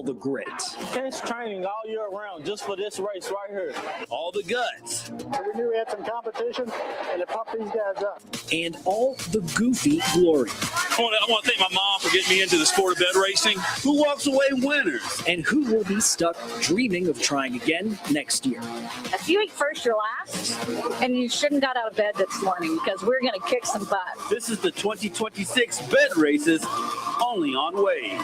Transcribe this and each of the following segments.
the grit. Intense training all year round just for this race right here. All the guts. We knew we had some competition, and it pumped these guys up. And all the goofy glory. I want to thank my mom for getting me into the sport of bed racing. Who walks away winners? And who will be stuck dreaming of trying again next year? If you eat first, you're last, and you shouldn't got out of bed this morning because we're going to kick some butt. This is the 2026 bed races, only on Wave.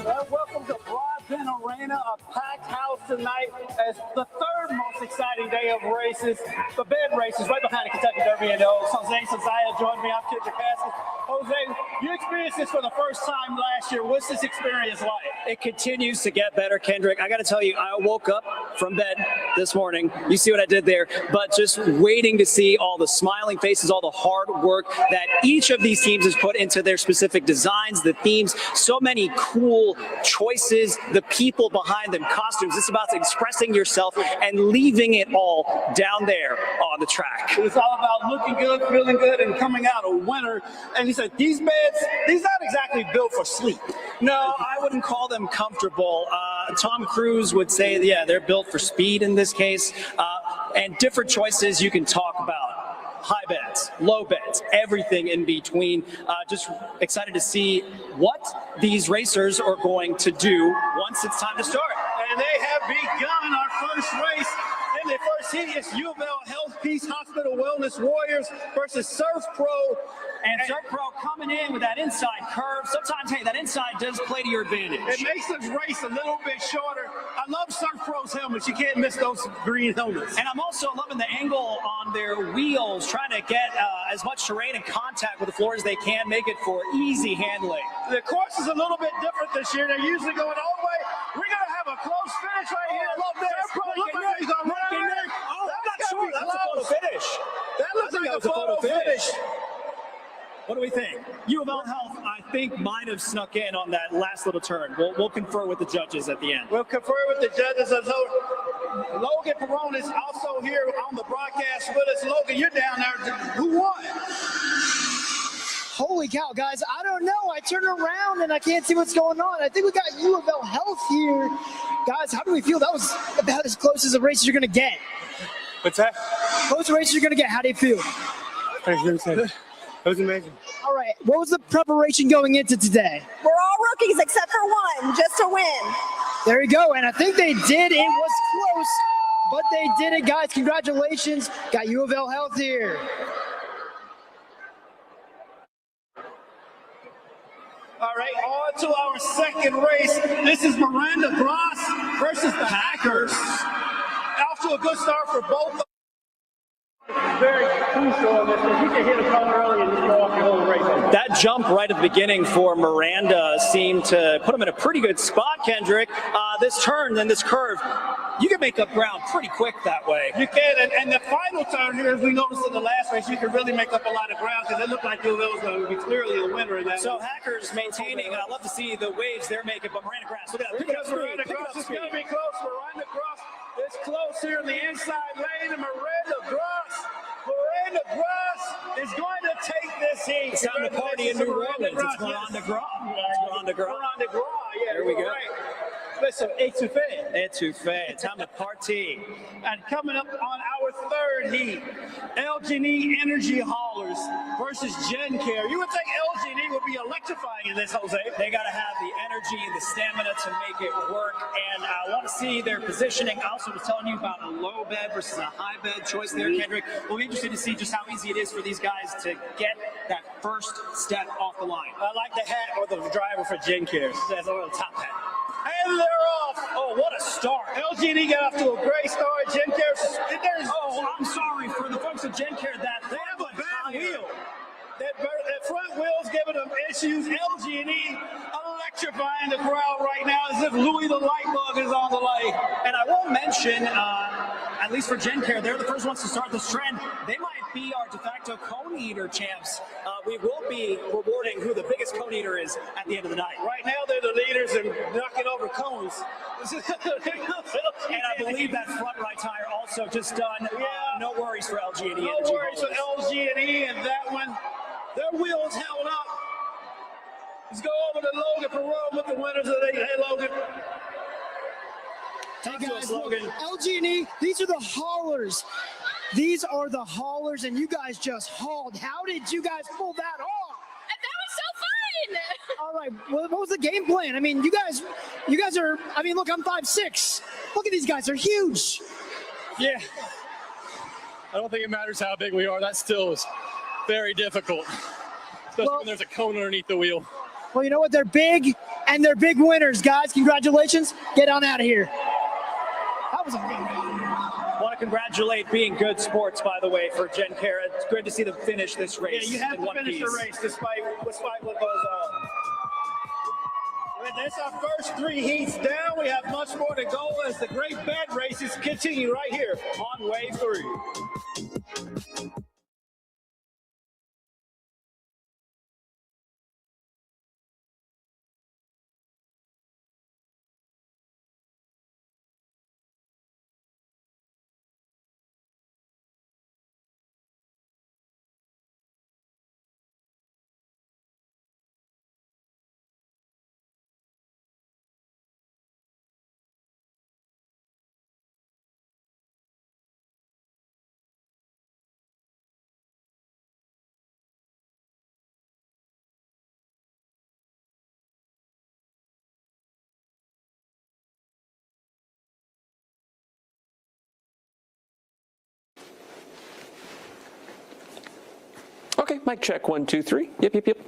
Well, welcome to Broadbent Arena, a packed house tonight as the third most exciting day of races, the bed races, right behind the Kentucky Derby and the Oaks. Jose Sazaya joined me. I'm Kendrick Haskins. Jose, you experienced this for the first time last year. What's this experience like? It continues to get better, Kendrick. I got to tell you, I woke up from bed this morning. You see what I did there, but just waiting to see all the smiling faces, all the hard work that each of these teams has put into their specific designs, the themes, so many cool choices, the people behind them, costumes. It's about expressing yourself and leaving it all down there on the track. It's all about looking good, feeling good, and coming out a winner. And he said, these beds, these not exactly built for sleep. No, I wouldn't call them comfortable. Tom Cruise would say, yeah, they're built for speed in this case, and different choices you can talk about. High beds, low beds, everything in between. Just excited to see what these racers are going to do once it's time to start. And they have begun our first race. In the first heat, it's U of L Health Peace Hospital Wellness Warriors versus Surf Pro. And Surf Pro coming in with that inside curve. Sometimes, hey, that inside does play to your advantage. It makes this race a little bit shorter. I love Surf Pro's helmets. You can't miss those green helmets. And I'm also loving the angle on their wheels, trying to get as much terrain and contact with the floor as they can, make it for easy handling. The course is a little bit different this year. They're usually going all the way. We're going to have a close finish right here. I love this. Surf Pro looks like he's going to run right. Oh, I'm not sure. That's a photo finish. That looks like a photo finish. What do we think? U of L Health, I think, might have snuck in on that last little turn. We'll confer with the judges at the end. We'll confer with the judges. Logan Perone is also here on the broadcast with us. Logan, you're down there. Who won? Holy cow, guys, I don't know. I turned around and I can't see what's going on. I think we got U of L Health here. Guys, how do we feel? That was about as close as a race you're going to get. What's that? Close race you're going to get. How do you feel? That was amazing. All right, what was the preparation going into today? We're all rookies except for one, just to win. There you go, and I think they did. It was close, but they did it, guys. Congratulations. Got U of L Health here. All right, on to our second race. This is Miranda Gross versus the Hackers. Off to a good start for both. Very crucial in this because you can hit a cone early and just throw off your whole race. That jump right at the beginning for Miranda seemed to put him in a pretty good spot, Kendrick. This turn and this curve, you can make up ground pretty quick that way. You can, and the final turn here, as we noticed in the last race, you can really make up a lot of ground because it looked like U of L was going to be clearly the winner in that. So Hackers maintaining, I love to see the waves they're making, but Miranda Gross, look at that. Pick it up speed, Miranda Gross is going to be close. Miranda Gross is close here in the inside lane, and Miranda Gross is going to take this heat. It's time to party in New Orleans. It's Miranda Gross. Miranda Gross. Yeah, there we go. Right. Listen, étouffé. Étouffé. Time to party. And coming up on our third heat, LG&E Energy Haulers versus Gen Care. You would think LG&E would be electrifying in this, Jose. They got to have the energy and the stamina to make it work. And I want to see their positioning. I also was telling you about a low bed versus a high bed choice there, Kendrick. We'll be interested to see just how easy it is for these guys to get that first step off the line. I like the hat or the driver for Gen Care. That's over the top hat. And they're off. Oh, what a start. LG&E got off to a great start. Gen Care, oh, I'm sorry for the folks at Gen Care that they have a bad wheel. That front wheel's giving them issues. LG&E electrifying the crowd right now as if Louis the Lightbug is on the light. And I will mention, at least for Gen Care, they're the first ones to start this trend. They might be our de facto cone eater champs. We will be rewarding who the biggest cone eater is at the end of the night. Right now, they're the leaders in knocking over cones. And I believe that front right tire also just done. No worries for LG&E. No worries for LG&E, and that one Their wheels held up. Let's go over to Logan Perot with the winners of the day. Hey, Logan. Hey guys, look, LG&E, these are the haulers. These are the haulers, and you guys just hauled. How did you guys pull that off? That was so fun. All right, what was the game plan? I mean, you guys are, I mean, look, I'm 5'6". Look at these guys, they're huge. Yeah. I don't think it matters how big we are. That still is very difficult, especially when there's a cone underneath the wheel. Well, you know what? They're big, and they're big winners, guys. Congratulations. Get on out of here. That was amazing. I want to congratulate Being Good Sports, by the way, for Jen Kara. It's good to see them finish this race. Yeah, you have in to one finish piece. the race despite what goes on. Well, that's our first 3 heats down. We have much more to go as the great bed races continue right here on Wave 3. Okay, mic check, 1, 2, 3. Yep.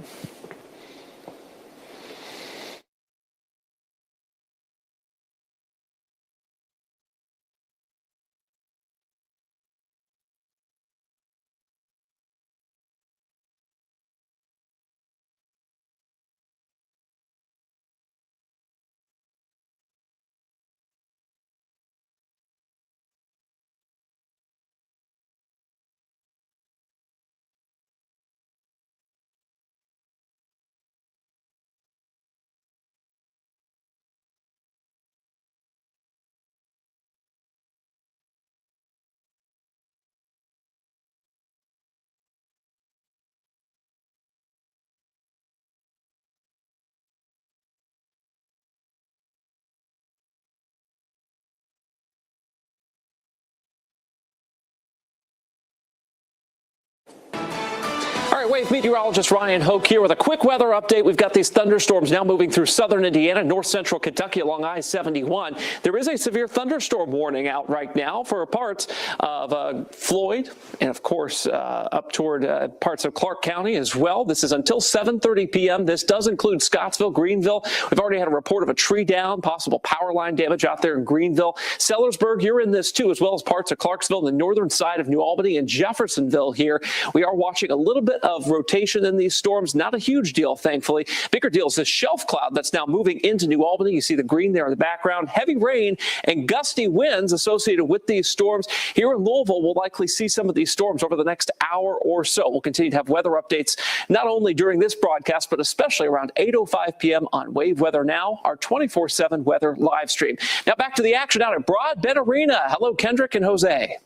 All right, Wave meteorologist Ryan Hoke here with a quick weather update. We've got these thunderstorms now moving through southern Indiana, north central Kentucky along I-71. There is a severe thunderstorm warning out right now for parts of Floyd and, of course, up toward parts of Clark County as well. This is until 7:30 p.m. This does include Scottsville, Greenville. We've already had a report of a tree down, possible power line damage out there in Greenville. Sellersburg, you're in this too, as well as parts of Clarksville, the northern side of New Albany and Jeffersonville here. We are watching a little bit of rotation in these storms. Not a huge deal, thankfully. Bigger deal is this shelf cloud that's now moving into New Albany. You see the green there in the background. Heavy rain and gusty winds associated with these storms. Here in Louisville, we'll likely see some of these storms over the next hour or so. We'll continue to have weather updates not only during this broadcast, but especially around 8:05 p.m. on Wave Weather Now, our 24/7 weather live stream. Now back to the action out at Broadbent Arena. Hello, Kendrick and Jose.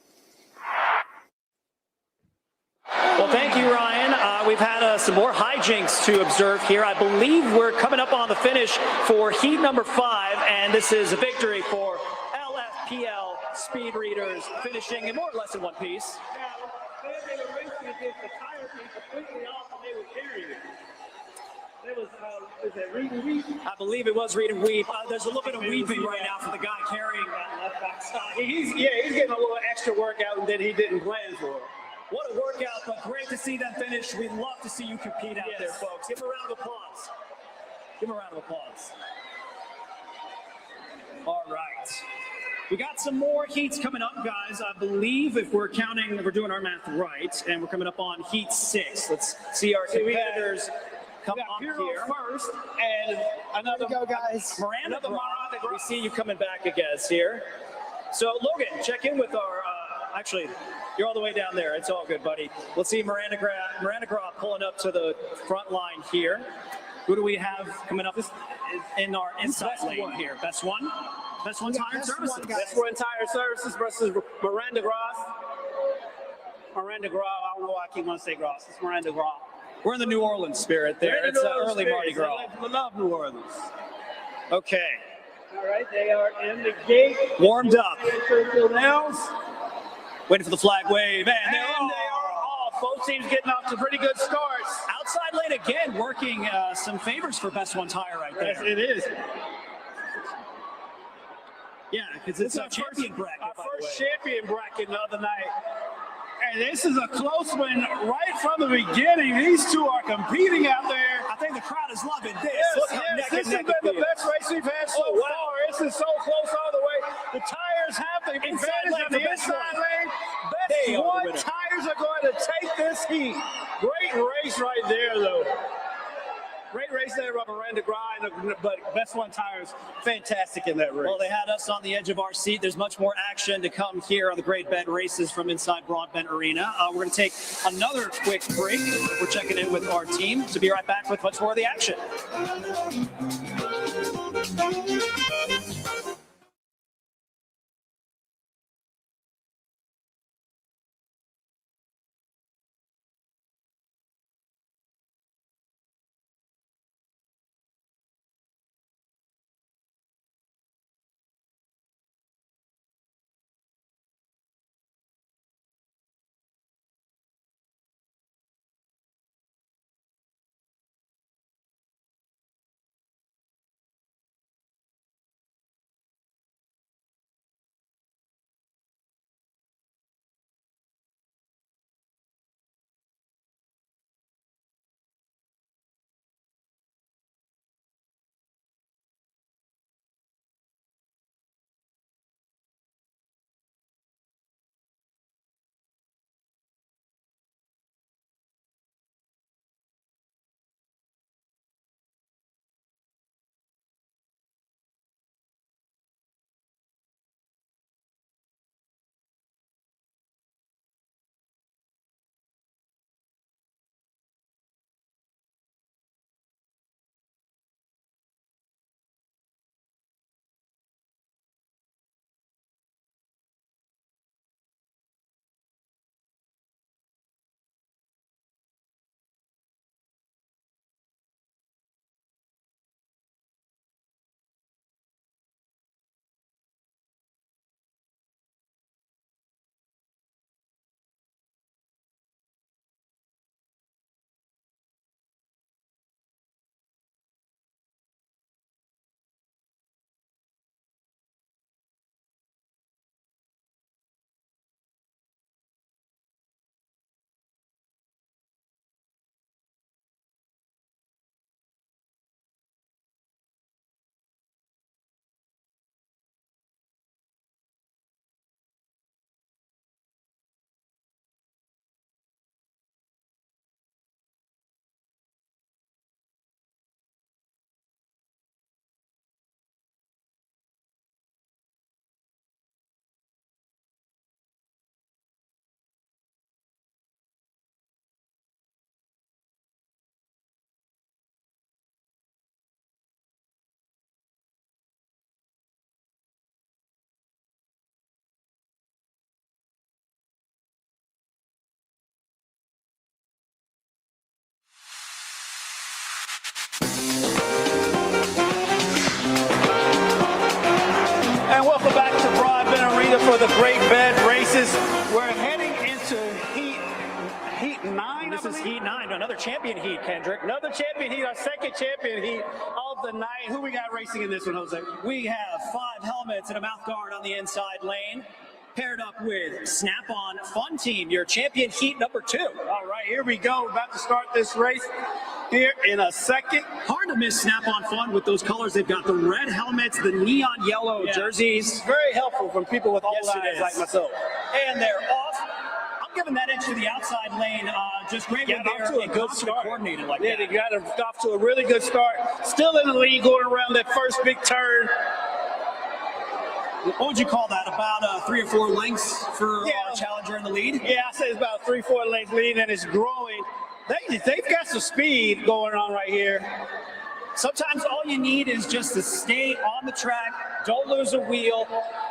Well, thank you, Ryan. We've had some more hijinks to observe here. I believe we're coming up on the finish for heat number 5, and this is a victory for LFPL speed readers, finishing in more or less in one piece. They were racing against the tire thing completely off, and they were carrying it. It was, is it Reed and Weep? I believe it was Reed and Weep. There's a little bit of weeping right now for the guy carrying that left backside. He's getting a little extra workout that he didn't plan for. What a workout, but great to see them finish. We'd love to see you compete out there, folks. Give them a round of applause. Give them a round of applause. All right. We got some more heats coming up, guys. I believe if we're counting, if we're doing our math right, and we're coming up on heat 6. Let's see our competitors come up here. First, and another go, guys. Miranda, we see you coming back again here. So, Logan, check in with our, actually, you're all the way down there. It's all good, buddy. Let's see Miranda Groff pulling up to the front line here. Who do we have coming up in our inside lane here? Best one? Best one tire services. Best one tire services versus Miranda Groff. Miranda Groff. I don't know why I keep wanting to say Groff. It's Miranda Groff. We're in the New Orleans spirit there. It's early Mardi Gras. I love New Orleans. Okay. All right, they are in the gate. Warmed up. Downs. Waiting for the flag wave. And They are off. Both teams getting off to pretty good starts. outside lane again, working some favors for Best One Tire right there. Yes, it is. Yeah, because it's our champion bracket. Our first champion bracket the other night. And this is a close one right from the beginning. These two are competing out there. I think the crowd is loving this. Yes, Look how neck this and has neck been it the feels. best race we've had so far. This is so close all the way. The tires have the Inside advantage lane of for the Best inside One. lane. They Best are the One winner. tires are going to take this heat. Great race right there, though. Great race there, Rubber ran the grind, but Best One tires, fantastic in that race. Well, they had us on the edge of our seat. There's much more action to come here on the Great Bend Races from inside Broadbent Arena. We're going to take another quick break. We're checking in with our team to be right back with much more of the action. And welcome back to Broadbent Arena for the Great Bend Races. We're heading into Heat 9. This is Heat 9, another champion heat, Kendrick. Another champion heat, our second champion heat of the night. Who we got racing in this one, Jose? We have 5 helmets and a mouth guard on the inside lane, paired up with Snap-on Fun Team, your champion heat number 2. All right, here we go. We're about to start this race here in a second. Hard to miss Snap-on Fun with those colors. They've got the red helmets, the neon yellow jerseys. It's very helpful from people with old Yes, it eyes is. like myself. And they're off. I'm giving that edge to the outside lane. Just great when Got off to a good start. coordinated like Yeah, that. they got off to a really good start. Still in the lead going around that first big turn. What would you call that? About 3 or 4 lengths for our challenger in the lead? Yeah, I say it's about 3-4 lengths lead, and it's growing. They've got some speed going on right here. Sometimes all you need is just to stay on the track, don't lose a wheel.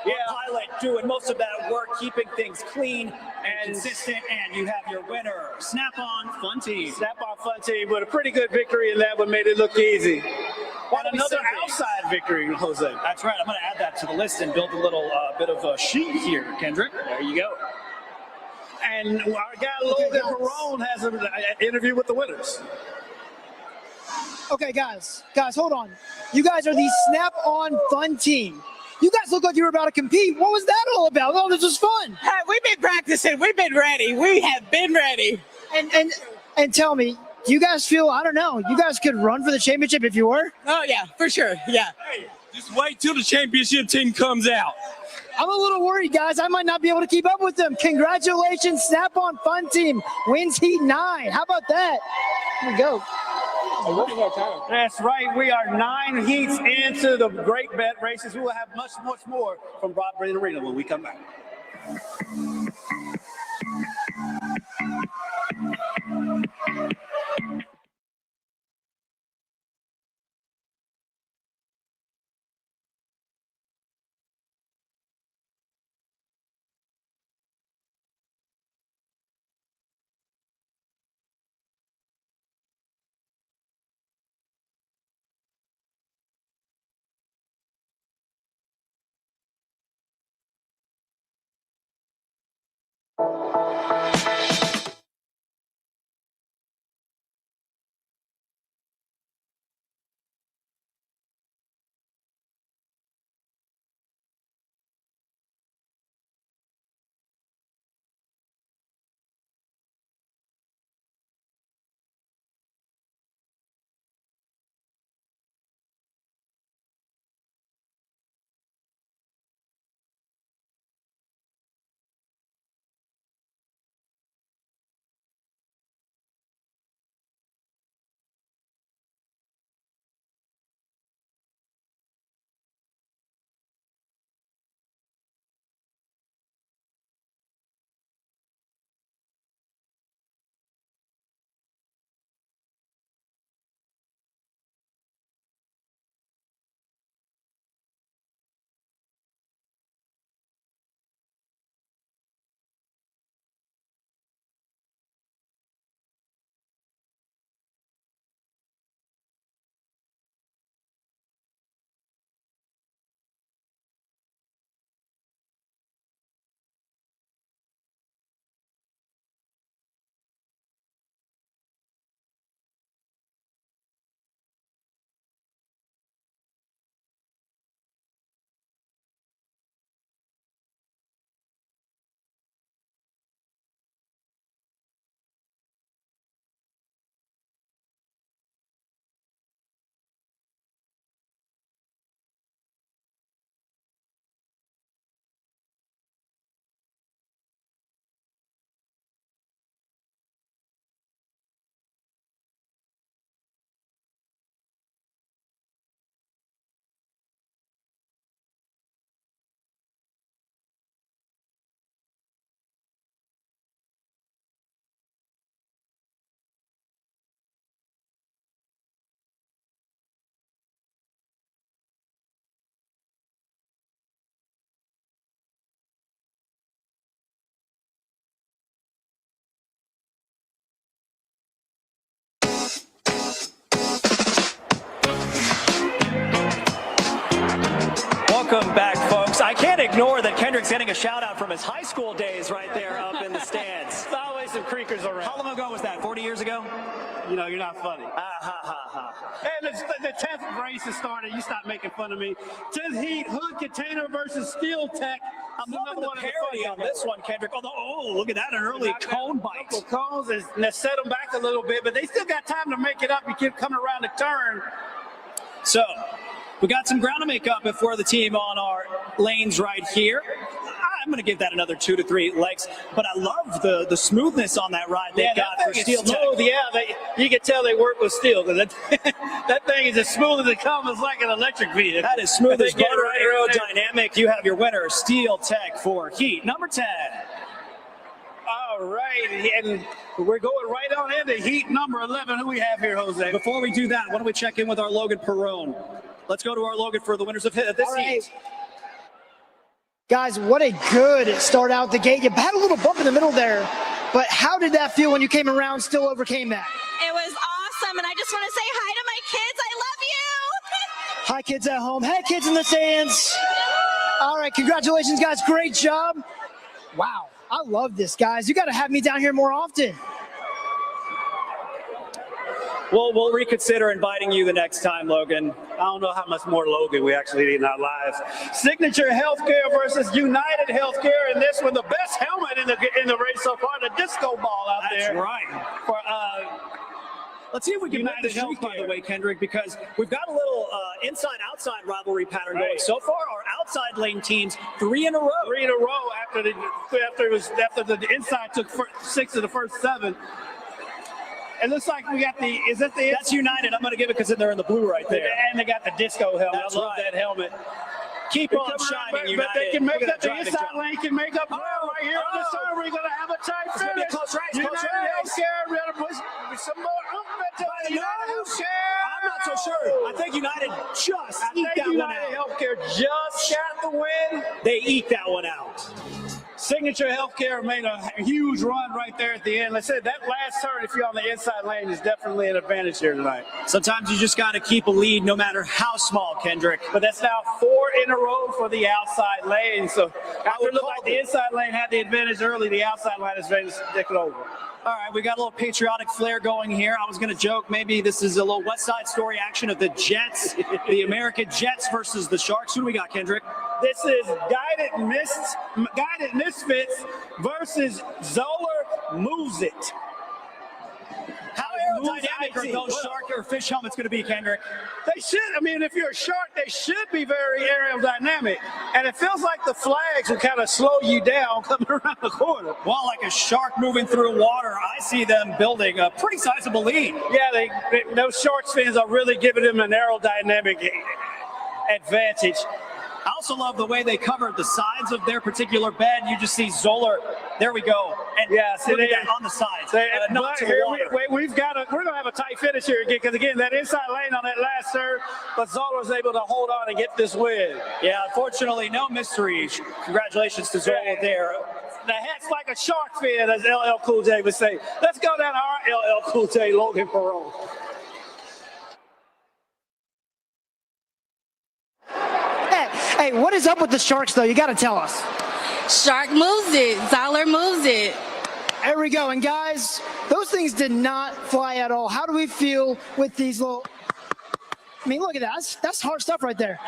Yeah, pilot doing most of that work, keeping things clean and consistent, and you have your winner. Snap-on Fun Team. Snap-on Fun Team with a pretty good victory in that one, made it look easy. And another outside victory, Jose. That's right. I'm going to add that to the list and build a little bit of a sheet here, Kendrick. There you go. And our guy Logan Perone has an interview with the winners. Okay, guys, hold on. You guys are the Snap-on Fun Team. You guys look like you were about to compete. What was that all about? Oh, this was fun. We've been practicing. We've been ready. We have been ready. And tell me, do you guys feel, I don't know, you guys could run for the championship if you were? Oh, yeah, for sure. Yeah. Hey, just wait till the championship team comes out. I'm a little worried, guys. I might not be able to keep up with them. Congratulations, Snap-on Fun Team wins Heat 9. How about that? Here we go. That's right. We are 9 heats into the great bet races. We will have much, much more from Broad Brain Arena when we come back. Welcome back, folks. I can't ignore that Kendrick's getting a shout out from his high school days right there up in the stands. There's always some creakers around. How long ago was that? 40 years ago? You know, you're not funny. Ha ha ha. And the 10th race has started. You stop making fun of me. 10th heat, Hood Container versus Steel Tech. I'm loving the parody on this one, Kendrick. Although, oh, look at that, an early cone bite. Couple cones and set them back a little bit, but they still got time to make it up. You keep coming around the turn. So, we got some ground to make up before the team on our lanes right here. I'm going to give that another 2 to 3 legs, but I love the smoothness on that ride they've got for Steel Tech. Yeah, you can tell they work with steel because that thing is as smooth as it comes. It's like an electric vehicle. That is smooth as butter, aerodynamic. You have your winner, Steel Tech for heat number 10. All All right, and we're going right on into heat number 11. Who we have here, Jose? Before we do that, why don't we check in with our Logan Perrone? Let's go to our Logan for the winners of this heat. Guys, what a good start out the gate. You had a little bump in the middle there, but how did that feel when you came around, still overcame that? It was awesome, and I just want to say hi to my kids. I love you. Hi, kids at home. Hey, kids in the stands. All right, congratulations, guys. Great job. Wow, I love this, guys. You got to have me down here more often. We'll reconsider inviting you the next time, Logan. I don't know how much more Logan we actually need in our lives. Signature Healthcare versus United Healthcare, and this one, the best helmet in the race so far, the disco ball out there. That's right. For, let's see if we can make the United streak, by Healthcare. the way, Kendrick, because we've got a little inside-outside rivalry pattern going. So far, our outside lane teams 3 in a row. 3 in a row after the inside took 6 of the first 7. It looks like we got That's United. I'm going to give it because they're in the blue right there. And they got the disco helmet. That's I love right. that helmet. Keep on shining, United. But they can make Look at up the that driving inside job. lane, can make up ground right here on the side. We're going to have a tight It's gonna be a finish. close race, United close race. Healthcare, we got to put some more movement to the United Healthcare. I'm not so sure. I think United just eked that one United out. Healthcare just got the win. They eked that one out. Signature Healthcare made a huge run right there at the end. Let's say that last turn, if you're on the inside lane, is definitely an advantage here tonight. Sometimes you just got to keep a lead no matter how small, Kendrick. But that's now 4 in a row for the outside lane. So after it looked like the inside lane had the advantage early, the outside lane is ready to stick it over. All right, we got a little patriotic flair going here. I was going to joke maybe this is a little West Side Story action of the Jets, the American Jets versus the Sharks. Who do we got, Kendrick? This is Guided Misfits versus Zoller Moves It. How aerodynamic are those shark or fish helmets going to be, Kendrick? They should. I mean, if you're a shark, they should be very aerodynamic. And it feels like the flags will kind of slow you down coming around the corner. Well, like a shark moving through water, I see them building a pretty sizable lead. Yeah, those Sharks fans are really giving them an aerodynamic advantage. I also love the way they covered the sides of their particular bed. You just see Zoller. There we go. And yeah, look at that on the sides. Not to the Here water. we're going to have a tight finish here again, because again, that inside lane on that last serve, but Zoller was able to hold on and get this win. Yeah, unfortunately, no mystery. Congratulations to Zoller there. The hat's like a shark fin, as LL Cool J would say. Let's go down to our LL Cool J, Logan Perrone. Hey, what is up with the Sharks, though? You got to tell us. Shark moves it. Zoller moves it. There we go. And guys, those things did not fly at all. How do we feel with these little... I mean, look at that. That's hard stuff right there.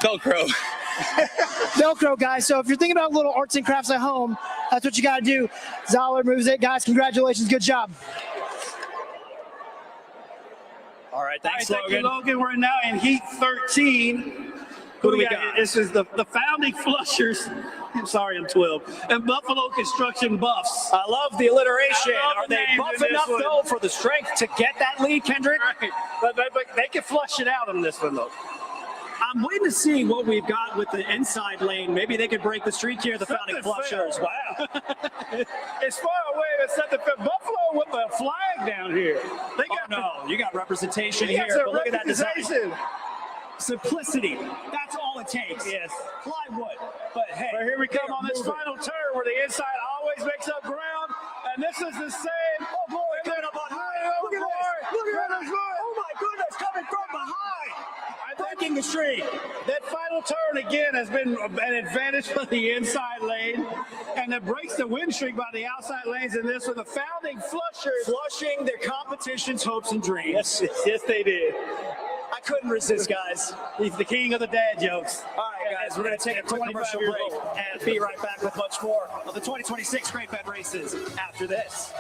Velcro. Velcro, guys. So if you're thinking about little arts and crafts at home, that's what you got to do. Zoller moves it. Guys, congratulations. Good job. All right, thanks, All right, Logan. thank you, Logan. We're now in Heat 13. Who do we got? This is the Founding Flushers. I'm sorry, I'm 12. And Buffalo Construction Buffs. I love the alliteration. I love Are the they names buff in this enough, one. though, for the strength to get that lead, Kendrick? Right. But they can flush it out on this one, though. I'm waiting to see what we've got with the inside lane. Maybe they could break the streak here, the Founding Flushers. Wow. It's far away. It's something for Buffalo with a flag down here. They got no, you got representation they got here, some but look at that design. representation. Simplicity. That's all it takes. Yes. Plywood. But hey. But here we come they're on this moving. final turn where the inside always makes up ground. And this is the same. Oh, boy, coming up on high. Look at this. Look at this. Oh, my goodness, coming from behind. Breaking the streak. That final turn again has been an advantage for the inside lane, and it breaks the win streak by the outside lanes in this with the Founding Flushers Flushing their competition's hopes and dreams. Yes, they did. I couldn't resist, guys. He's the king of the dad jokes. All right, guys, we're going to take a quick commercial break and be right back with much more of the 2026 Great Bed Races after this.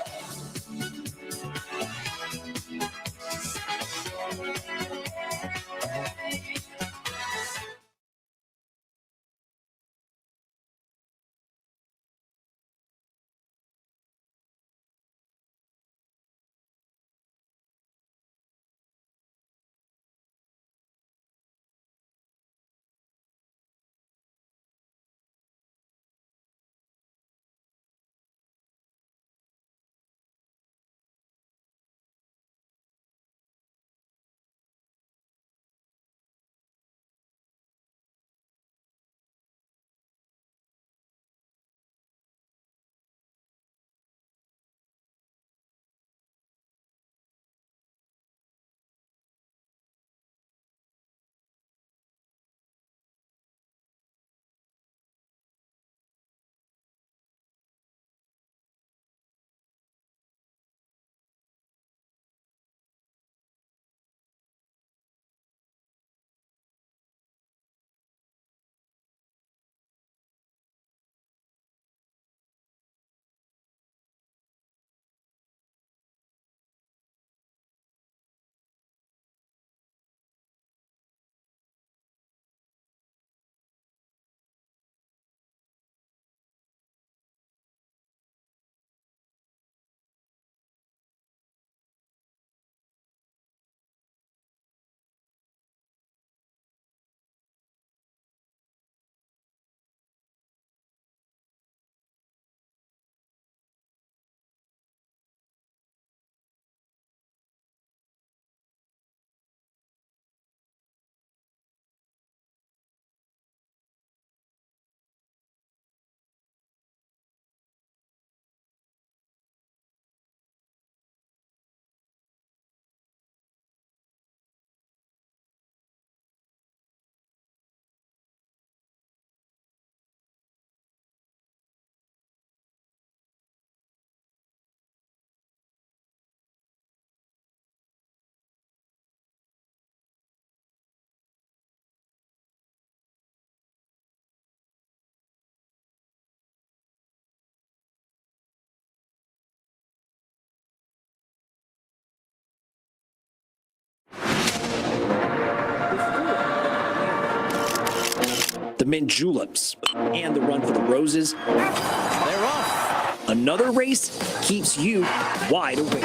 mint juleps. And the run for the roses. They're off. Another race keeps you wide awake.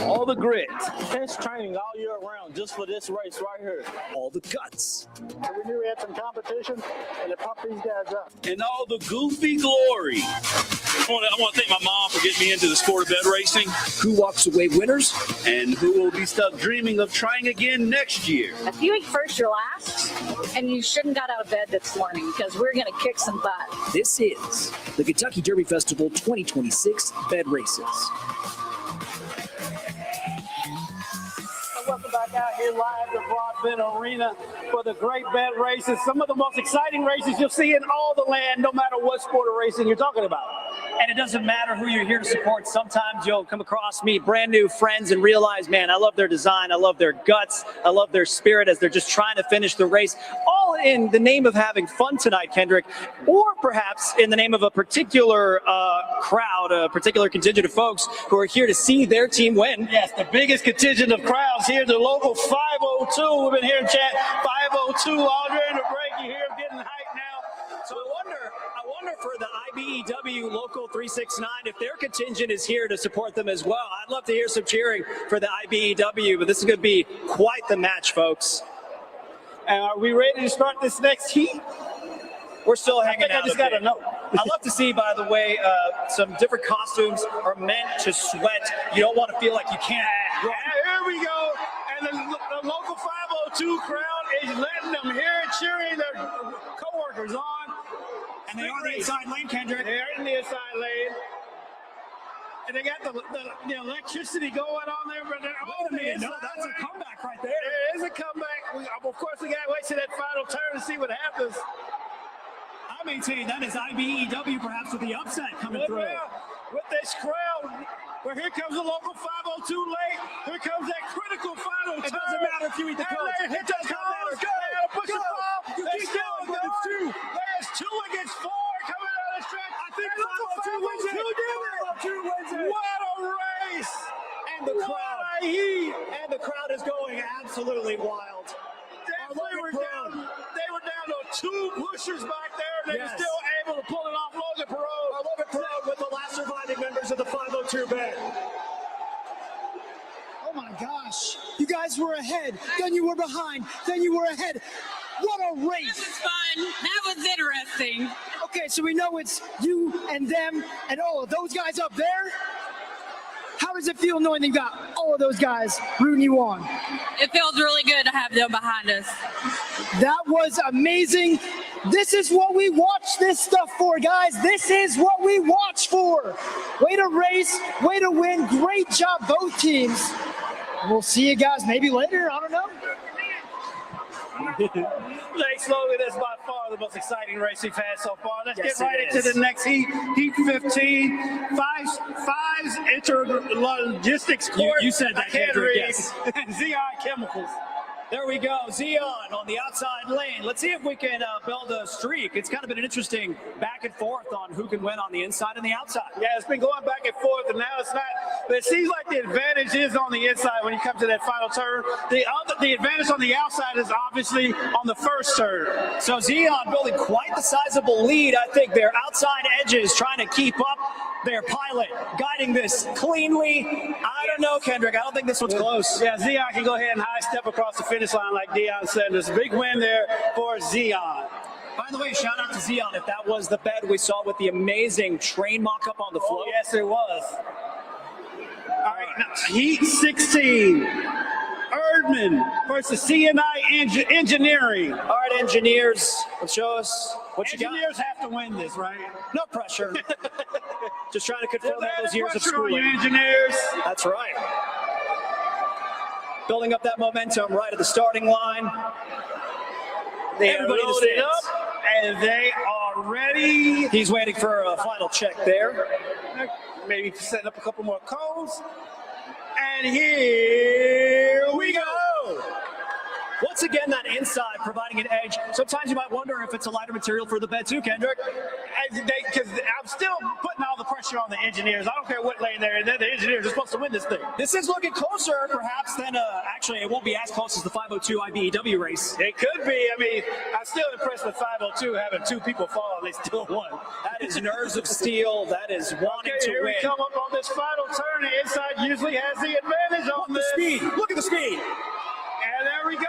All the grit, intense training all year round just for this race right here. All the guts. We knew we had some competition, and it pumped these guys up. And all the goofy glory. I want to thank my mom for getting me into the sport of bed racing. Who walks away winners? And who will be stuck dreaming of trying again next year. If you ain't first, you're last, and you shouldn't got out of bed this morning because we're going to kick some butt. This is the Kentucky Derby Festival 2026 Bed Races. Welcome back out here live at Broadbent Arena for the great bed races. Some of the most exciting races you'll see in all the land, no matter what sport of racing you're talking about. And it doesn't matter who you're here to support. Sometimes you'll come across me, brand new friends, and realize, man, I love their design. I love their guts. I love their spirit as they're just trying to finish the race, all in the name of having fun tonight, Kendrick, or perhaps in the name of a particular crowd, a particular contingent of folks who are here to see their team win. Yes, the biggest contingent of crowds here, the local 502. We've been here in chat 502 all during the break. You hear them getting hyped now. So I wonder for the IBEW Local 369 if their contingent is here to support them as well. I'd love to hear some cheering for the IBEW, but this is going to be quite the match, folks. And are we ready to start this next heat? We're still hanging out. I just got to know. I love to see, by the way, some different costumes are meant to sweat. You don't want to feel like you can't run. Here we go. And the local 502 crowd is letting them hear it, cheering their coworkers on. And they are in the inside lane, Kendrick. They're in the inside lane. And they got the electricity going on there. But they're on the inside. No, that's a comeback right there. There is a comeback. Of course, we got to wait to that final turn to see what happens. I maintain that is IBEW perhaps with the upset coming through. With this crowd. Well, here comes the local 502 late. Here comes that critical final turn. It doesn't matter if you eat the coach. Hit that coach. Go. Push the ball. They still going. There's 2 against 4 coming out of the track. I think local 502 wins it. What a race. And the crowd. And the crowd is going absolutely wild. They were down to 2 pushers back there. They were still able to pull it off. Logan Perot with the last surviving members of the 502 band. Oh my gosh. You guys were ahead, then you were behind, then you were ahead. What a race. That was fun. That was interesting. Okay, so we know it's you and them and all of those guys up there. How does it feel knowing you got all of those guys rooting you on? It feels really good to have them behind us. That was amazing. This is what we watch this stuff for, guys. This is what we watch for. Way to race, way to win. Great job, both teams. We'll see you guys maybe later. I don't know. Thanks, Logan. That's by far the most exciting race we've had so far. Let's Yes, get right it into is. the next heat. Heat 15. Fives Interlogistics Court. You said that, I can't Kendrick, read. yes. And ZI Chemicals. There we go, Zion on the outside lane. Let's see if we can build a streak. It's kind of been an interesting back and forth on who can win on the inside and the outside. Yeah, it's been going back and forth, and now it's not. But it seems like the advantage is on the inside when you come to that final turn. The advantage on the outside is obviously on the first turn. So Zion building quite the sizable lead. I think their outside edges trying to keep up. Their pilot guiding this cleanly. I don't know, Kendrick. I don't think this one's close. Yeah, Zion can go ahead and high step across the finish line like Deion said. There's a big win there for Zion. By the way, shout out to Zion if that was the bed we saw with the amazing train mock-up on the floor. Oh, yes, it was. All right, now, Heat 16. Erdman versus CNI Engineering. All right, engineers, let's show us what you got. Engineers have to win this, right? No pressure. Just trying to confirm all those years of Pressure on you, schooling. engineers. That's right. Building up that momentum right at the starting line. They are Everybody in the loaded stands. up, and they are ready. He's waiting for a final check there. Maybe setting up a couple more cones. And here we go. What's once again, that inside providing an edge. Sometimes you might wonder if it's a lighter material for the bed too, Kendrick. Because I'm still putting all the pressure on the engineers. I don't care what lane they're in. They're the engineers are supposed to win this thing. This is looking closer, perhaps, than actually, it won't be as close as the 502 IBEW race. It could be. I mean, I'm still impressed with 502 having 2 people fall and they still won. That is nerves of steel. That is wanting to here win. we come up on this final turn. The inside usually has the advantage on this. Speed. Look at the speed. And there we go.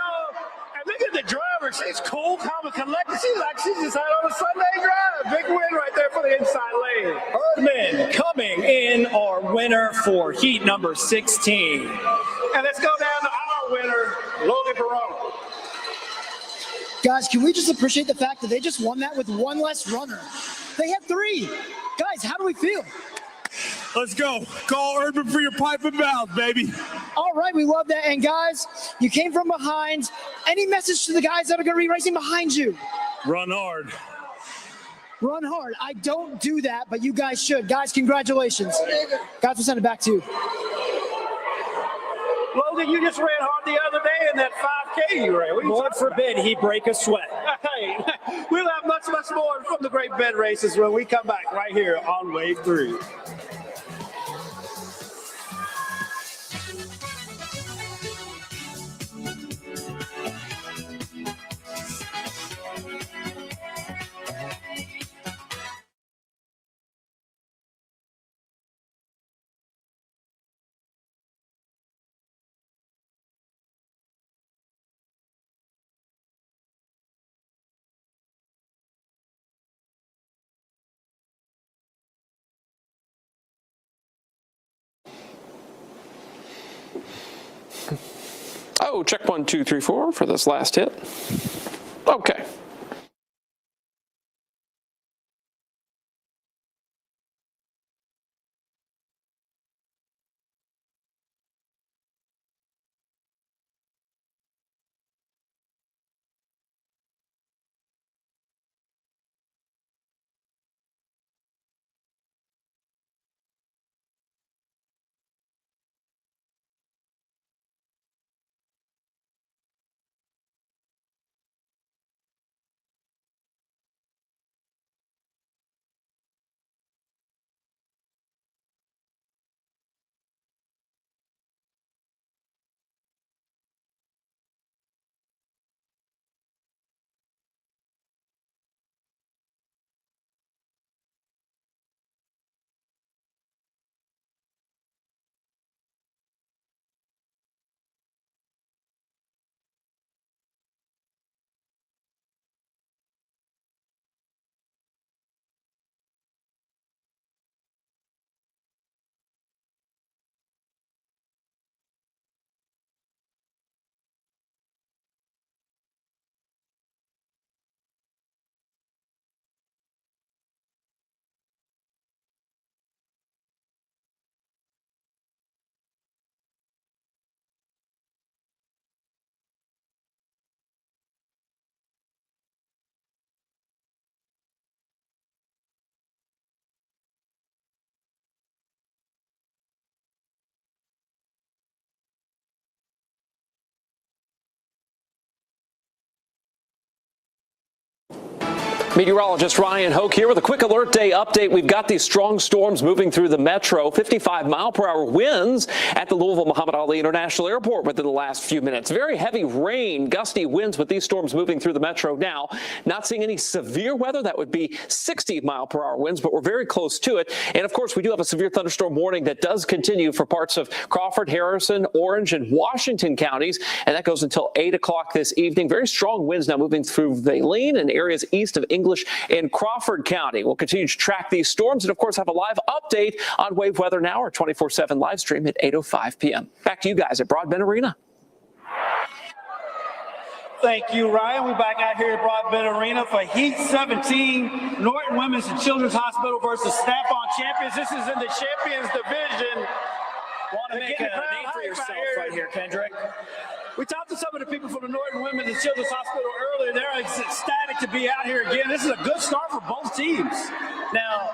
And look at the driver. She's cool, calm, and collected. She's like she's just out on a Sunday drive. Big win right there for the inside lane. Herdman coming in, our winner for heat number 16. And let's go down to our winner, Logan Perone. Guys, can we just appreciate the fact that they just won that with one less runner? They had 3. Guys, how do we feel? Let's go. Call Urban for your pipe and mouth, baby. All right, we love that. And guys, you came from behind. Any message to the guys that are going to be racing behind you? Run hard. Run hard. I don't do that, but you guys should. Guys, congratulations. Guys, we'll send it back to you. Logan, you just ran hard the other day in that 5K you ran. Lord forbid he break a sweat. Hey, we'll have much, much more from the great bed races when we come back right here on Wave 3. Oh, check 1, 2, 3, 4 for this last hit. Okay. Meteorologist Ryan Hoke here with a quick alert day update. We've got these strong storms moving through the metro, 55-mile-per-hour winds at the Louisville Muhammad Ali International Airport within the last few minutes. Very heavy rain, gusty winds with these storms moving through the metro now. Not seeing any severe weather. That would be 60-mile-per-hour winds, but we're very close to it. And, of course, we do have a severe thunderstorm warning that does continue for parts of Crawford, Harrison, Orange, and Washington counties, and that goes until 8 o'clock this evening. Very strong winds now moving through Valine and areas east of English in Crawford County. We'll continue to track these storms and, of course, have a live update on Wave Weather Now, our 24/7 live stream at 8:05 p.m. Back to you guys at Broadbent Arena. Thank you, Ryan. We're back out here at Broadbent Arena for Heat 17, Norton Women's and Children's Hospital versus Snap-on Champions. This is in the Champions Division. Want to make a name for yourself right here, Kendrick. We talked to some of the people from the Norton Women's and Children's Hospital earlier. They're ecstatic to be out here again. This is a good start for both teams. Now,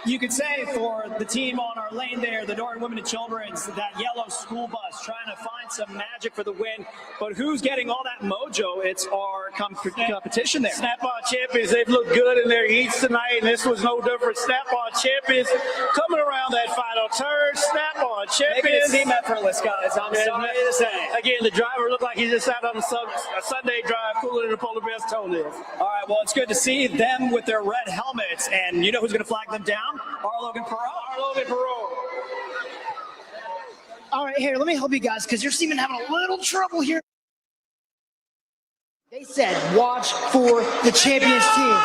you could say for the team on our lane there, the Norton Women and Children's, that yellow school bus trying to find some magic for the win. But who's getting all that mojo? It's our competition there. Snap-on champions, they've looked good in their heats tonight, and this was no different. Snap-on champions coming around that final turn. Snap-on champions. Making it seem effortless, guys. I'm sorry to say. Again, the driver looked like he just out on a Sunday drive, cooler than a polar bear's toenails. All right, well, it's good to see them with their red helmets. And you know who's going to flag them down? Our Logan Perot. All right, here, let me help you guys because you're seeming to having a little trouble here. They said, watch for the champions team.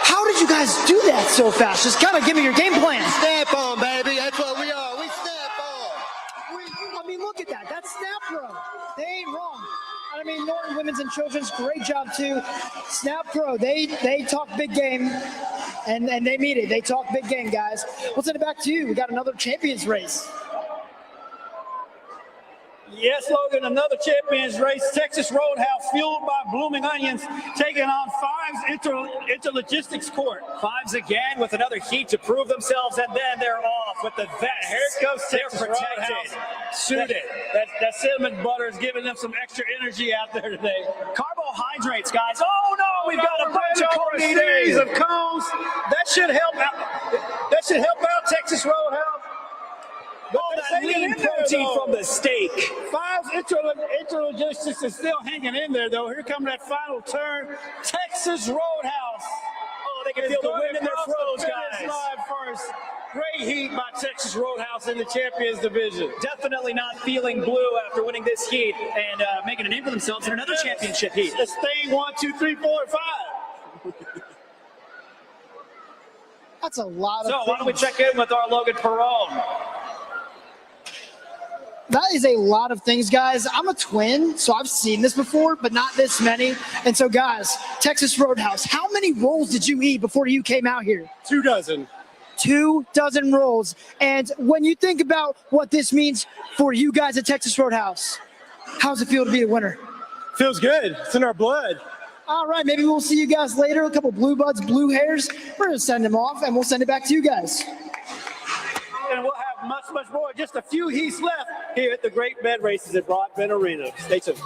How did you guys do that so fast? Just kind of give me your game plan. Snap on, baby. That's what we are. We snap on. I mean, look at that. That's Snap Pro. They ain't wrong. I mean, Norton Women's and Children's, great job too. Snap Pro, they talk big game, and they mean it. They talk big game, guys. We'll send it back to you. We got another champions race. Yes, Logan, another champions race. Texas Roadhouse, fueled by blooming onions, taking on Fives Interlogistics Court. Fives again with another heat to prove themselves, and then they're off with the vest. Here comes Texas Roadhouse. Suited. That cinnamon butter is giving them some extra energy out there today. Carbohydrates, guys. Oh no, we've got a bunch of a series of cones. That should help out. That should help out Texas Roadhouse. All that lean protein from the steak. Fives Interlogistics is still hanging in there, though. Here comes that final turn. Texas Roadhouse. Oh, they can feel the wind in their throats, guys. Live first. Great heat by Texas Roadhouse in the champions division. Definitely not feeling blue after winning this heat and making a name for themselves in another championship heat. It's staying 1, 2, 3, 4, and 5. That's a lot of So things. why don't we check in with our Logan Perone? That is a lot of things, guys. I'm a twin, so I've seen this before, but not this many. And so, guys, Texas Roadhouse, how many rolls did you eat before you came out here? 2 dozen. 2 dozen rolls. And when you think about what this means for you guys at Texas Roadhouse, how does it feel to be the winner? Feels good. It's in our blood. All right, maybe we'll see you guys later. A couple blue buds, blue hairs. We're going to send them off, and we'll send it back to you guys. And we'll have much, much more. Just a few heats left here at the Great Bed Races at Broadbent Arena. Stay tuned.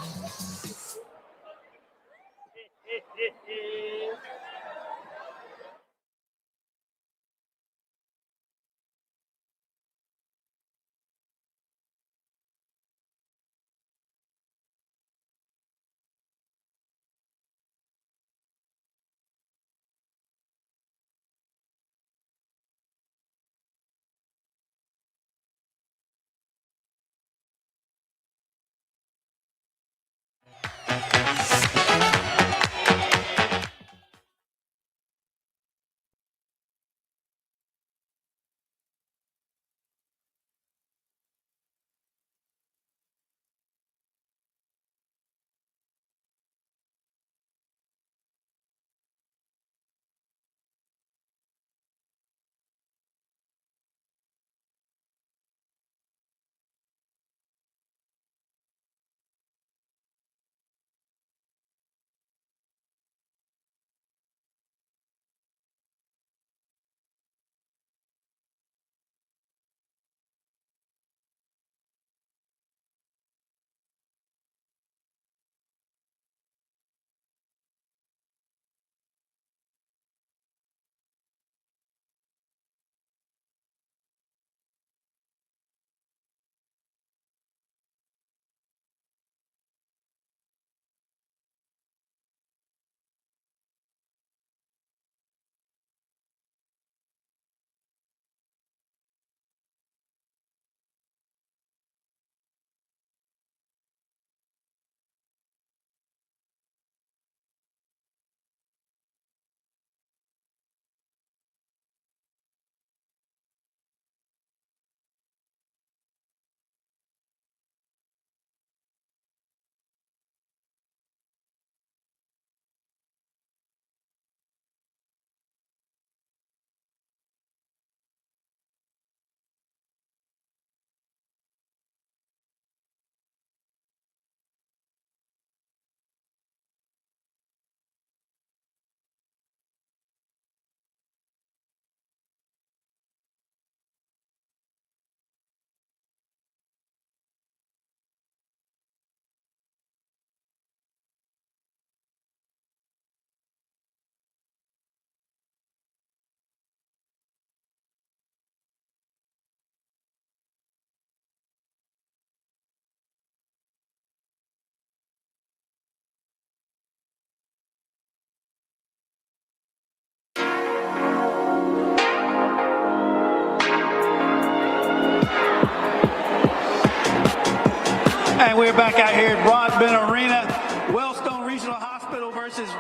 And we're back out here at Broadbent Arena, Wellstone Regional Hospital versus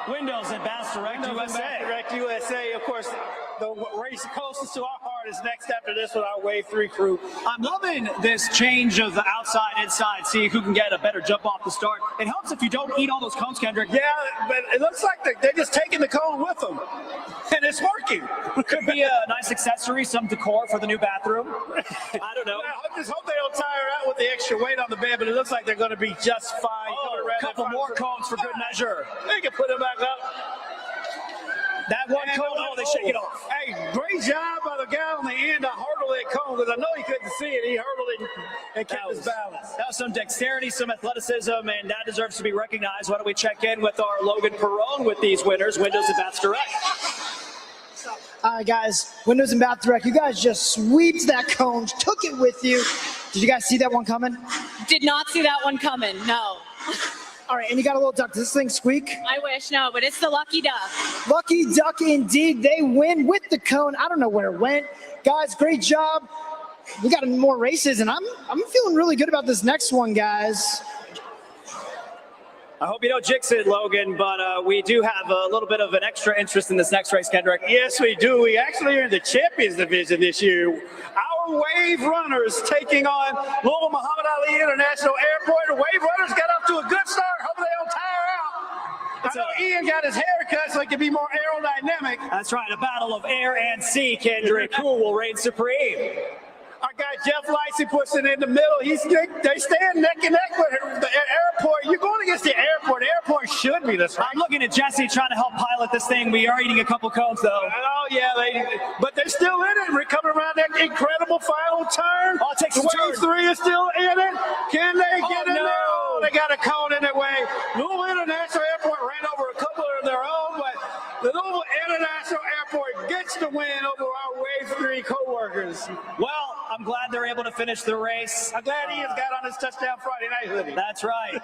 Windows and Bass Direct USA. Direct USA. Of course, the race closest to our heart is next after this with our Wave 3 crew. I'm loving this change of the outside, inside, see who can get a better jump off the start. It helps if you don't eat all those cones, Kendrick. Yeah, but it looks like they're just taking the cone with them, and it's working. Could be a nice accessory, some decor for the new bathroom. I don't know. I just hope they don't tire out with the extra weight on the bed, but it looks like they're going to be just fine. Oh, a couple more cones for good measure. They can put them back up. That one cone, oh, they shake it off. Hey, great job by the guy on the end to hurdle that cone, because I know he couldn't see it. He hurdled it and kept his balance. That was some dexterity, some athleticism, and that deserves to be recognized. Why don't we check in with our Logan Perone with these winners, Windows and Bass Direct. All right, guys, Windows and Bath Direct, you guys just sweeped that cone, took it with you. Did you guys see that one coming? Did not see that one coming, no. All right, and you got a little duck. Does this thing squeak? I wish, no, but it's the lucky duck. Lucky duck indeed. They win with the cone. I don't know where it went. Guys, great job. We got more races, and I'm feeling really good about this next one, guys. I hope you don't jinx it, Logan, but we do have a little bit of an extra interest in this next race, Kendrick. Yes, we do. We actually are in the Champions Division this year. Our Wave Runners taking on Louisville Muhammad Ali International Airport. The Wave Runners got off to a good start. Hope they don't tire out. I know Ian got his hair cut so he can be more aerodynamic. That's right, a battle of air and sea, Kendrick. Who will reign supreme? Our guy Jeff Lightsey puts it in the middle. They stand neck and neck with the airport. You're going against the airport. The airport should be this. I'm looking at Jesse trying to help pilot this thing. We are eating a couple cones, though. Oh, yeah, but they're still in it. We're coming around that incredible final turn. Oh, it takes a Wave 3 is still in it. Can they get in there? Oh, they got a cone in their way. Louisville International Airport ran over a couple of their own, but the Louisville International Airport gets the win over our Wave 3 co-workers. Well, I'm glad they're able to finish the race. I'm glad Ian's got on his touchdown Friday night hoodie. That's right.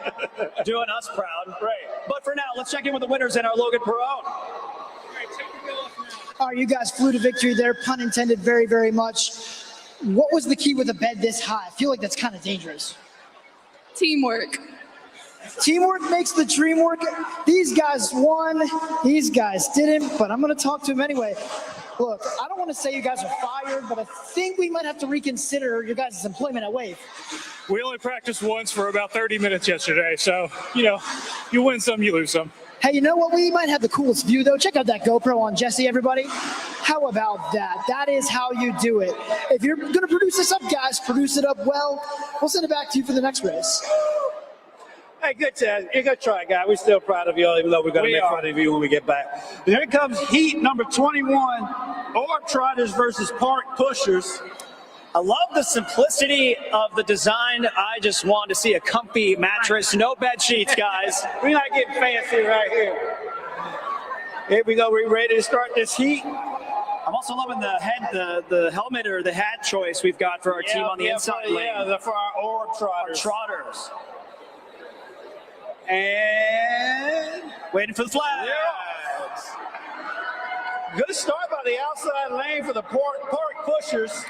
Doing us proud. Right. But for now, let's check in with the winners and our Logan Perone. All right, you guys flew to victory there, pun intended, very, very much. What was the key with a bed this high? I feel like that's kind of dangerous. Teamwork. Teamwork makes the dream work. These guys won, these guys didn't, but I'm going to talk to them anyway. Look, I don't want to say you guys are fired, but I think we might have to reconsider your guys' employment at Wave. We only practiced once for about 30 minutes yesterday, so, you win some, you lose some. Hey, you know what? We might have the coolest view, though. Check out that GoPro on Jesse, everybody. How about that? That is how you do it. If you're going to produce this up, guys, produce it up well. We'll send it back to you for the next race. Hey, good try, guy. We're still proud of you, even though we're going to make fun of you when we get back. Here comes heat number 21, Orb Trotters versus Park Pushers. I love the simplicity of the design. I just want to see a comfy mattress, no bed sheets, guys. We're not getting fancy right here. Here we go. We're ready to start this heat. I'm also loving the helmet or the hat choice we've got for our team on the inside lane. Yeah, for our Orb Trotters. Trotters. And waiting for the flag. Yes. Good start by the outside lane for the Park Pushers.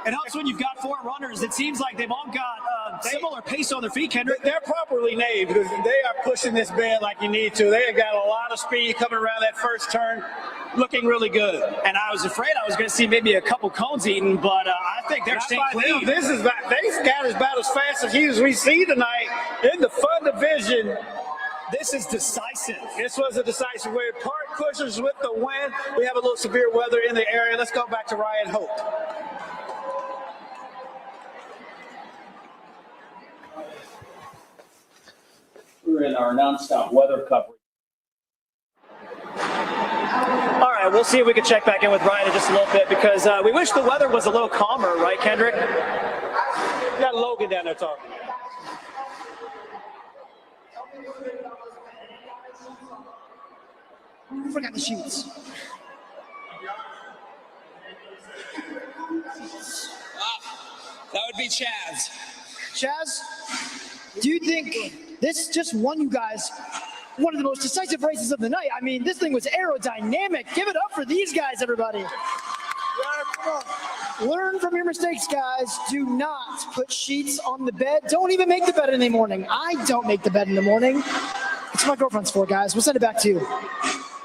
It helps when you've got 4 runners. It seems like they've all got similar pace on their feet, Kendrick. They're properly named because they are pushing this bed like you need to. They have got a lot of speed coming around that first turn, looking really good. And I was afraid I was going to see maybe a couple cones eaten, but I think they're staying clean. They've got about as fast as we see tonight in the fun division. This is decisive. This was a decisive win. Park Pushers with the win. We have a little severe weather in the area. Let's go back to Ryan Hope. We're in our nonstop weather coverage. All right, we'll see if we can check back in with Ryan in just a little bit because we wish the weather was a little calmer, right, Kendrick? We got Logan down there talking. I forgot the sheets. That would be Chaz. Chaz, do you think this just won you guys one of the most decisive races of the night? I mean, this thing was aerodynamic. Give it up for these guys, everybody. Learn from your mistakes, guys. Do not put sheets on the bed. Don't even make the bed in the morning. I don't make the bed in the morning. It's my girlfriend's for, guys. We'll send it back to you.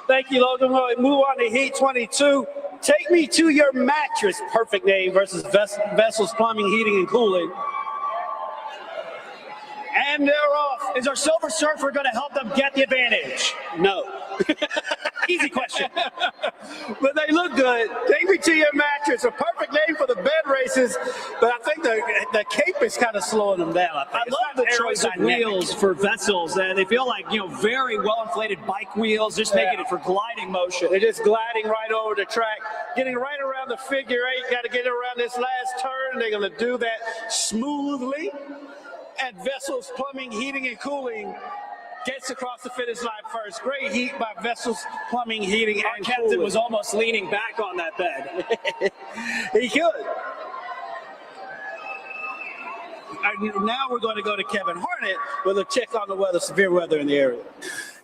Thank you, Logan. We'll move on to Heat 22. Take me to your mattress. Perfect name versus Vessels Plumbing, Heating, and Cooling. And they're off. Is our Silver Surfer going to help them get the advantage? No. Easy question. But they look good. Take me to your mattress. A perfect name for the bed races. But I think the cape is kind of slowing them down. I love the choice of wheels for Vessels. They feel like, very well-inflated bike wheels, just making it for gliding motion. They're just gliding right over the track, getting right around the figure eight. Got to get around this last turn. They're going to do that smoothly. And Vessels Plumbing, Heating, and Cooling gets across the finish line first. Great heat by Vessels Plumbing, Heating, and Cooling. Captain was almost leaning back on that bed. He could. Now we're going to go to Kevin Harnett with a check on the weather, severe weather in the area.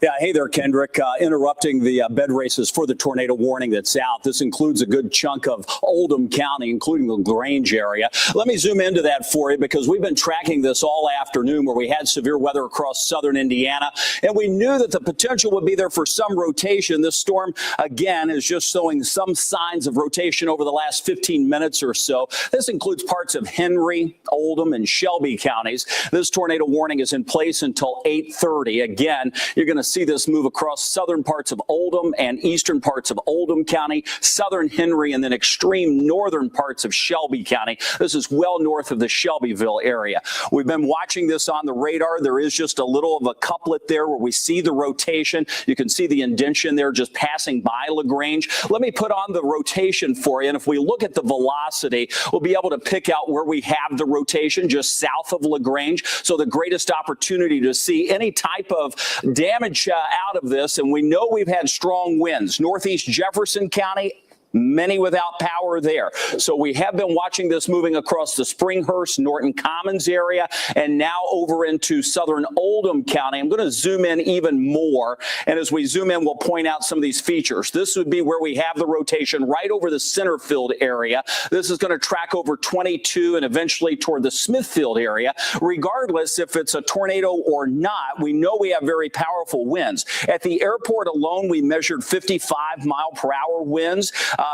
Yeah, hey there, Kendrick. Interrupting the bed races for the tornado warning that's out. This includes a good chunk of Oldham County, including the LaGrange area. Let me zoom into that for you because we've been tracking this all afternoon where we had severe weather across southern Indiana, and we knew that the potential would be there for some rotation. This storm, again, is just showing some signs of rotation over the last 15 minutes or so. This includes parts of Henry, Oldham, and Shelby counties. This tornado warning is in place until 8:30. Again, you're going to see this move across southern parts of Oldham and eastern parts of Oldham County, southern Henry, and then extreme northern parts of Shelby County. This is well north of the Shelbyville area. We've been watching this on the radar. There is just a little of a couplet there where we see the rotation. You can see the indention there just passing by LaGrange. Let me put on the rotation for you, and if we look at the velocity, we'll be able to pick out where we have the rotation just south of LaGrange. So the greatest opportunity to see any type of damage out of this, and we know we've had strong winds. Northeast Jefferson County, many without power there. So we have been watching this moving across the Springhurst, Norton Commons area, and now over into southern Oldham County. I'm going to zoom in even more, and as we zoom in, we'll point out some of these features. This would be where we have the rotation right over the Centerfield area. This is going to track over 22 and eventually toward the Smithfield area. Regardless if it's a tornado or not, we know we have very powerful winds. At the airport alone, we measured 55-mile-per-hour winds.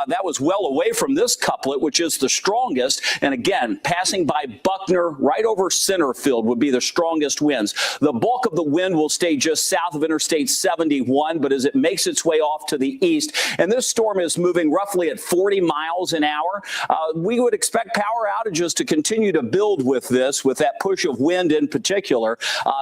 That was well away from this couplet, which is the strongest. And again, passing by Buckner, right over Centerfield would be the strongest winds. The bulk of the wind will stay just south of Interstate 71, but as it makes its way off to the east, and this storm is moving roughly at 40 miles an hour, we would expect power outages to continue to build with this, with that push of wind in particular.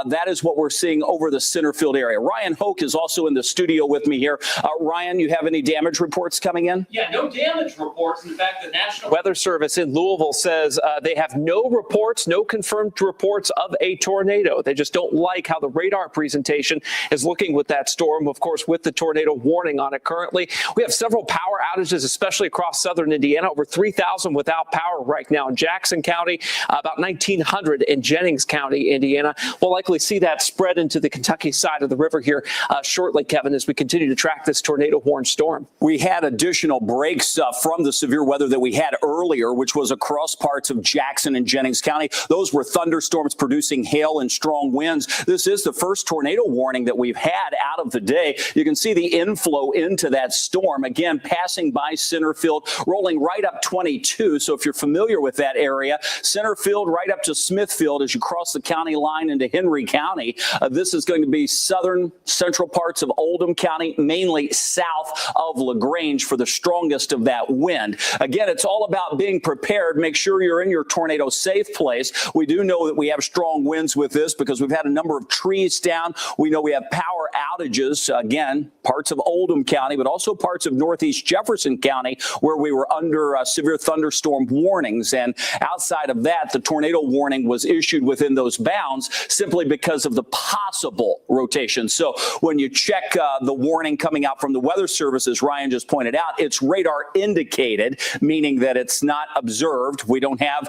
That is what we're seeing over the Centerfield area. Ryan Hoke is also in the studio with me here. Ryan, you have any damage reports coming in? Yeah, no damage reports. In fact, the National Weather Service in Louisville says they have no reports, no confirmed reports of a tornado. They just don't like how the radar presentation is looking with that storm, of course, with the tornado warning on it currently. We have several power outages, especially across southern Indiana, over 3,000 without power right now in Jackson County, about 1,900 in Jennings County, Indiana. We'll likely see that spread into the Kentucky side of the river here shortly, Kevin, as we continue to track this tornado warned storm. We had additional breaks from the severe weather that we had earlier, which was across parts of Jackson and Jennings County. Those were thunderstorms producing hail and strong winds. This is the first tornado warning that we've had out of the day. You can see the inflow into that storm, again, passing by Centerfield, rolling right up 22. So if you're familiar with that area, Centerfield right up to Smithfield as you cross the county line into Henry County. This is going to be southern central parts of Oldham County, mainly south of LaGrange for the strongest of that wind. Again, it's all about being prepared. Make sure you're in your tornado safe place. We do know that we have strong winds with this because we've had a number of trees down. We know we have power outages, again, parts of Oldham County, but also parts of Northeast Jefferson County where we were under severe thunderstorm warnings. And outside of that, the tornado warning was issued within those bounds simply because of the possible rotation. So when you check the warning coming out from the Weather Service, as Ryan just pointed out, it's radar indicated, meaning that it's not observed. We don't have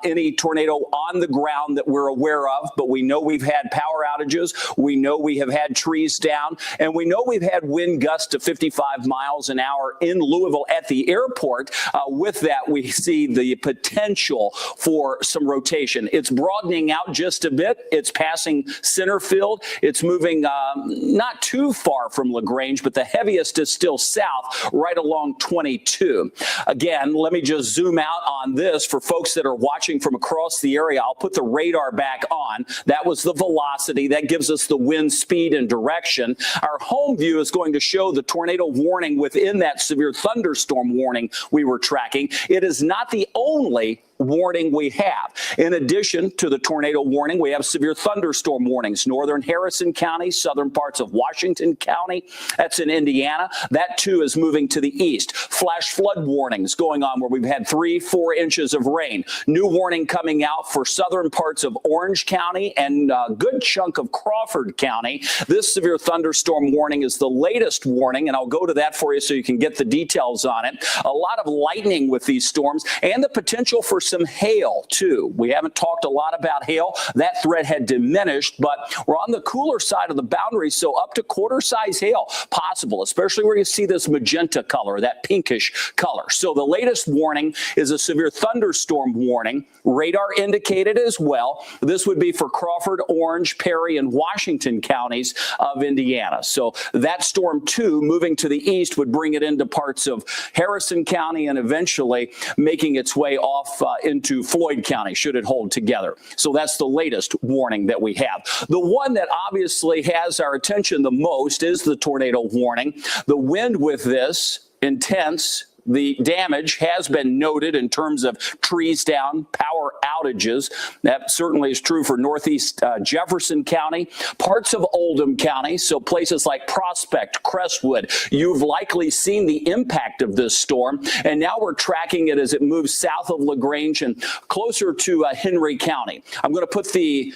any tornado on the ground that we're aware of, but we know we've had power outages. We know we have had tree trees down. And we know we've had wind gusts to 55 miles an hour in Louisville at the airport. With that, we see the potential for some rotation. It's broadening out just a bit. It's passing center field. It's moving not too far from LaGrange, but the heaviest is still south, right along 22. Again, let me just zoom out on this for folks that are watching from across the area. I'll put the radar back on. That was the velocity. That gives us the wind speed and direction. Our home view is going to show the tornado warning within that severe thunderstorm warning we were tracking. It is not the only warning we have. In addition to the tornado warning, we have severe thunderstorm warnings. Northern Harrison County, southern parts of Washington County, that's in Indiana. That too is moving to the east. Flash flood warnings going on where we've had 3-4 inches of rain. New warning coming out for southern parts of Orange County and a good chunk of Crawford County. This severe thunderstorm warning is the latest warning, and I'll go to that for you so you can get the details on it. A lot of lightning with these storms and the potential for some hail too. We haven't talked a lot about hail. That threat had diminished, but we're on the cooler side of the boundary, so up to quarter-size hail possible, especially where you see this magenta color, that pinkish color. So the latest warning is a severe thunderstorm warning. Radar indicated as well. This would be for Crawford, Orange, Perry, and Washington counties of Indiana. So that storm too, moving to the east, would bring it into parts of Harrison County and eventually making its way off into Floyd County, should it hold together. So that's the latest warning that we have. The one that obviously has our attention the most is the tornado warning. The wind with this, intense. The damage has been noted in terms of trees down, power outages. That certainly is true for Northeast Jefferson County, parts of Oldham County, so places like Prospect, Crestwood. You've likely seen the impact of this storm, and now we're tracking it as it moves south of LaGrange and closer to Henry County. I'm going to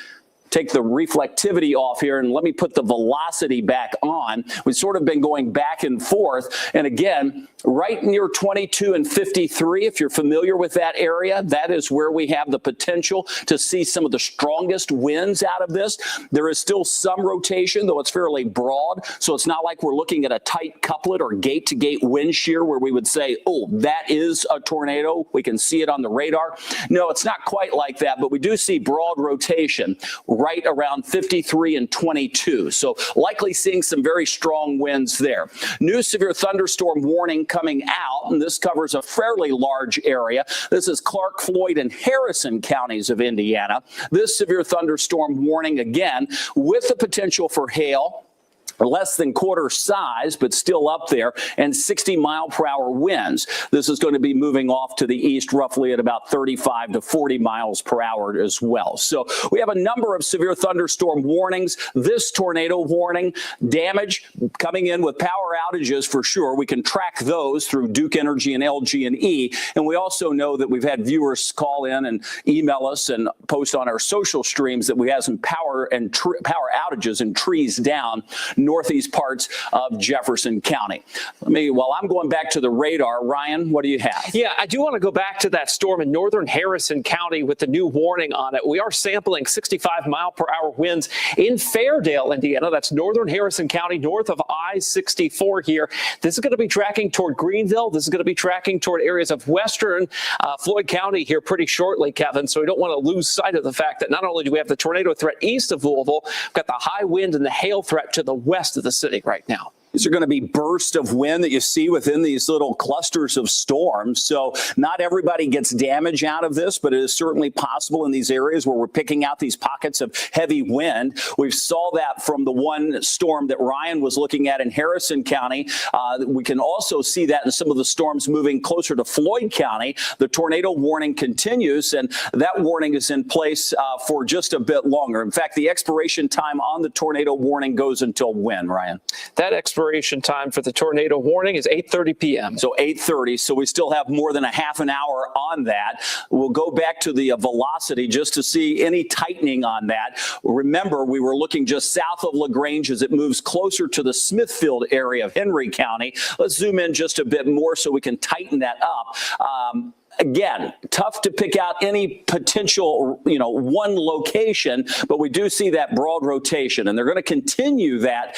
take the reflectivity off here and let me put the velocity back on. We've sort of been going back and forth. And again, right near 22 and 53, if you're familiar with that area, that is where we have the potential to see some of the strongest winds out of this. There is still some rotation, though it's fairly broad. So it's not like we're looking at a tight couplet or gate-to-gate wind shear where we would say, oh, that is a tornado. We can see it on the radar. No, it's not quite like that, but we do see broad rotation right around 53 and 22. So likely seeing some very strong winds there. New severe thunderstorm warning coming out, and this covers a fairly large area. This is Clark, Floyd, and Harrison counties of Indiana. This severe thunderstorm warning, again, with the potential for hail, less than quarter size, but still up there, and 60-mile-per-hour winds. This is going to be moving off to the east roughly at about 35 to 40 miles per hour as well. So we have a number of severe thunderstorm warnings. This tornado warning, damage coming in with power outages for sure. We can track those through Duke Energy and LG&E. And we also know that we've had viewers call in and email us and post on our social streams that we have some power outages and trees down northeast parts of Jefferson County. While I'm going back to the radar, Ryan, what do you have? Yeah, I do want to go back to that storm in northern Harrison County with the new warning on it. We are sampling 65-mile-per-hour winds in Fairdale, Indiana. That's northern Harrison County, north of I-64 here. This is going to be tracking toward Greenville. This is going to be tracking toward areas of western Floyd County here pretty shortly, Kevin. So we don't want to lose sight of the fact that not only do we have the tornado threat east of Louisville, we've got the high wind and the hail threat to the west of the city right now. These are going to be bursts of wind that you see within these little clusters of storms. So not everybody gets damage out of this, but it is certainly possible in these areas where we're picking out these pockets of heavy wind. We saw that from the one storm that Ryan was looking at in Harrison County. We can also see that in some of the storms moving closer to Floyd County. The tornado warning continues, and that warning is in place for just a bit longer. In fact, the expiration time on the tornado warning goes until when, Ryan? That expiration time for the tornado warning is 8:30 p.m. So 8:30. So we still have more than a half an hour on that. We'll go back to the velocity just to see any tightening on that. Remember, we were looking just south of LaGrange as it moves closer to the Smithfield area of Henry County. Let's zoom in just a bit more so we can tighten that up. again, tough to pick out any potential, one location, but we do see that broad rotation, and they're going to continue that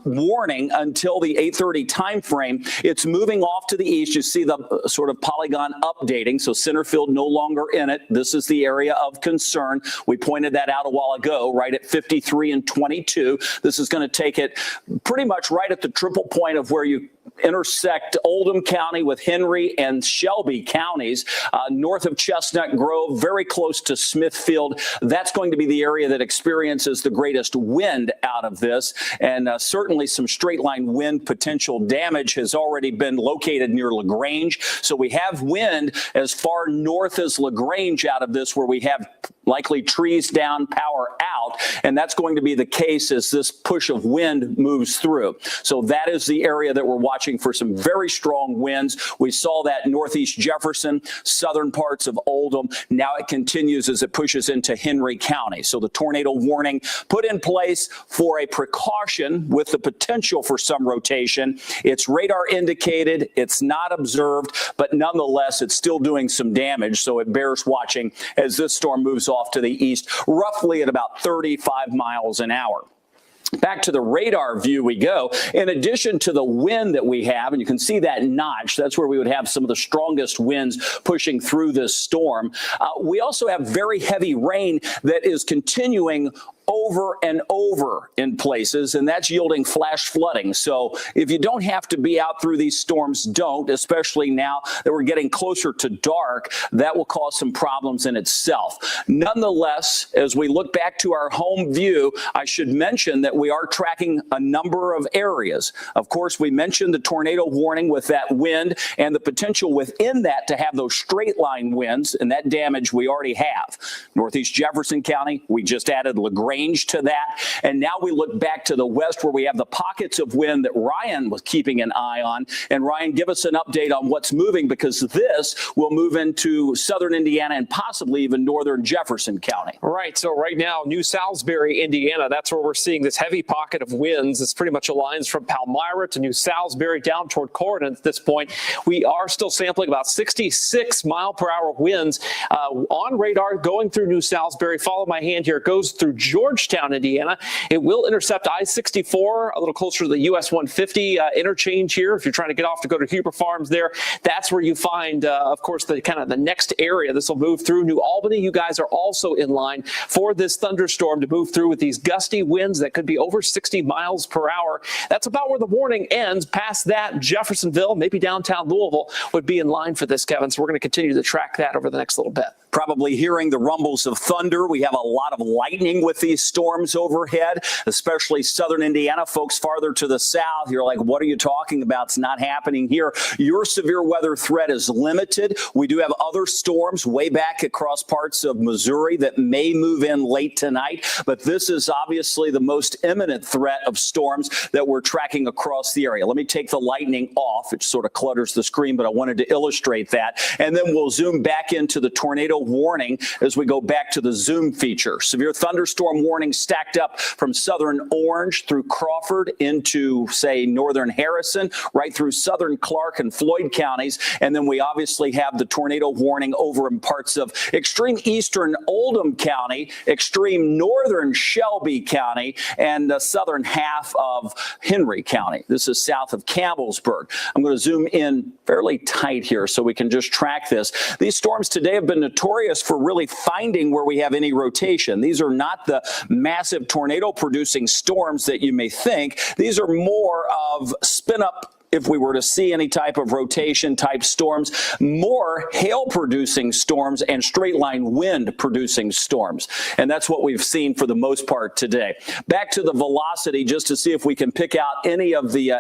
warning until the 8:30 time frame. It's moving off to the east. You see the sort of polygon updating, so center field no longer in it. This is the area of concern. We pointed that out a while ago, right at 53 and 22. This is going to take it pretty much right at the triple point of where you intersect Oldham County with Henry and Shelby counties, north of Chestnut Grove, very close to Smithfield. That's going to be the area that experiences the greatest wind out of this, and certainly some straight line wind potential damage has already been located near LaGrange. So we have wind as far north as LaGrange out of this, where we have likely trees down, power out, and that's going to be the case as this push of wind moves through. So that is the area that we're watching for some very strong winds. We saw that northeast Jefferson, southern parts of Oldham. Now it continues as it pushes into Henry County. So the tornado warning put in place for a precaution with the potential for some rotation. It's radar indicated, it's not observed, but nonetheless, it's still doing some damage. So it bears watching as this storm moves off to the east, roughly at about 35 miles an hour. Back to the radar view we go. In addition to the wind that we have, and you can see that notch, that's where we would have some of the strongest winds pushing through this storm. We also have very heavy rain that is continuing over and over in places, and that's yielding flash flooding. So if you don't have to be out through these storms, don't, especially now that we're getting closer to dark. That will cause some problems in itself. Nonetheless, as we look back to our home view, I should mention that we are tracking a number of areas. Of course, we mentioned the tornado warning with that wind and the potential within that to have those straight line winds, and that damage we already have. Northeast Jefferson County, we just added LaGrange to that. And now we look back to the west where we have the pockets of wind that Ryan was keeping an eye on. And Ryan, give us an update on what's moving, because this will move into southern Indiana and possibly even northern Jefferson County. Right. So right now, New Salisbury, Indiana, that's where we're seeing this heavy pocket of winds. It's pretty much aligns from Palmyra to New Salisbury down toward Corydon at this point. We are still sampling about 66 mile per hour winds on radar going through New Salisbury. Follow my hand here. It goes through Georgetown, Indiana. It will intercept I-64 a little closer to the US 150 interchange here. If you're trying to get off to go to Huber Farms there, that's where you find, of course, the kind of the next area. This will move through New Albany. You guys are also in line for this thunderstorm to move through with these gusty winds that could be over 60 miles per hour. That's about where the warning ends. Past that, Jeffersonville, maybe downtown Louisville would be in line for this, Kevin. So we're going to continue to track that over the next little bit. Probably hearing the rumbles of thunder. We have a lot of lightning with these storms overhead, especially southern Indiana. Folks farther to the south, you're like, what are you talking about? It's not happening here. Your severe weather threat is limited. We do have other storms way back across parts of Missouri that may move in late tonight, but this is obviously the most imminent threat of storms that we're tracking across the area. Let me take the lightning off. It sort of clutters the screen, but I wanted to illustrate that. And then we'll zoom back into the tornado warning as we go back to the zoom feature. Severe thunderstorm warning stacked up from southern Orange through Crawford into, say, northern Harrison, right through southern Clark and Floyd counties. And then we obviously have the tornado warning over in parts of extreme eastern Oldham County, extreme northern Shelby County, and the southern half of Henry County. This is south of Campbellsburg. I'm going to zoom in fairly tight here so we can just track this. These storms today have been notorious for really finding where we have any rotation. These are not the massive tornado producing storms that you may think. These are more of spin up. If we were to see any type of rotation type storms, more hail producing storms and straight line wind producing storms. And that's what we've seen for the most part today. Back to the velocity just to see if we can pick out any of the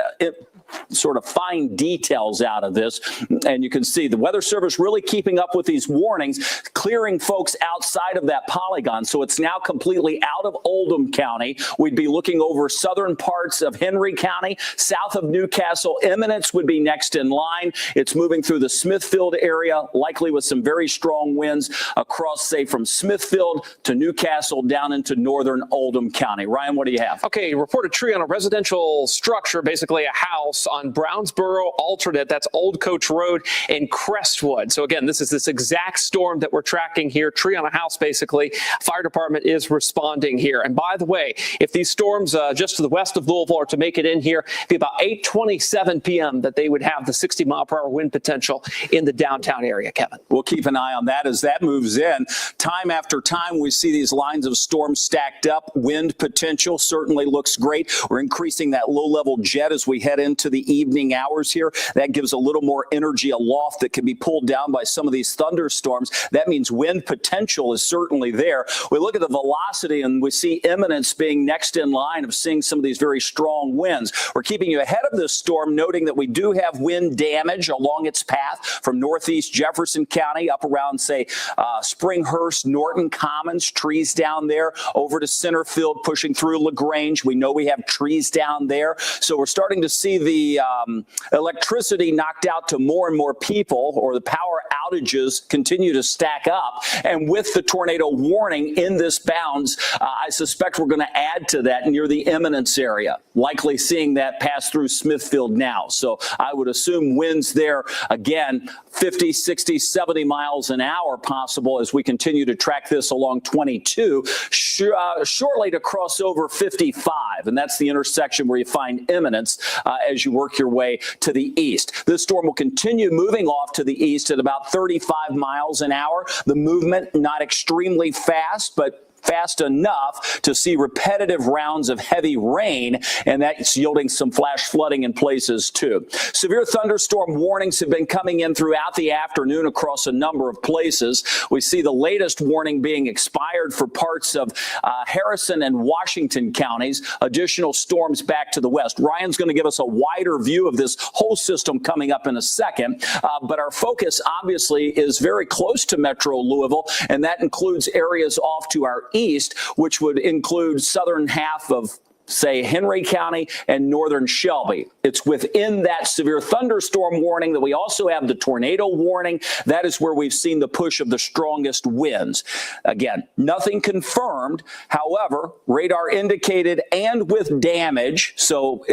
sort of fine details out of this. And you can see the Weather Service really keeping up with these warnings, clearing folks outside of that polygon. So it's now completely out of Oldham County. We'd be looking over southern parts of Henry County, south of Newcastle. Eminence would be next in line. It's moving through the Smithfield area, likely with some very strong winds across, say, from Smithfield to Newcastle down into northern Oldham County. Ryan, what do you have? Okay, reported tree on a residential structure, basically a house, house on Brownsboro alternate. That's Old Coach Road in Crestwood. So again, this is this exact storm that we're tracking here. Tree on a house, basically. Fire department is responding here. And by the way, if these storms just to the west of Louisville are to make it in here, it'd be about 8:27 p.m. that they would have the 60-mile-per-hour wind potential in the downtown area, Kevin. We'll keep an eye on that as that moves in. Time after time, we see these lines of storms stacked up. Wind potential certainly looks great. We're increasing that low-level jet as we head into the evening hours here. That gives a little more energy aloft that can be pulled down by some of these thunderstorms. That means wind potential is certainly there. We look at the velocity and we see imminence being next in line of seeing some of these very strong winds. We're keeping you ahead of this storm, noting that we do have wind damage along its path from northeast Jefferson County up around, say, Springhurst, Norton Commons, trees down there, over to Centerfield, pushing through LaGrange. We know we have trees down there. So we're starting to see the electricity knocked out to more and more people, or the power outages continue to stack up. And with the tornado warning in this bounds, I suspect we're going to add to that near the imminence area, likely seeing that pass through Smithfield now. So I would assume winds there, again, 50, 60, 70 miles an hour possible as we continue to track this along 22, shortly to cross over 55. And that's the intersection where you find imminence as you work your way to the east. This storm will continue moving off to the east at about 35 miles an hour. The movement not extremely fast, but fast enough to see repetitive rounds of heavy rain, and that's yielding some flash flooding in places too. Severe thunderstorm warnings have been coming in throughout the afternoon across a number of places. We see the latest warning being expired for parts of Harrison and Washington counties. Additional storms back to the west. Ryan's going to give us a wider view of this whole system coming up in a second, but our focus obviously is very close to Metro Louisville, and that includes areas off to our east, which would include southern half of, say, Henry County and northern Shelby. It's within that severe thunderstorm warning that we also have the tornado warning. That is where we've seen the push of the strongest winds. Again, nothing confirmed. However, radar indicated and with damage, so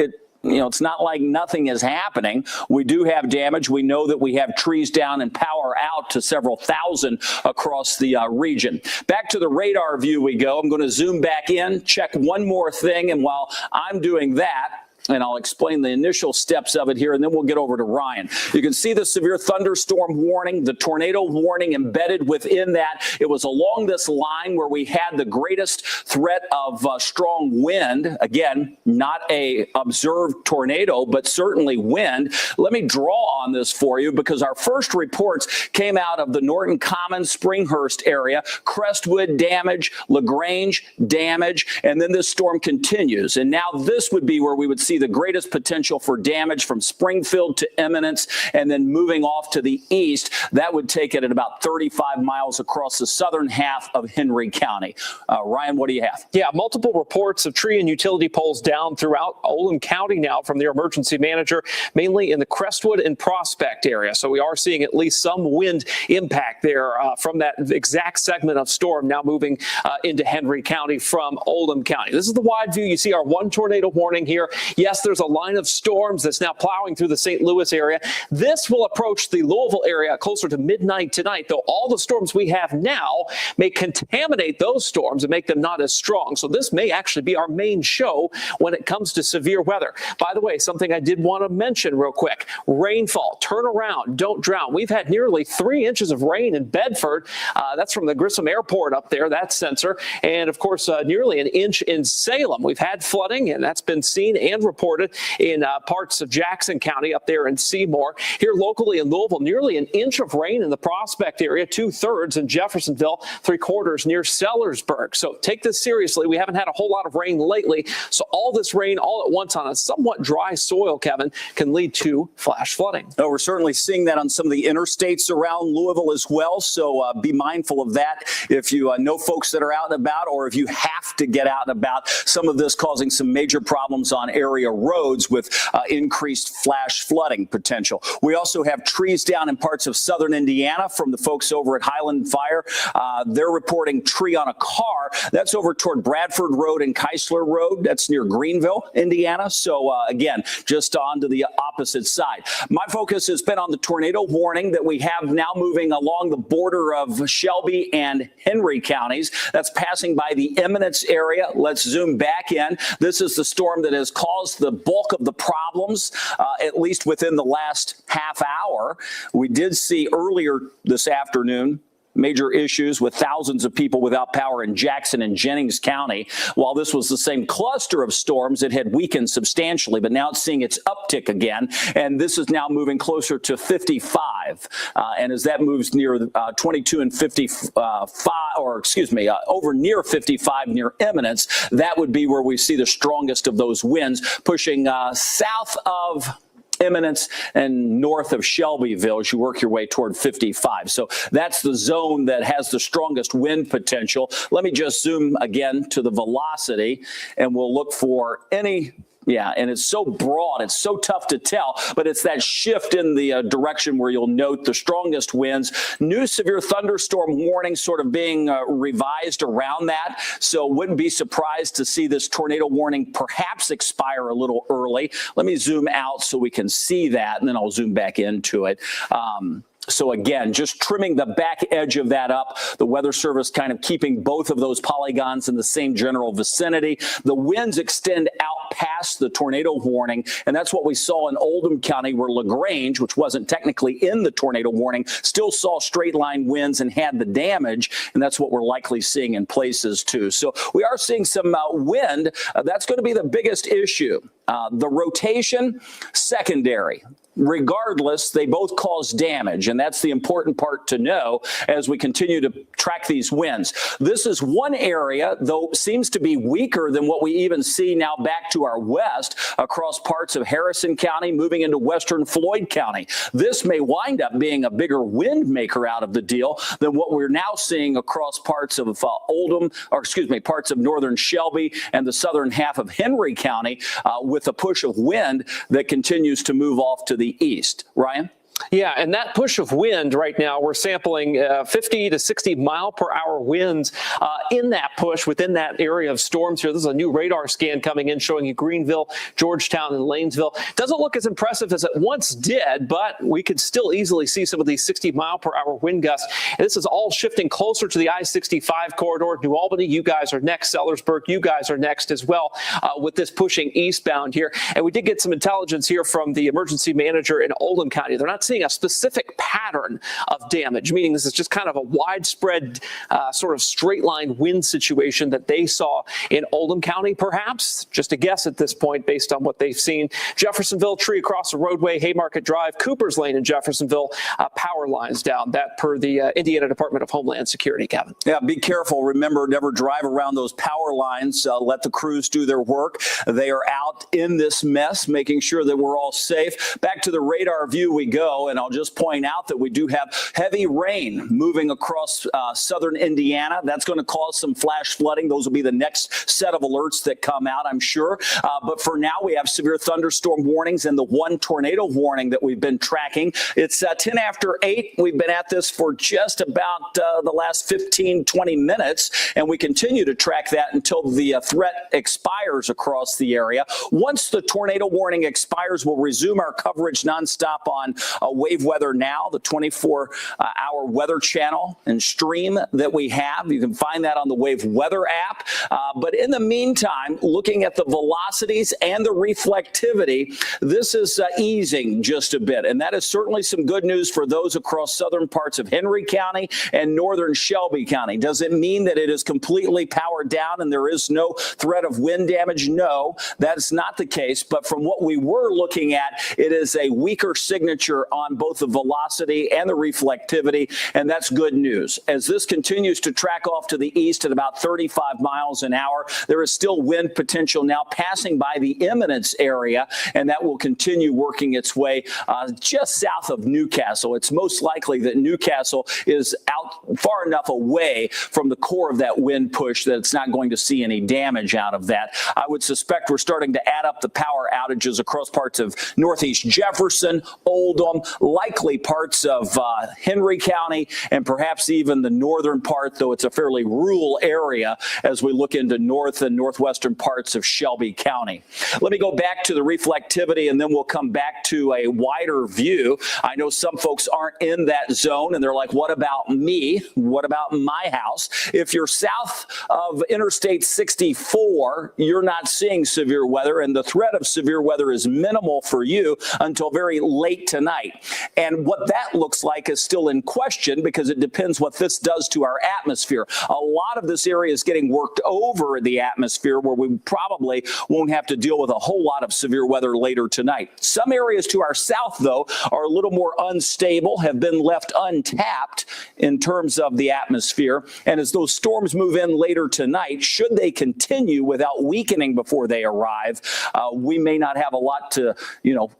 it's not like nothing is happening. We do have damage. We know that we have trees down and power out to several thousand across the region. Back to the radar view we go. I'm going to zoom back in, check one more thing, and while I'm doing that, and I'll explain the initial steps of it here, and then we'll get over to Ryan. You can see the severe thunderstorm warning, the tornado warning embedded within that. It was along this line where we had the greatest threat of strong wind. Again, not a observed tornado, but certainly wind. Let me draw on this for you because our first reports came out of the Norton Commons, Springhurst area. Crestwood damage, LaGrange damage, and then this storm continues. And now this would be where we would see the greatest potential for damage from Springfield to imminence, and then moving off to the east. That would take it at about 35 miles across the southern half of Henry County. Ryan, what do you have? Yeah, multiple reports of tree and utility poles down throughout Oldham County now from their emergency manager, mainly in the Crestwood and Prospect area. So we are seeing at least some wind impact there from that exact segment of storm now moving into Henry County from Oldham County. This is the wide view. You see our one tornado warning here. Yes, there's a line of storms that's now plowing through the St. Louis area. This will approach the Louisville area closer to midnight tonight, though all the storms we have now may contaminate those storms and make them not as strong. So this may actually be our main show when it comes to severe weather. By the way, something I did want to mention real quick, rainfall, turn around, don't drown. We've had nearly 3 inches of rain in Bedford. That's from the Grissom Airport up there, that sensor. And of course, nearly an inch in Salem. We've had flooding, and that's been seen and reported in parts of Jackson County up there in Seymour. Here locally in Louisville, nearly an inch of rain in the Prospect area, 2/3 in Jeffersonville, 3/4 near Sellersburg. So take this seriously. We haven't had a whole lot of rain lately. So all this rain all at once on a somewhat dry soil, Kevin, can lead to flash flooding. Oh, we're certainly seeing that on some of the interstates around Louisville as well. So be mindful of that if you know folks that are out and about, or if you have to get out and about. Some of this causing some major problems on area area roads with increased flash flooding potential. We also have trees down in parts of southern Indiana from the folks over at Highland Fire. They're reporting tree on a car. That's over toward Bradford Road and Keisler Road. That's near Greenville, Indiana. So again, just on to the opposite side. My focus has been on the tornado warning that we have now moving along the border of Shelby and Henry counties. That's passing by the Eminence area. Let's zoom back in. This is the storm that has caused the bulk of the problems, at least within the last half hour. We did see earlier this afternoon major issues with thousands of people without power in Jackson and Jennings County. While this was the same cluster of storms, it had weakened substantially, but now it's seeing its uptick again. And this is now moving closer to 55. And as that moves near 22 and 55, or excuse me, over near 55 near Eminence, that would be where we see the strongest of those winds pushing south of Eminence and north of Shelbyville as you work your way toward 55. So that's the zone that has the strongest wind potential. Let me just zoom again to the velocity and we'll look for any. Yeah, and it's so broad, it's so tough to tell, but it's that shift in the direction where you'll note the strongest winds. New severe thunderstorm warning sort of being revised around that, so wouldn't be surprised to see this tornado warning perhaps expire a little early. Let me zoom out so we can see that, and then I'll zoom back into it. So again, just trimming the back edge of that up, the Weather Service kind of keeping both of those polygons in the same general vicinity. The winds extend out past the tornado warning, and that's what we saw in Oldham County, where LaGrange, which wasn't technically in the tornado warning, still saw straight line winds and had the damage, and that's what we're likely seeing in places too. So we are seeing some wind. That's going to be the biggest issue. The rotation, secondary. Regardless, they both cause damage, and that's the important part to know as we continue to track these winds. This is one area, though, seems to be weaker than what we even see now back to our west across parts of Harrison County, moving into western Floyd County. This may wind up being a bigger wind maker out of the deal than what we're now seeing across parts of Oldham, or excuse me, parts of northern Shelby and the southern half of Henry County, with a push of wind that continues to move off to the east. Ryan? Yeah, and that push of wind right now, we're sampling 50 to 60 mile per hour winds in that push within that area of storms here. This is a new radar scan coming in showing you Greenville, Georgetown, and Lanesville. Doesn't look as impressive as it once did, but we could still easily see some of these 60 mile per hour wind gusts. And this is all shifting closer to the I-65 corridor. New Albany, you guys are next. Sellersburg, you guys are next as well with this pushing eastbound here. And we did get some intelligence here from the emergency manager in Oldham County. They're not seeing a specific pattern of damage, meaning this is just kind of a widespread sort of straight line wind situation that they saw in Oldham County, perhaps. Just a guess at this point based on what they've seen. Jeffersonville, tree across the roadway, Haymarket Drive, Cooper's Lane in Jeffersonville, power lines down. That per the Indiana Department of Homeland Security, Kevin. Yeah, be careful. Remember, never drive around those power lines. Let the crews do their work. They are out in this mess, making sure that we're all safe. Back to the radar view we go. And I'll just point out that we do have heavy rain moving across southern Indiana. That's going to cause some flash flooding. Those will be the next set of alerts that come out, I'm sure. But for now, we have severe thunderstorm warnings and the one tornado warning that we've been tracking. It's 10 after 8. We've been at this for just about the last 15, 20 minutes, and we continue to track that until the threat expires across the area. Once the tornado warning expires, we'll resume our coverage nonstop on Wave Weather Now, the 24-hour weather channel and stream that we have. You can find that on the Wave Weather app. But in the meantime, looking at the velocities and the reflectivity, this is easing just a bit. And that is certainly some good news for those across southern parts of Henry County and northern Shelby County. Does it mean that it is completely powered down and there is no threat of wind damage? No, that's not the case. But from what we were looking at, it is a weaker signature on both the velocity and the reflectivity reflectivity, and that's good news. As this continues to track off to the east at about 35 miles an hour, there is still wind potential now passing by the Eminence area, and that will continue working its way just south of Newcastle. It's most likely that Newcastle is out far enough away from the core of that wind push that it's not going to see any damage out of that. I would suspect we're starting to add up the power outages across parts of Northeast Jefferson, Oldham, likely parts of Henry County, and perhaps even the northern part, though it's a fairly rural area as we look into north and northwestern parts of Shelby County. Let me go back to the reflectivity, and then we'll come back to a wider view. I know some folks aren't in that zone, and they're like, what about me? What about my house? If you're south of Interstate 64, you're not seeing severe weather, and the threat of severe weather is minimal for you until very late tonight. And what that looks like is still in question because it depends what this does to our atmosphere. A lot of this area is getting worked over in the atmosphere where we probably won't have to deal with a whole lot of severe weather later tonight. Some areas to our south, though, are a little more unstable, have been left untapped in terms of the atmosphere. And as those storms move in later tonight, should they continue without weakening before they arrive, we may not have a lot to,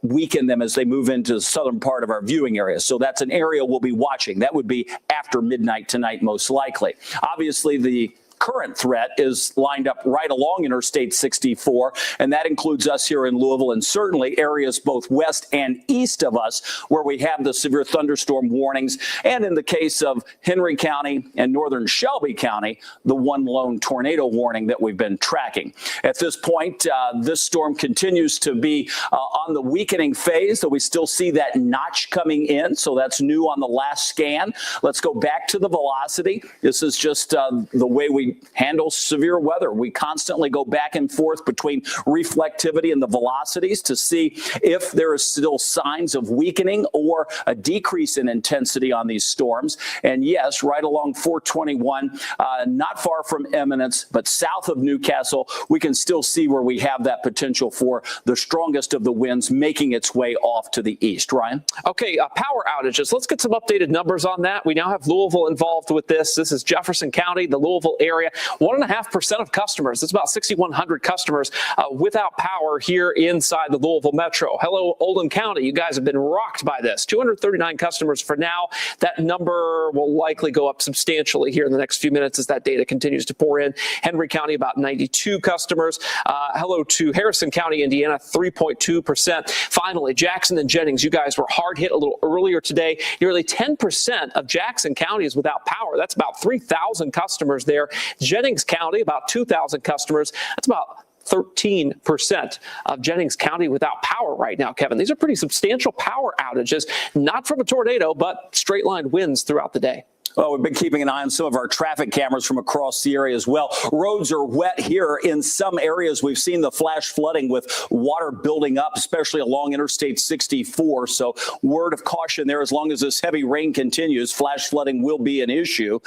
weaken them as they move into the southern part of our viewing area. So that's an area we'll be watching. That would be after midnight tonight, most likely. Obviously, the current threat is lined up right along Interstate 64, and that includes us here in Louisville and certainly areas both west and east of us where we have the severe thunderstorm warnings, and in the case of Henry County and northern Shelby County, the one lone tornado warning that we've been tracking. At this point, this storm continues to be on the weakening phase, so we still see that notch coming in, so that's new on the last scan. Let's go back to the velocity. This is just the way we handle severe weather. We constantly go back and forth between reflectivity and the velocities to see if there is still signs of weakening or a decrease in intensity on these storms. And yes, right along 421, not far from Eminence, but south of Newcastle, we can still see where we have that potential for the strongest of the winds making its way off to the east. Ryan? Okay, power outages. Let's get some updated numbers on that. We now have Louisville involved with this. This is Jefferson County, the Louisville area. 1.5% of customers, that's about 6,100 customers without power here inside the Louisville Metro. Hello, Oldham County. You guys have been rocked by this. 239 customers for now. That number will likely go up substantially here in the next few minutes as that data continues to pour in. Henry County, about 92 customers. Hello to Harrison County, Indiana, 3.2%. Finally, Jackson and Jennings, you guys were hard hit a little earlier today. Nearly 10% of Jackson County is without power. That's about 3,000 customers there. Jennings County, about 2,000 customers. That's about 13% of Jennings County without power right now, Kevin. These are pretty substantial power outages, not from a tornado, but straight line winds throughout the day. Well, we've been keeping an eye on some of our traffic cameras from across the area as well. Roads are wet here. In some areas, we've seen the flash flooding with water building up, especially along Interstate 64. So word of caution there, as long as this heavy rain continues, flash flooding will be an issue.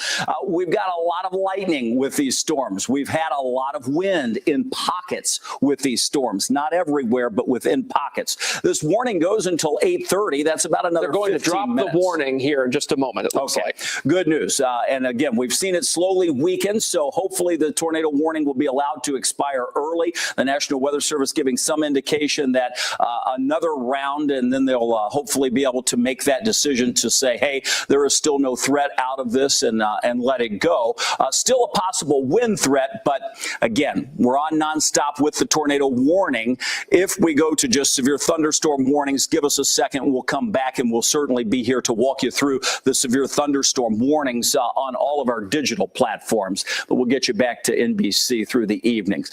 We've got a lot of lightning with these storms. We've had a lot of wind in pockets with these storms. Not everywhere, but within pockets. This warning goes until 8:30. That's about another 15 minutes. They're going to drop the warning here in just a moment, it looks like. Good news. And again, we've seen it slowly weaken, so hopefully the tornado warning will be allowed to expire early. The National Weather Service giving some indication that another round, and then they'll hopefully be able to make that decision to say, hey, there is still no threat out of this, and let it go. Still a possible wind threat, but again, we're on nonstop with the tornado warning. If we go to just severe thunderstorm warnings, give us a second. We'll come back, and we'll certainly be here to walk you through the severe thunderstorm warnings on all of our digital platforms, but we'll get you back to NBC through the evenings.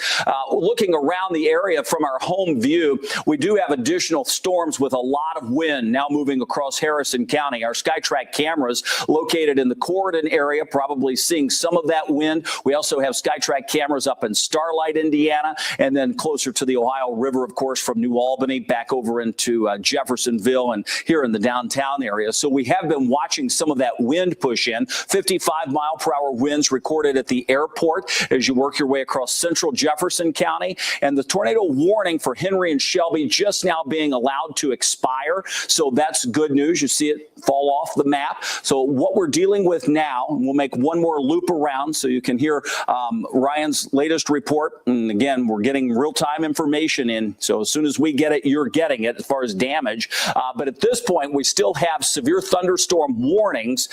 Looking around the area from our home view, we do have additional storms with a lot of wind now moving across Harrison County. Our SkyTrack cameras located in the Corridon area, probably seeing some of that wind. We also have SkyTrack cameras up in Starlight, Indiana, and then closer to the Ohio River, of course, from New Albany back over into Jeffersonville and here in the downtown area. So we have been watching some of that wind push in. 55-mile-per-hour winds recorded at the airport as you work your way across central Jefferson County. And the tornado warning for Henry and Shelby just now being allowed to expire. So that's good news. You see it fall off the map. So what we're dealing with now, and we'll make one more loop around so you can hear Ryan's latest report. And again, we're getting real-time information in. So as soon as we get it, you're getting it as far as damage. But at this point, we still have severe thunderstorm warnings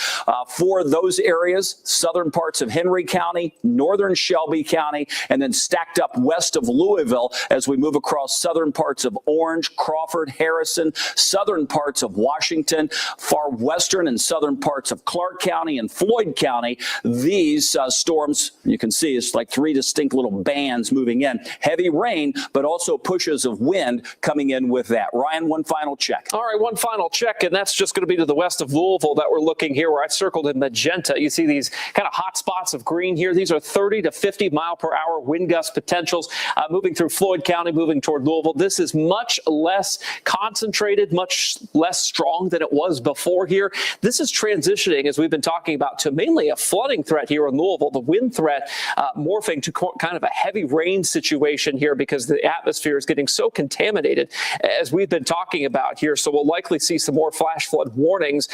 for those areas, southern parts of Henry County, northern Shelby County, and then stacked up west of Louisville as we move across southern parts of Orange, Crawford, Harrison, southern parts of Washington, far western and southern parts of Clark County and Floyd County. These storms, you can see, it's like three distinct little bands moving in. Heavy rain, but also pushes of wind coming in with that. Ryan, one final check. All right, one final check, and that's just going to be to the west of Louisville that we're looking here, where I circled in magenta. You see these kind of hot spots of green here. These are 30 to 50 mile per hour wind gust potentials moving through Floyd County, moving toward Louisville. This is much less concentrated, much less strong than it was before here. This is transitioning, as we've been talking about, to mainly a flooding threat here in Louisville. The wind threat morphing to kind of a heavy rain situation here because the atmosphere is getting so contaminated, as we've been talking about here. So we'll likely see some more flash flood warnings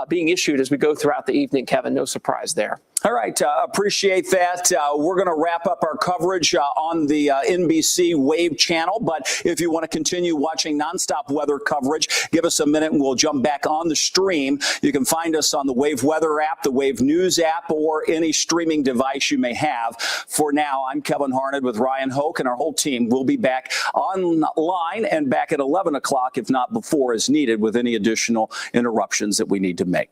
being issued as we go throughout the evening, Kevin. No surprise there. All right, appreciate that. We're going to wrap up our coverage on the NBC Wave channel, but if you want to continue watching nonstop weather coverage, give us a minute and we'll jump back on the stream. You can find us on the Wave Weather app, the Wave News app, or any streaming device you may have. For now, I'm Kevin Harned with Ryan Hoke and our whole team. We'll be back online and back at 11 o'clock, if not before, as needed, with any additional interruptions that we need to make.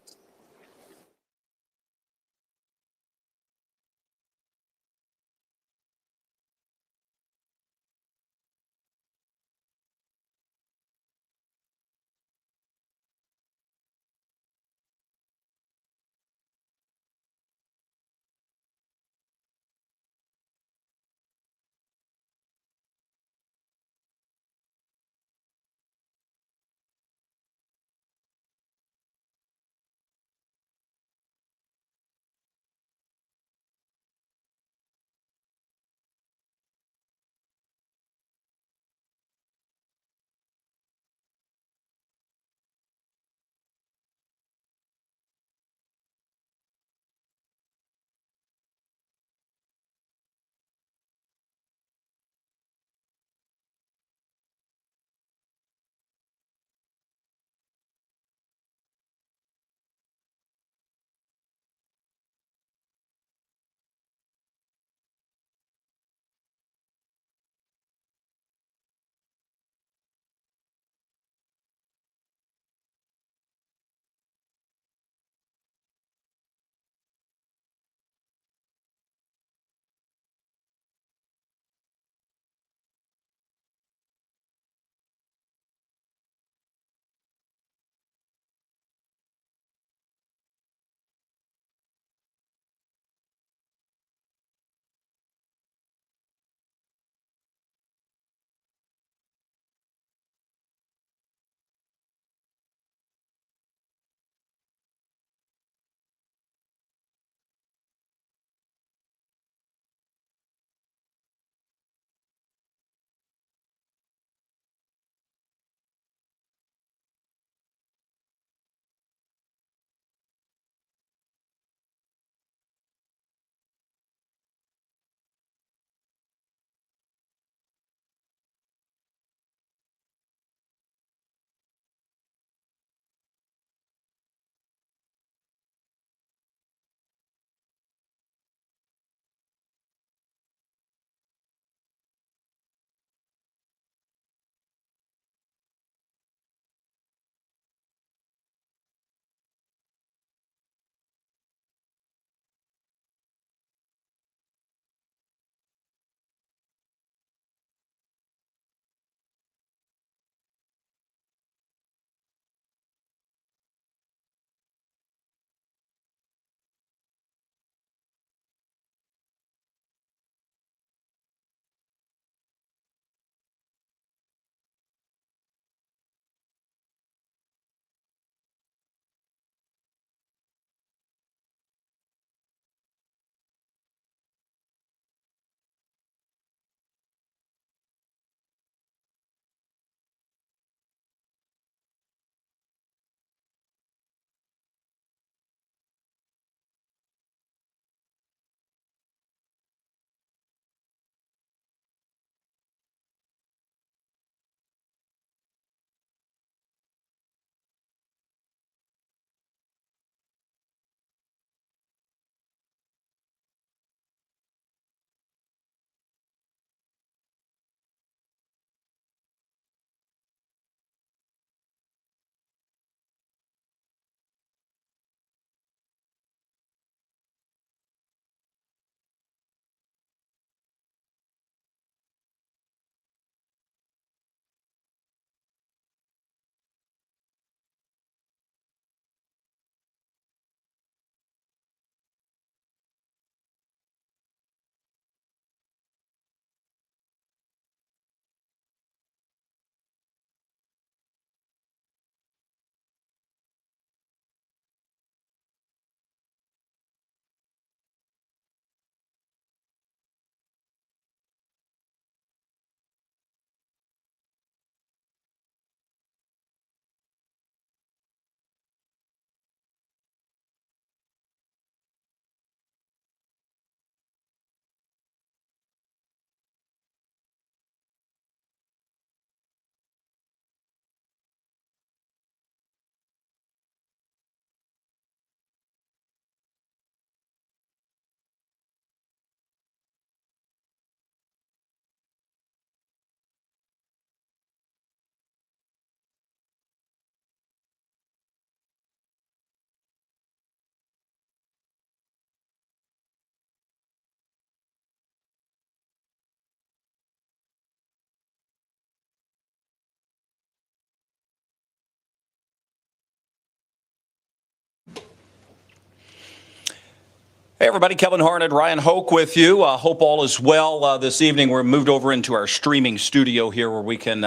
Hey, everybody. Kevin Harnett, Ryan Hoke with you. Hope all is well this evening. We're moved over into our streaming studio here where we can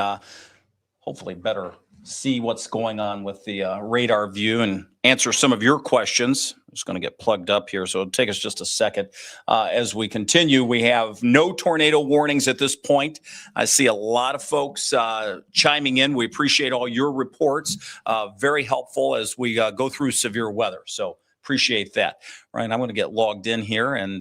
hopefully better see what's going on with the radar view and answer some of your questions. I'm just going to get plugged up here, so it'll take us just a second. As we continue, we have no tornado warnings at this point. I see a lot of folks chiming in. We appreciate all your reports. Very helpful as we go through severe weather. So appreciate that. Ryan, I'm going to get logged in here. And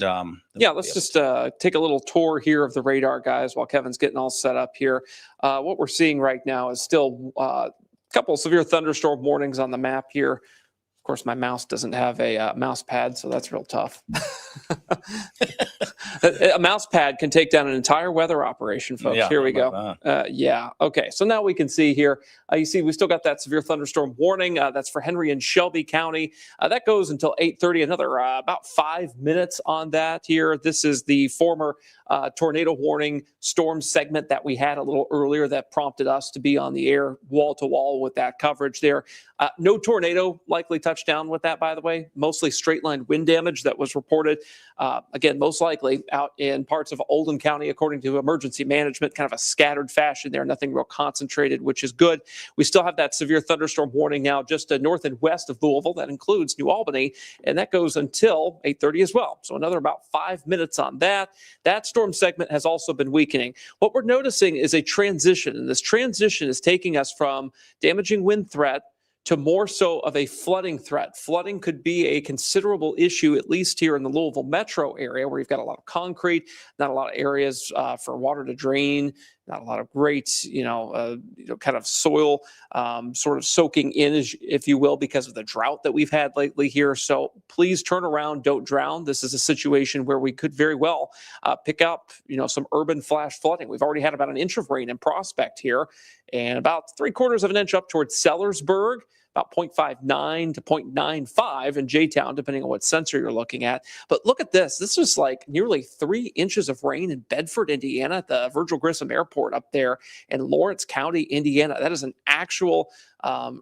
yeah, let's just take a little tour here of the radar, guys, while Kevin's getting all set up here. What we're seeing right now is still a couple of severe thunderstorm warnings on the map here. Of course, my mouse doesn't have a mouse pad, so that's real tough. A mouse pad can take down an entire weather operation, folks. Yeah, here we go. Yeah. Okay. So now we can see here. You see, we still got that severe thunderstorm warning. That's for Henry and Shelby County. That goes until 8:30. Another about 5 minutes on that here. This is the former tornado warning storm segment that we had a little earlier that prompted us to be on the air wall to wall with that coverage there. No tornado likely touchdown with that, by the way. Mostly straight line wind damage that was reported. Again, most likely out in parts of Oldham County, according to emergency management, kind of a scattered fashion there, nothing real concentrated, which is good. We still have that severe thunderstorm warning now just north and west of Louisville. That includes New Albany, and that goes until 8:30 as well. So another about 5 minutes on that. That storm segment has also been weakening. What we're noticing is a transition, and this transition is taking us from damaging wind threat to more so of a flooding threat. Flooding could be a considerable issue, at least here in the Louisville metro area, where you've got a lot of concrete, not a lot of areas for water to drain, not a lot of great, kind of soil sort of soaking in, if you will, because of the drought that we've had lately here. So please turn around, don't drown. This is a situation where we could very well pick up, some urban flash flooding. We've already had about an inch of rain in Prospect here, and about 3/4 of an inch up towards Sellersburg, about 0.59 to 0.95 in J-Town, depending on what sensor you're looking at. But look at this. This was like nearly 3 inches of rain in Bedford, Indiana, at the Virgil Grissom Airport up there in Lawrence County, Indiana. That is an actual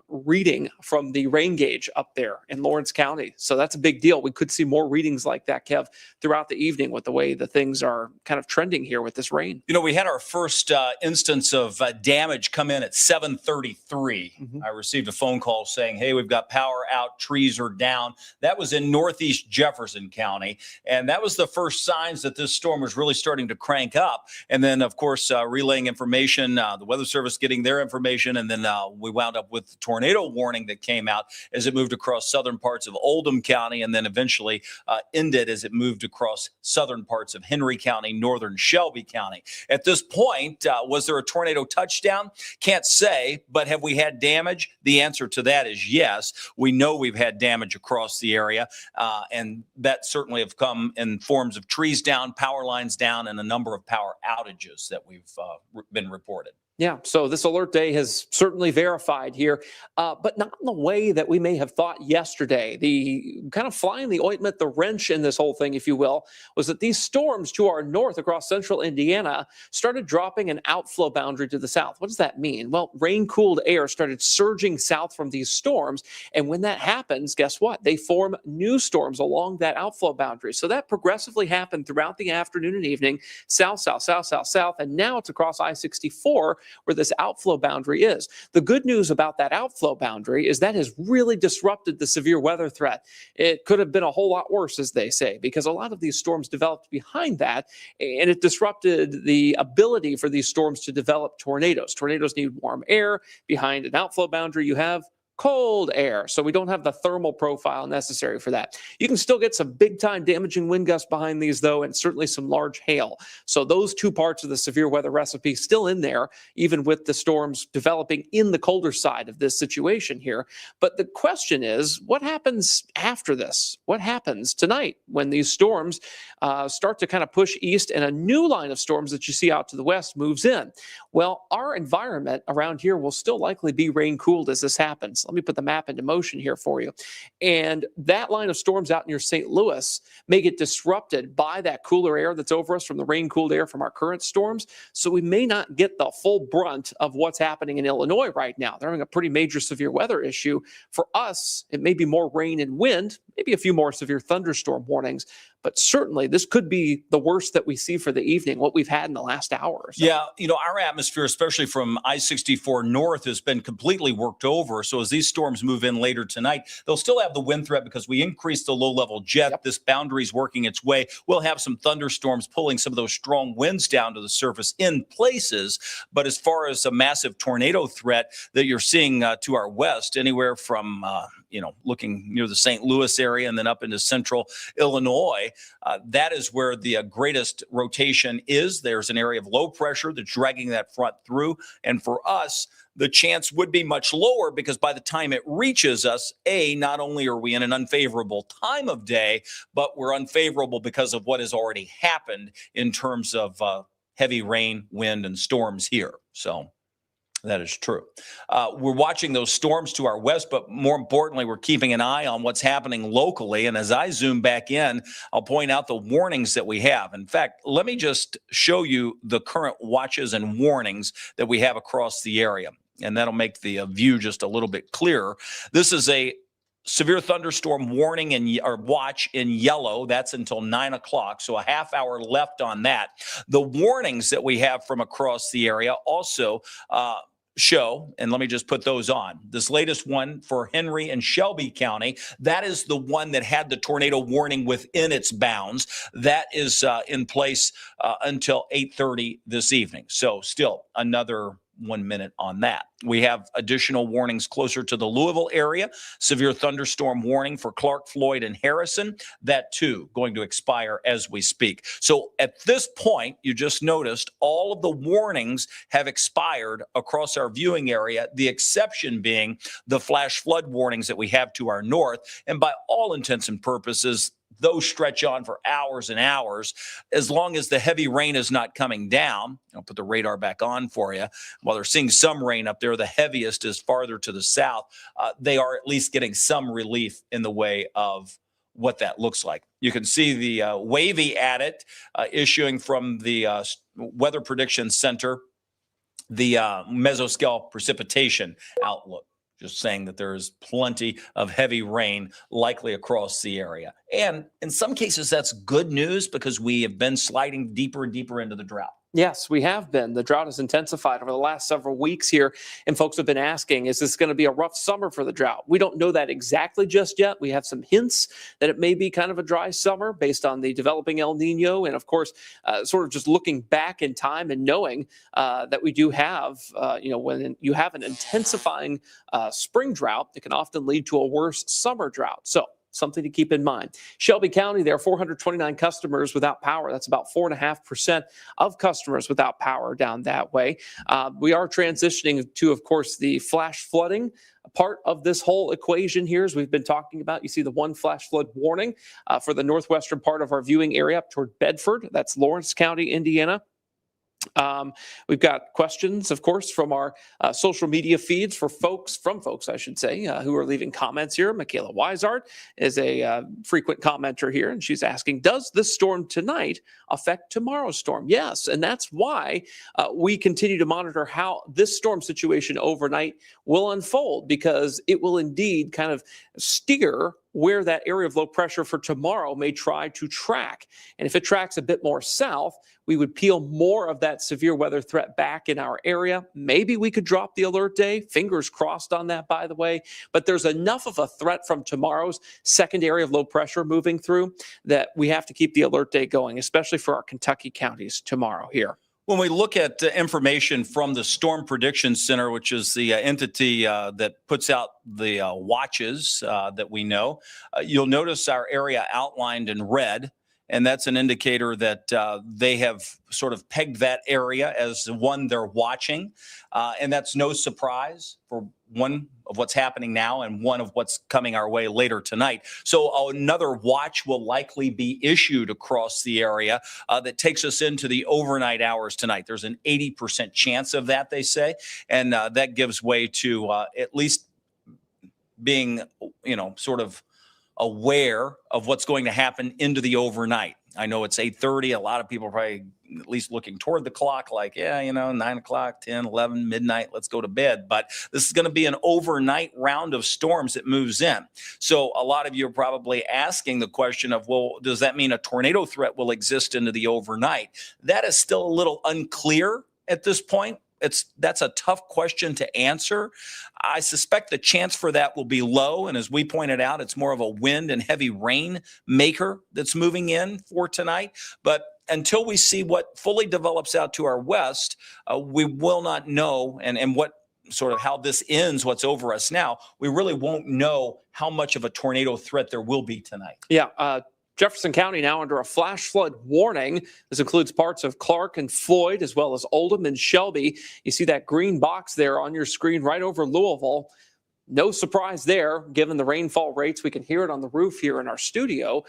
reading from the rain gauge up there in Lawrence County. So that's a big deal. We could see more readings like that, Kev, throughout the evening with the way the things are kind of trending here with this rain. We had our first instance of damage come in at 7:33. I received a phone call saying, hey, we've got power out, trees are down. That was in Northeast Jefferson County. And that was the first signs that this storm was really starting to crank up. And then, of course, relaying information, the Weather Service getting their information. And then we wound up with the tornado warning that came out as it moved across southern parts of Oldham County, and then eventually ended as it moved across southern parts of Henry County, northern Shelby County. At this point, was there a tornado touchdown? Can't say, but have we had damage? The answer to that is yes. We know we've had damage across the area, and that certainly have come in forms of trees down, power lines down, and a number of power outages that we've been reported. Yeah, so this alert day has certainly verified here, but not in the way that we may have thought yesterday. The kind of fly in the ointment, the wrench in this whole thing, if you will, was that these storms to our north across central Indiana started dropping an outflow boundary to the south. What does that mean? Well, rain-cooled air started surging south from these storms, and when that happens, guess what? They form new storms along that outflow boundary. So that progressively happened throughout the afternoon and evening, south, south, south, south, south, and now it's across I-64, where this outflow boundary is. The good news about that outflow boundary is that has really disrupted the severe weather threat. It could have been a whole lot worse, as they say, because a lot of these storms developed behind that, and it disrupted the ability for these storms to develop tornadoes. Tornadoes need warm air. Behind an outflow boundary, you have cold air, so we don't have the thermal profile necessary for that. You can still get some big-time damaging wind gusts behind these, though, and certainly some large hail. So those two parts of the severe weather recipe still in there, even with the storms developing in the colder side of this situation here. But the question is, what happens after this? What happens tonight when these storms start to kind of push east and a new line of storms that you see out to the west moves in? Well, our environment around here will still likely be rain-cooled as this happens. this. Let me put the map into motion here for you. And that line of storms out near St. Louis may get disrupted by that cooler air that's over us from the rain-cooled air from our current storms. So we may not get the full brunt of what's happening in Illinois right now. They're having a pretty major severe weather issue. For us, it may be more rain and wind, maybe a few more severe thunderstorm warnings, but certainly this could be the worst that we see for the evening, what we've had in the last hour or so. Yeah, our atmosphere, especially from I-64 north, has been completely worked over. So as these storms move in later tonight, they'll still have the wind threat because we increased the low-level jet. Yep. This boundary is working its way. We'll have some thunderstorms pulling some of those strong winds down to the surface in places. But as far as a massive tornado threat that you're seeing to our west, anywhere from looking near the St. Louis area and then up into central Illinois, that is where the greatest rotation is. There's an area of low pressure that's dragging that front through. And for us, the chance would be much lower because by the time it reaches us, not only are we in an unfavorable time of day, but we're unfavorable because of what has already happened in terms of heavy rain, wind, and storms here. So that is true. We're watching those storms to our west, but more importantly, we're keeping an eye on what's happening locally. And as I zoom back in, I'll point out the warnings that we have. In fact, let me just show you the current watches and warnings that we have across the area. And that'll make the view just a little bit clearer. This is a severe thunderstorm warning or watch in yellow. That's until 9 o'clock. So a half hour left on that. The warnings that we have from across the area also show, and let me just put those on. This latest one for Henry and Shelby County, that is the one that had the tornado warning within its bounds. That is in place until 8:30 this evening. So still another 1 minute on that. We have additional warnings closer to the Louisville area. Severe thunderstorm warning for Clark, Floyd, and Harrison. That too going to expire as we speak. So at this point, you just noticed all of the warnings have expired across our viewing area, the exception being the flash flood warnings that we have to our north. And by all intents and purposes, those stretch on for hours and hours. As long as the heavy rain is not coming down, I'll put the radar back on for you. While they're seeing some rain up there, the heaviest is farther to the south. They are at least getting some relief in the way of what that looks like. You can see the wavy at it issuing from the Weather Prediction Center, the mesoscale precipitation outlook. Just saying that there is plenty of heavy rain likely across the area. And in some cases, that's good news because we have been sliding deeper and deeper into the drought. Yes, we have been. The drought has intensified over the last several weeks here, and folks have been asking, is this going to be a rough summer for the drought? We don't know that exactly just yet. We have some hints that it may be kind of a dry summer based on the developing El Nino, and of course, sort of just looking back in time and knowing that we do have, when you have an intensifying spring drought, it can often lead to a worse summer drought. So something to keep in mind. Shelby County, there are 429 customers without power. That's about 4.5% of customers without power down that way. We are transitioning to, of course, the flash flooding part of this whole equation here, as we've been talking about. You see the one flash flood warning for the northwestern part of our viewing area up toward Bedford. That's Lawrence County, Indiana. We've got questions, of course, from our social media feeds from folks, I should say, who are leaving comments here. Michaela Weisart is a frequent commenter here, and she's asking, does this storm tonight affect tomorrow's storm? Yes, and that's why we continue to monitor how this storm situation overnight will unfold, because it will indeed kind of steer where that area of low pressure for tomorrow may try to track. And if it tracks a bit more south, we would peel more of that severe weather threat back in our area. Maybe we could drop the alert day. Fingers crossed on that, by the way. But there's enough of a threat from tomorrow's second area of low pressure moving through that we have to keep the alert day going, especially for our Kentucky counties tomorrow here. When we look at information from the Storm Prediction Center, which is the entity that puts out the watches that we know, you'll notice our area outlined in red. And that's an indicator that they have sort of pegged that area as the one they're watching. And that's no surprise for one of what's happening now and one of what's coming our way later tonight. So another watch will likely be issued across the area that takes us into the overnight hours tonight. There's an 80% chance of that, they say. And that gives way to at least being, sort of aware of what's going to happen into the overnight. I know it's 8:30. A lot of people are probably at least looking toward the clock like, 9 o'clock, 10, 11, midnight, let's go to bed. But this is going to be an overnight round of storms that moves in. So a lot of you are probably asking the question of, well, does that mean a tornado threat will exist into the overnight? That is still a little unclear at this point. That's a tough question to answer. I suspect the chance for that will be low. And as we pointed out, it's more of a wind and heavy rain maker that's moving in for tonight. But until we see what fully develops out to our west, we will not know. And what sort of how this ends, what's over us now, we really won't know how much of a tornado threat there will be tonight. Yeah. Jefferson County now under a flash flood warning. This includes parts of Clark and Floyd, as well as Oldham and Shelby. You see that green box there on your screen right over Louisville. No surprise there, given the rainfall rates. We can hear it on the roof here in our studio.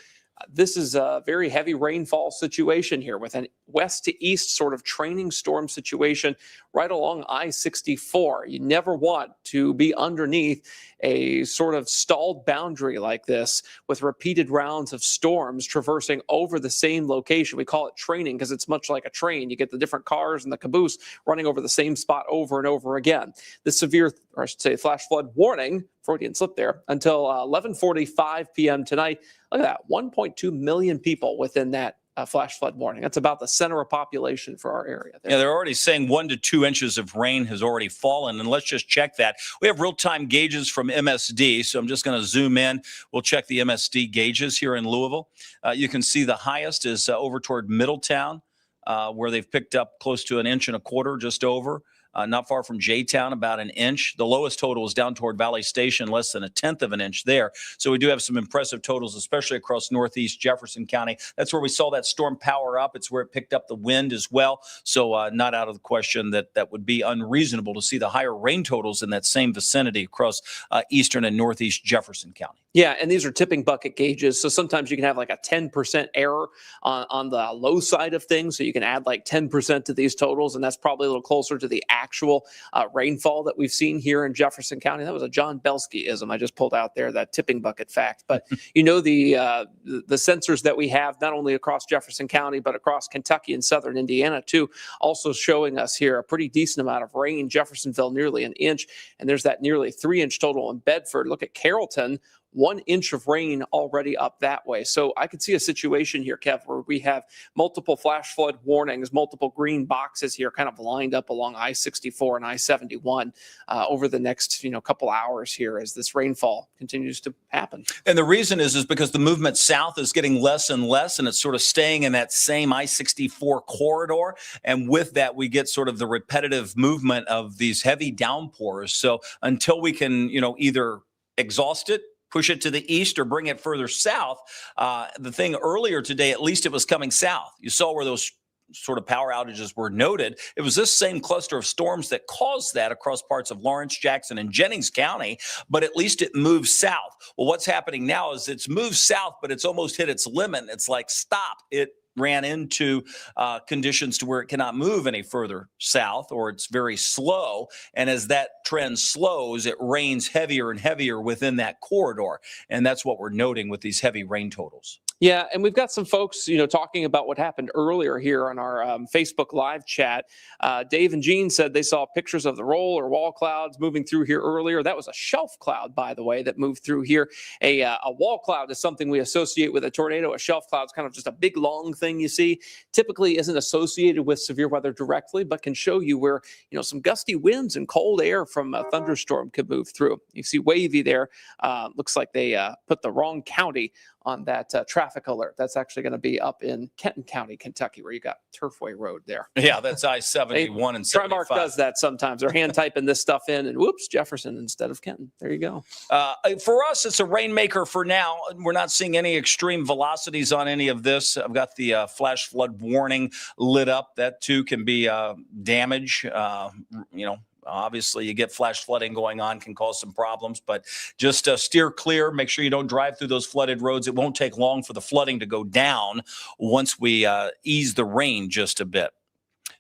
This is a very heavy rainfall situation here with an west to east sort of training storm situation right along I-64. You never want to be underneath a sort of stalled boundary like this with repeated rounds of storms traversing over the same location. We call it training because it's much like a train. You get the different cars and the caboose running over the same spot over and over again. The severe, or I should say flash flood warning, Freudian slip there, until 11:45 p.m. tonight. Look at that, 1.2 million people within that flash flood warning. That's about the center of population for our area there. Yeah, they're already saying 1 to 2 inches of rain has already fallen. And let's just check that. We have real-time gauges from MSD, so I'm just going to zoom in. We'll check the MSD gauges here in Louisville. You can see the highest is over toward Middletown, where they've picked up close to 1.25 inches, just over. Not far from J-Town, about 1 inch. The lowest total is down toward Valley Station, less than 1/10 of an inch there. So we do have some impressive totals, especially across Northeast Jefferson County. That's where we saw that storm power up. It's where it picked up the wind as well. So not out of the question that would be unreasonable to see the higher rain totals in that same vicinity across Eastern and Northeast Jefferson County. Yeah, and these are tipping bucket gauges. So sometimes you can have like a 10% error on the low side of things. So you can add like 10% to these totals, and that's probably a little closer to the actual rainfall that we've seen here in Jefferson County. That was a John Belsky-ism I just pulled out there, that tipping bucket fact. But the sensors that we have, not only across Jefferson County, but across Kentucky and southern Indiana too, also showing us here a pretty decent amount of rain. Jeffersonville nearly 1 inch, and there's that nearly 3 inch total in Bedford. Look at Carrollton, 1 inch of rain already up that way. So I could see a situation here, Kev, where we have multiple flash flood warnings, multiple green boxes here kind of lined up along I-64 and I-71 over the next couple hours here as this rainfall continues to happen. And the reason is because the movement south is getting less and less, and it's sort of staying in that same I-64 corridor. And with that, we get sort of the repetitive movement of these heavy downpours. So until we can, either exhaust it, push it to the east, or bring it further south. The thing earlier today, at least it was coming south. You saw where those sort of power outages were noted. It was this same cluster of storms that caused that across parts of Lawrence, Jackson, and Jennings County, but at least it moved south. Well, what's happening now is it's moved south, but it's almost hit its limit. It's like, stop. It ran into conditions to where it cannot move any further south, or it's very slow. And as that trend slows, it rains heavier and heavier within that corridor. And that's what we're noting with these heavy rain totals. Yeah, and we've got some folks, talking about what happened earlier here on our Facebook live chat. Dave and Jean said they saw pictures of the roll or wall clouds moving through here earlier. That was a shelf cloud, by the way, that moved through here. A wall cloud is something we associate with a tornado. A shelf cloud is kind of just a big, long thing you see. Typically isn't associated with severe weather directly, but can show you where, some gusty winds and cold air from a thunderstorm could move through. You see wavy there. Looks like they put the wrong county on that traffic alert. That's actually going to be up in Kenton County, Kentucky, where you got Turfway Road there. Yeah, that's I-71 and 75. TriMark does that sometimes. They're hand typing this stuff in, and whoops, Jefferson instead of Kenton. There you go. For us, it's a rainmaker for now. We're not seeing any extreme velocities on any of this. I've got the flash flood warning lit up. That too can be damage. Obviously, you get flash flooding going on, can cause some problems, but just steer clear. Make sure you don't drive through those flooded roads. It won't take long for the flooding to go down once we ease the rain just a bit.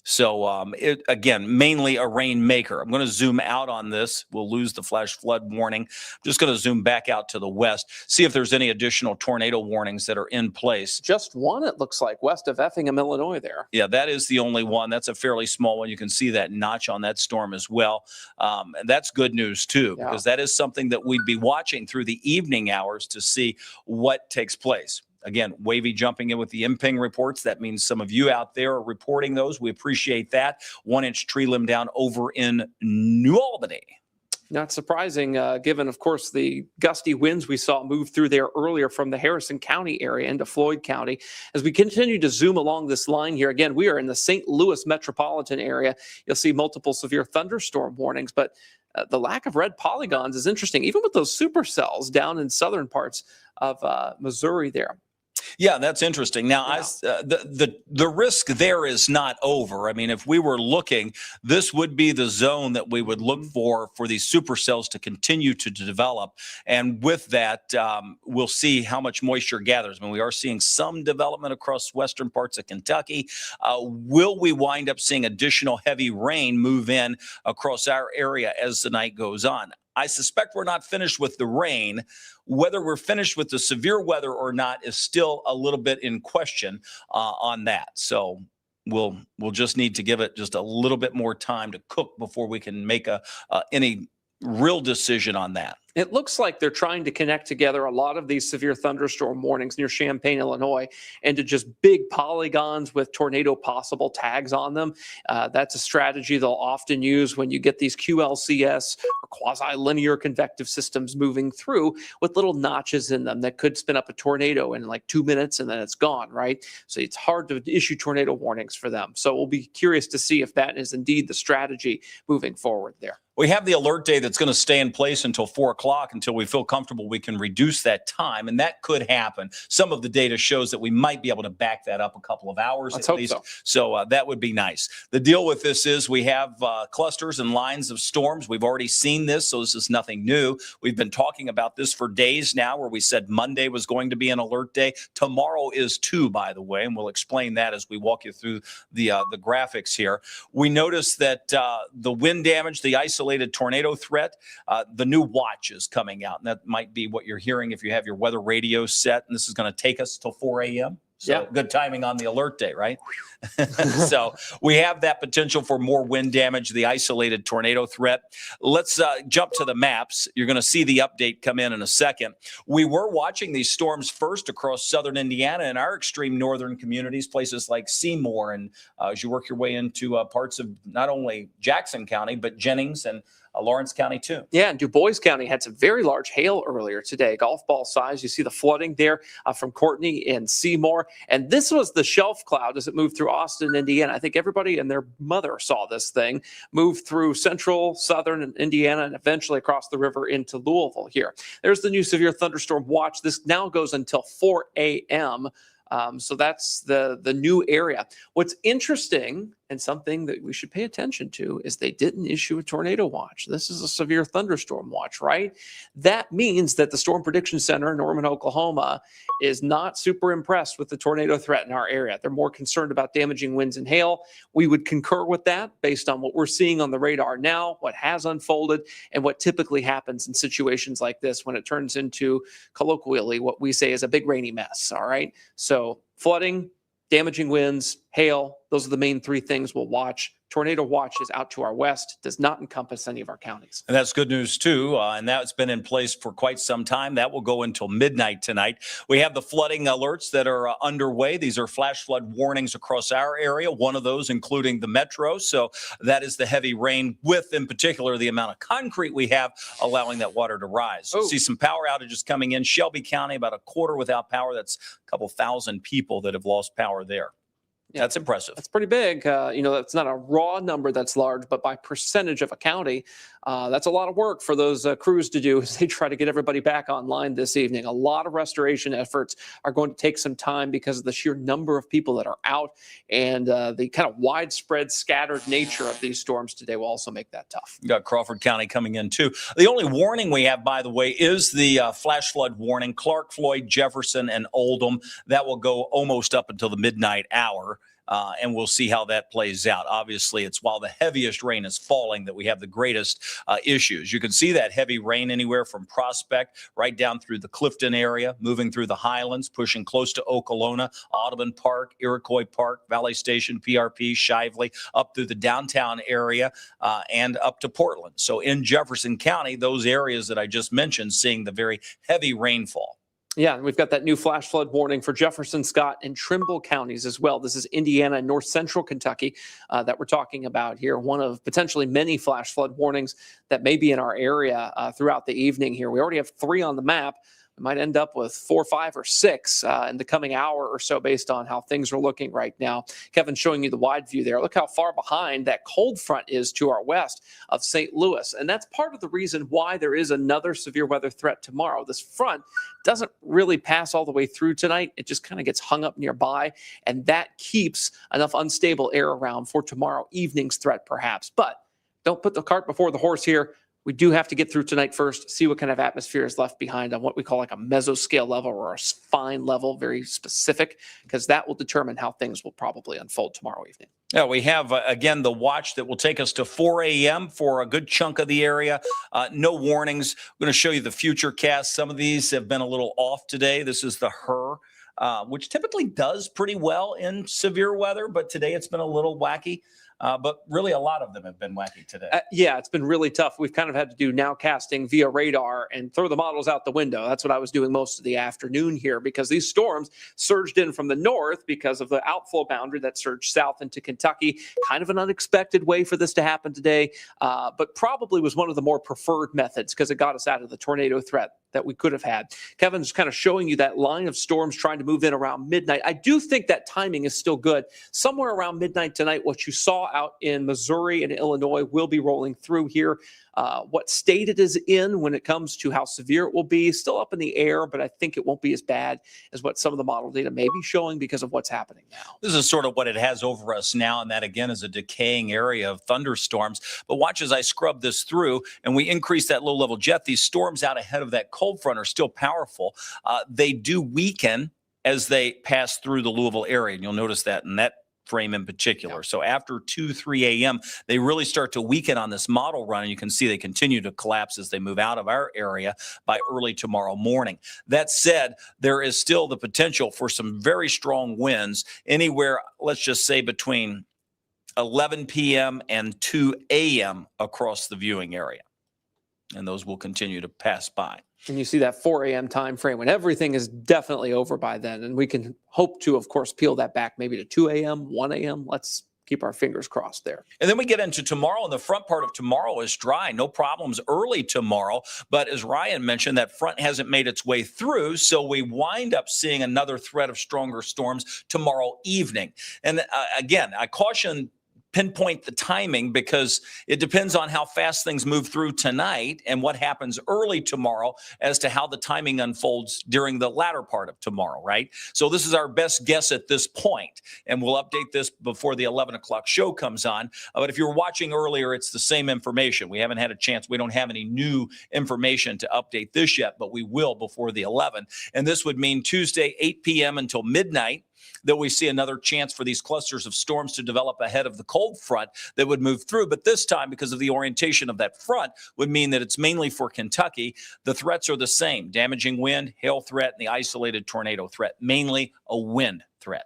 So again, mainly a rainmaker. I'm going to zoom out on this. We'll lose the flash flood warning. I'm just going to zoom back out to the west, see if there's any additional tornado warnings that are in place. Just one, it looks like, west of Effingham, Illinois there. Yeah, that is the only one. That's a fairly small one. You can see that notch on that storm as well. And that's good news, too, because that is something that we'd be watching through the evening hours to see what takes place. Again, Wavy jumping in with the MPing reports. That means some of you out there are reporting those. We appreciate that. 1-inch tree limb down over in New Albany. Not surprising, given, of course, the gusty winds we saw move through there earlier from the Harrison County area into Floyd County. As we continue to zoom along this line here, again, we are in the St. Louis metropolitan area. You'll see multiple severe thunderstorm warnings, but the lack of red polygons is interesting, even with those supercells down in southern parts of Missouri there. Yeah, that's interesting. Now, the risk there is not over. I mean, if we were looking, this would be the zone that we would look for these supercells to continue to develop. And with that, we'll see how much moisture gathers. I mean, we are seeing some development across western parts of Kentucky. Will we wind up seeing additional heavy rain move in across our area as the night goes on? I suspect we're not finished with the rain. Whether we're finished with the severe weather or not is still a little bit in question on that. So we'll just need to give it just a little bit more time to cook before we can make any real decision on that. It looks like they're trying to connect together a lot of these severe thunderstorm warnings near Champaign, Illinois, into just big polygons with tornado possible tags on them. That's a strategy they'll often use when you get these QLCS or quasi-linear convective systems moving through with little notches in them that could spin up a tornado in like 2 minutes and then it's gone, right? So it's hard to issue tornado warnings for them. So we'll be curious to see if that is indeed the strategy moving forward there. We have the alert day that's going to stay in place until 4 o'clock until we feel comfortable we can reduce that time, and that could happen. Some of the data shows that we might be able to back that up a couple of hours at least. So that would be nice. The deal with this is we have clusters and lines of storms. We've already seen this, so this is nothing new. We've been talking about this for days now, where we said Monday was going to be an alert day. Tomorrow is too, by the way, and we'll explain that as we walk you through the graphics here. We noticed that the wind damage, the isolated tornado threat, the new watch is coming out, and that might be what you're hearing if you have your weather radio set, and this is going to take us till 4 a.m. So good timing on the alert day, right? So we have that potential for more wind damage, the isolated tornado threat. Let's jump to the maps. You're going to see the update come in a second. We were watching these storms first across southern Indiana and our extreme northern communities, places like Seymour, and as you work your way into parts of not only Jackson County, but Jennings and Lawrence County too. Yeah, and Du Bois County had some very large hail earlier today, golf ball size. You see the flooding there from Courtney and Seymour. And this was the shelf cloud as it moved through Austin, Indiana. I think everybody and their mother saw this thing move through central, southern Indiana, and eventually across the river into Louisville here. There's the new severe thunderstorm watch. This now goes until 4 a.m. So that's the new area. What's interesting and something that we should pay attention to is they didn't issue a tornado watch. This is a severe thunderstorm watch, right? That means that the Storm Prediction Center in Norman, Oklahoma is not super impressed with the tornado threat in our area. They're more concerned about damaging winds and hail. We would concur with that based on what we're seeing on the radar now, what has unfolded, and what typically happens in situations like this when it turns into, colloquially, what we say is a big rainy mess, all right? So flooding, damaging winds, hail, those are the main three things we'll watch. Tornado watch is out to our west, does not encompass any of our counties. And that's good news too. And that's been in place for quite some time. That will go until midnight tonight. We have the flooding alerts that are underway. These are flash flood warnings across our area, one of those including the metro. So that is the heavy rain with, in particular, the amount of concrete we have allowing that water to rise. Oh. See some power outages coming in. Shelby County, about a quarter without power. That's a couple thousand people that have lost power there. Yeah, that's impressive. That's pretty big. That's not a raw number that's large, but by percentage of a county, that's a lot of work for those crews to do as they try to get everybody back online this evening. A lot of restoration efforts are going to take some time because of the sheer number of people that are out, and the kind of widespread scattered nature of these storms today will also make that tough. You got Crawford County coming in too. The only warning we have, by the way, is the flash flood warning. Clark, Floyd, Jefferson, and Oldham. That will go almost up until the midnight hour. and we'll see how that plays out. Obviously, it's while the heaviest rain is falling that we have the greatest issues. You can see that heavy rain anywhere from Prospect right down through the Clifton area, moving through the Highlands, pushing close to Okolona, Audubon Park, Iroquois Park, Valley Station, PRP, Shively, up through the downtown area and up to Portland. So in Jefferson County, those areas that I just mentioned, seeing the very heavy rainfall. Yeah, and we've got that new flash flood warning for Jefferson, Scott, and Trimble counties as well. This is Indiana and north central Kentucky that we're talking about here. One of potentially many flash flood warnings that may be in our area throughout the evening here. We already have 3 on the map. We might end up with 4, 5, or 6 in the coming hour or so based on how things are looking right now. Kevin's showing you the wide view there. Look how far behind that cold front is to our west of St. Louis. And that's part of the reason why there is another severe weather threat tomorrow. This front doesn't really pass all the way through tonight. It just kind of gets hung up nearby, and that keeps enough unstable air around for tomorrow evening's threat perhaps. But don't put the cart before the horse here. We do have to get through tonight first, see what kind of atmosphere is left behind on what we call like a mesoscale level or a fine level, very specific, because that will determine how things will probably unfold tomorrow evening. Yeah, we have, again, the watch that will take us to 4 a.m. for a good chunk of the area. No warnings. I'm going to show you the future cast. Some of these have been a little off today. This is the HER, which typically does pretty well in severe weather, but today it's been a little wacky. But really, a lot of them have been wacky today. Yeah, it's been really tough. We've kind of had to do nowcasting via radar and throw the models out the window. That's what I was doing most of the afternoon here because these storms surged in from the north because of the outflow boundary that surged south into Kentucky. Kind of an unexpected way for this to happen today, but probably was one of the more preferred methods because it got us out of the tornado threat that we could have had. Kevin's kind of showing you that line of storms trying to move in around midnight. I do think that timing is still good. Somewhere around midnight tonight, what you saw out in Missouri and Illinois will be rolling through here. What state it is in when it comes to how severe it will be, still up in the air, but I think it won't be as bad as what some of the model data may be showing because of what's happening now. This is sort of what it has over us now, and that, again, is a decaying area of thunderstorms. But watch as I scrub this through, and we increase that low-level jet. These storms out ahead of that cold front are still powerful. They do weaken as they pass through the Louisville area, and you'll notice that in that frame in particular. So after 2, 3 a.m., they really start to weaken on this model run, and you can see they continue to collapse as they move out of our area by early tomorrow morning. That said, there is still the potential for some very strong winds anywhere, let's just say between 11 p.m. and 2 a.m. across the viewing area. And those will continue to pass by. And you see that 4 a.m. time frame when everything is definitely over by then. And we can hope to, of course, peel that back maybe to 2 a.m., 1 a.m. Let's keep our fingers crossed there. And then we get into tomorrow, and the front part of tomorrow is dry. No problems early tomorrow. But as Ryan mentioned, that front hasn't made its way through. So we wind up seeing another threat of stronger storms tomorrow evening. And again, I caution pinpoint the timing because it depends on how fast things move through tonight and what happens early tomorrow as to how the timing unfolds during the latter part of tomorrow, right? So this is our best guess at this point, and we'll update this before the 11 o'clock show comes on. But if you're watching earlier, it's the same information. We haven't had a chance. We don't have any new information to update this yet, but we will before the 11. And this would mean Tuesday, 8 p.m. until midnight, that we see another chance for these clusters of storms to develop ahead of the cold front that would move through. But this time, because of the orientation of that front, would mean that it's mainly for Kentucky. The threats are the same: damaging wind, hail threat, and the isolated tornado threat, mainly a wind threat.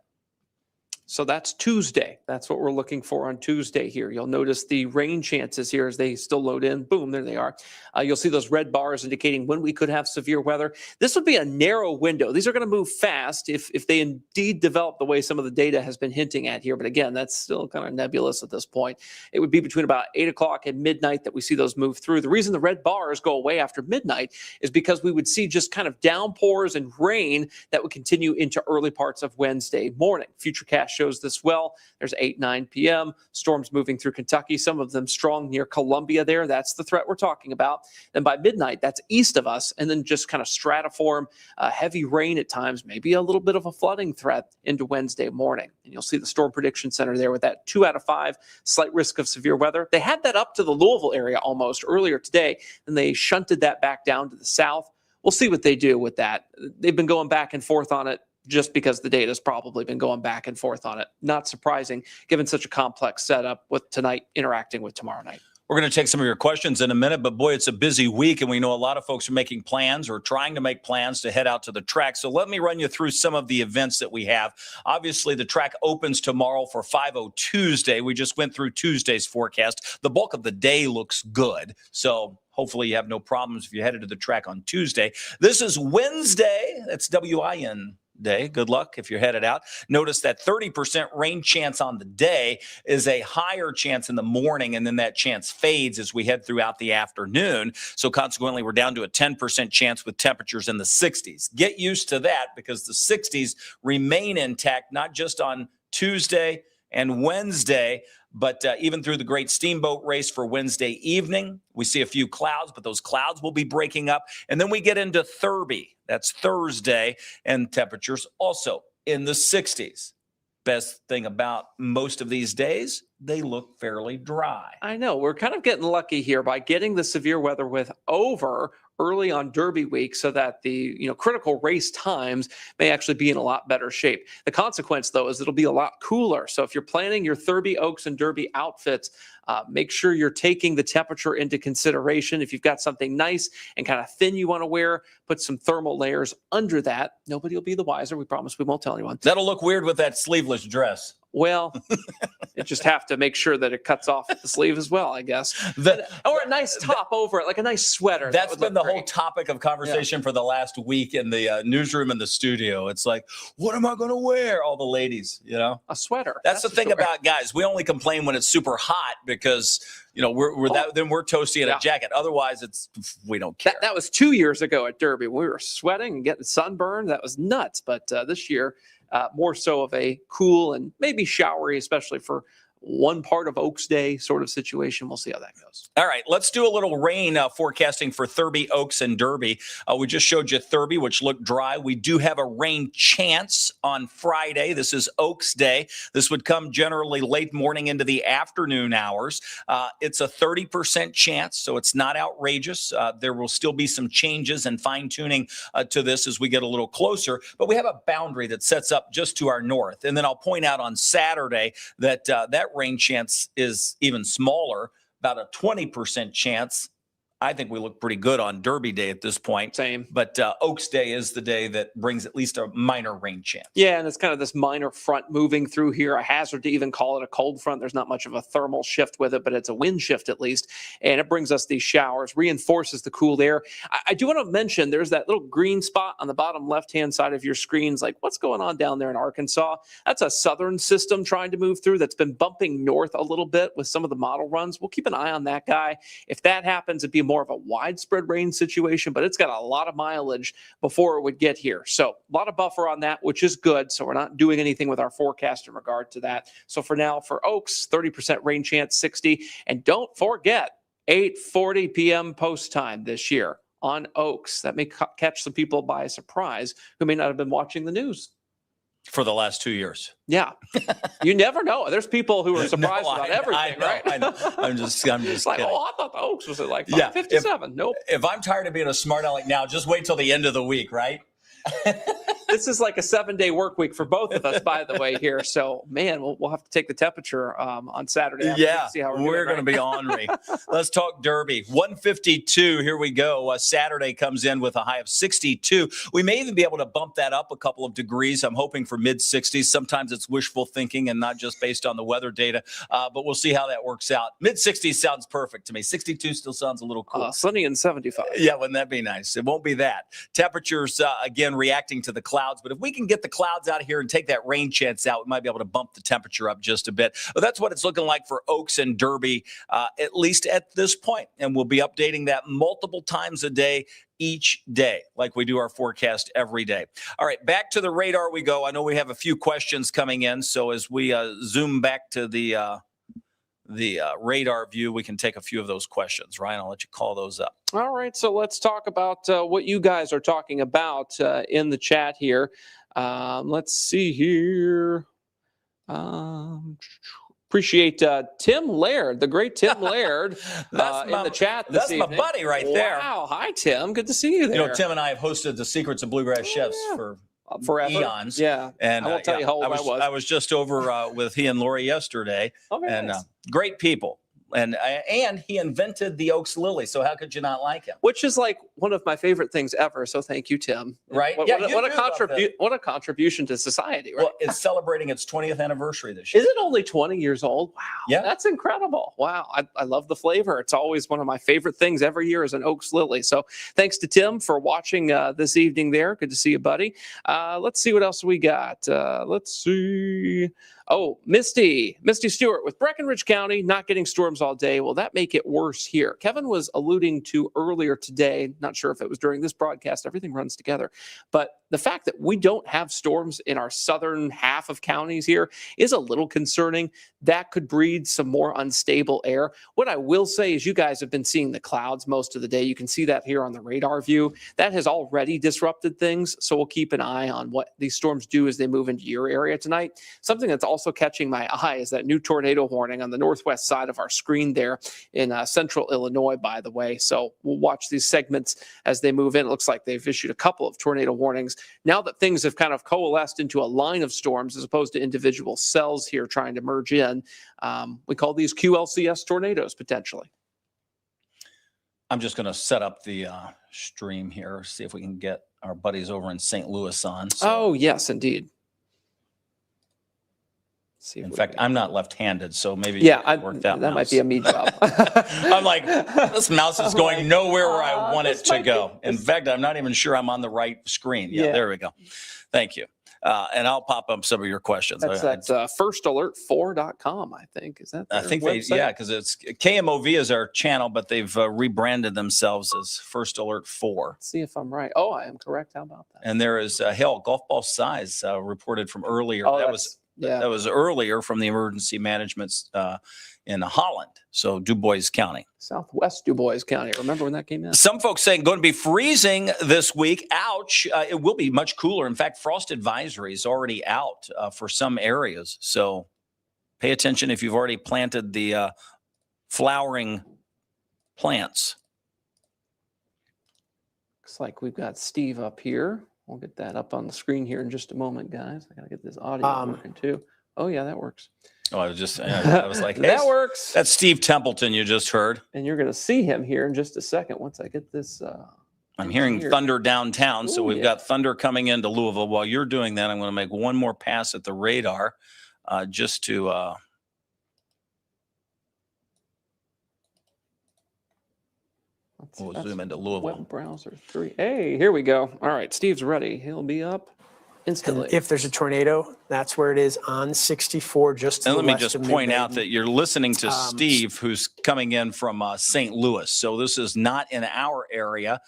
So that's Tuesday. That's what we're looking for on Tuesday here. You'll notice the rain chances here as they still load in. Boom, there they are. You'll see those red bars indicating when we could have severe weather. This would be a narrow window. These are going to move fast if they indeed develop the way some of the data has been hinting at here. But again, that's still kind of nebulous at this point. It would be between about 8 o'clock and midnight that we see those move through. The reason the red bars go away after midnight is because we would see just kind of downpours and rain that would continue into early parts of Wednesday morning. Futurecast shows this well. There's 8, 9 p.m. Storms moving through Kentucky, some of them strong near Columbia there. That's the threat we're talking about. And by midnight, that's east of us, and then just kind of stratiform, heavy rain at times, maybe a little bit of a flooding threat into Wednesday morning. And you'll see the Storm Prediction Center there with that 2 out of 5 slight risk of severe weather. They had that up to the Louisville area almost earlier today, and they shunted that back down to the south. We'll see what they do with that. They've been going back and forth on it just because the data's probably been going back and forth on it. Not surprising, given such a complex setup with tonight interacting with tomorrow night. We're going to take some of your questions in a minute, but boy, it's a busy week, and we know a lot of folks are making plans or trying to make plans to head out to the track. So let me run you through some of the events that we have. Obviously, the track opens tomorrow for 5:00 Tuesday. We just went through Tuesday's forecast. The bulk of the day looks good, so hopefully you have no problems if you headed to the track on Tuesday. This is Wednesday. That's WIN day. Good luck if you're headed out. Notice that 30% rain chance on the day is a higher chance in the morning, and then that chance fades as we head throughout the afternoon. So consequently, we're down to a 10% chance with temperatures in the 60s. Get used to that because the 60s remain intact, not just on Tuesday and Wednesday, but even through the great steamboat race for Wednesday evening. We see a few clouds, but those clouds will be breaking up. And then we get into Thurby. That's Thursday, and temperatures also in the 60s. Best thing about most of these days, they look fairly dry. I know. We're kind of getting lucky here by getting the severe weather with over early on Derby week so that the critical race times may actually be in a lot better shape. The consequence, though, is it'll be a lot cooler. So if you're planning your Thurby, Oaks, and Derby outfits, make sure you're taking the temperature into consideration. If you've got something nice and kind of thin you want to wear, put some thermal layers under that. Nobody will be the wiser. We promise we won't tell anyone. That'll look weird with that sleeveless dress. Well, you just have to make sure that it cuts off the sleeve as well, I guess. Or a nice top over it, like a nice sweater. That's been the whole topic of conversation for the last week in the newsroom and the studio. It's like, what am I going to wear? All the ladies, a sweater. That's the thing about guys. We only complain when it's super hot because then we're toasty in a jacket. Otherwise, we don't care. That was 2 years ago at Derby. We were sweating and getting sunburned. That was nuts. But this year, more so of a cool and maybe showery, especially for one part of Oaks Day sort of situation. We'll see how that goes. All right, let's do a little rain forecasting for Thurby, Oaks, and Derby. We just showed you Thurby, which looked dry. We do have a rain chance on Friday. This is Oaks Day. This would come generally late morning into the afternoon hours. It's a 30% chance, so it's not outrageous. There will still be some changes and fine-tuning to this as we get a little closer, but we have a boundary that sets up just to our north. And then I'll point out on Saturday that that rain chance is even smaller, about a 20% chance. I think we look pretty good on Derby Day at this point. Same. But Oaks Day is the day that brings at least a minor rain chance. Yeah, and it's kind of this minor front moving through here. A hazard to even call it a cold front. There's not much of a thermal shift with it, but it's a wind shift at least. And it brings us these showers, reinforces the cool air. I do want to mention there's that little green spot on the bottom left-hand side of your screens. Like, what's going on down there in Arkansas? That's a southern system trying to move through that's been bumping north a little bit with some of the model runs. We'll keep an eye on that guy. If that happens, it'd be more of a widespread rain situation, but it's got a lot of mileage before it would get here. So a lot of buffer on that, which is good. So we're not doing anything with our forecast in regard to that. So for now, for Oaks, 30% rain chance, 60. And don't forget, 8:40 p.m. post time this year on Oaks. That may catch some people by surprise who may not have been watching the news for the last 2 years. Yeah. You never know. There's people who are surprised about everything, right? I know. I'm just like, kidding. I thought the Oaks was at like 557. Nope. If I'm tired of being a smart aleck now, just wait till the end of the week, right? This is like a 7-day work week for both of us, by the way, here. So, man, we'll have to take the temperature on Saturday. Yeah, see how we're going to be ornery. Let's talk Derby. 152. Here we go. Saturday comes in with a high of 62. We may even be able to bump that up a couple of degrees. I'm hoping for mid-60s. Sometimes it's wishful thinking and not just based on the weather data, but we'll see how that works out. Mid-60s sounds perfect to me. 62 still sounds a little cool. Sunny and 75. Yeah, wouldn't that be nice? It won't be that. Temperatures, again, reacting to the clouds. But if we can get the clouds out of here and take that rain chance out, we might be able to bump the temperature up just a bit. But that's what it's looking like for Oaks and Derby, at least at this point. And we'll be updating that multiple times a day, each day, like we do our forecast every day. All right, back to the radar we go. I know we have a few questions coming in. So as we zoom back to the radar view, we can take a few of those questions. Ryan, I'll let you call those up. All right, so let's talk about what you guys are talking about in the chat here. Let's see here. Appreciate Tim Laird, the great Tim Laird, in the chat this evening. That's my buddy right there. Wow, hi Tim, good to see you there. Tim and I have hosted the Secrets of Bluegrass Chefs for forever. eons. Yeah. And I won't tell you how old I was. I was just over with he and Lori yesterday, and nice. Great people. And he invented the Oaks Lily, so how could you not like him? Which is like one of my favorite things ever. So thank you, Tim. Right? What a contribution to society, right? Well, it's celebrating its 20th anniversary this year. Is it only 20 years old? Wow. Yeah. That's incredible. Wow. I love the flavor. It's always one of my favorite things every year is an Oaks Lily. So thanks to Tim for watching this evening there. Good to see you, buddy. Let's see what else we got. Let's see. Oh, Misty Stewart with Breckenridge County not getting storms all day. Will that make it worse here? Kevin was alluding to earlier today, not sure if it was during this broadcast, everything runs together, but the fact that we don't have storms in our southern half of counties here is a little concerning. That could breed some more unstable air. What I will say is you guys have been seeing the clouds most of the day. You can see that here on the radar view. That has already disrupted things, so we'll keep an eye on what these storms do as they move into your area tonight. Something that's also catching my eye is that new tornado warning on the northwest side of our screen there in central Illinois, by the way. So we'll watch these segments as they move in. It looks like they've issued a couple of tornado warnings. Now that things have kind of coalesced into a line of storms as opposed to individual cells here trying to merge in, we call these QLCS tornadoes potentially. I'm just going to set up the stream here, see if we can get our buddies over in St. Louis on. So. Oh, yes, indeed. In fact, I'm not left-handed, so maybe work that might be a me job. I'm like, this mouse is going nowhere where I want it to go. In fact, I'm not even sure I'm on the right screen. Yeah. There we go. Thank you. And I'll pop up some of your questions. That's firstalert4.com, I think. Is that I think website? because it's KMOV is our channel, but they've rebranded themselves as First Alert 4. Let's see if I'm right. Oh, I am correct. How about that? And there is golf ball size reported from earlier. Oh, that was earlier from the emergency management in Holland, so Du Bois County. Southwest Du Bois County. Remember when that came in? Some folks saying going to be freezing this week. Ouch. It will be much cooler. In fact, frost advisory is already out for some areas. So pay attention if you've already planted the flowering plants. Looks like we've got Steve up here. We'll get that up on the screen here in just a moment, guys. I got to get this audio working too. Oh, yeah, that works. Oh, I was like, hey, that works. That's Steve Templeton you just heard. And you're going to see him here in just a second once I get this. I'm hearing thunder downtown. So we've got thunder coming into Louisville. While you're doing that, I'm going to make one more pass at the radar just to we'll zoom into Louisville. Web browser 3. Hey, here we go. All right, Steve's ready. He'll be up instantly. And if there's a tornado, that's where it is on 64, just to and the let me west just of point Midnight. out that you're listening to Steve, who's coming in from St. Louis. So this is not in our area,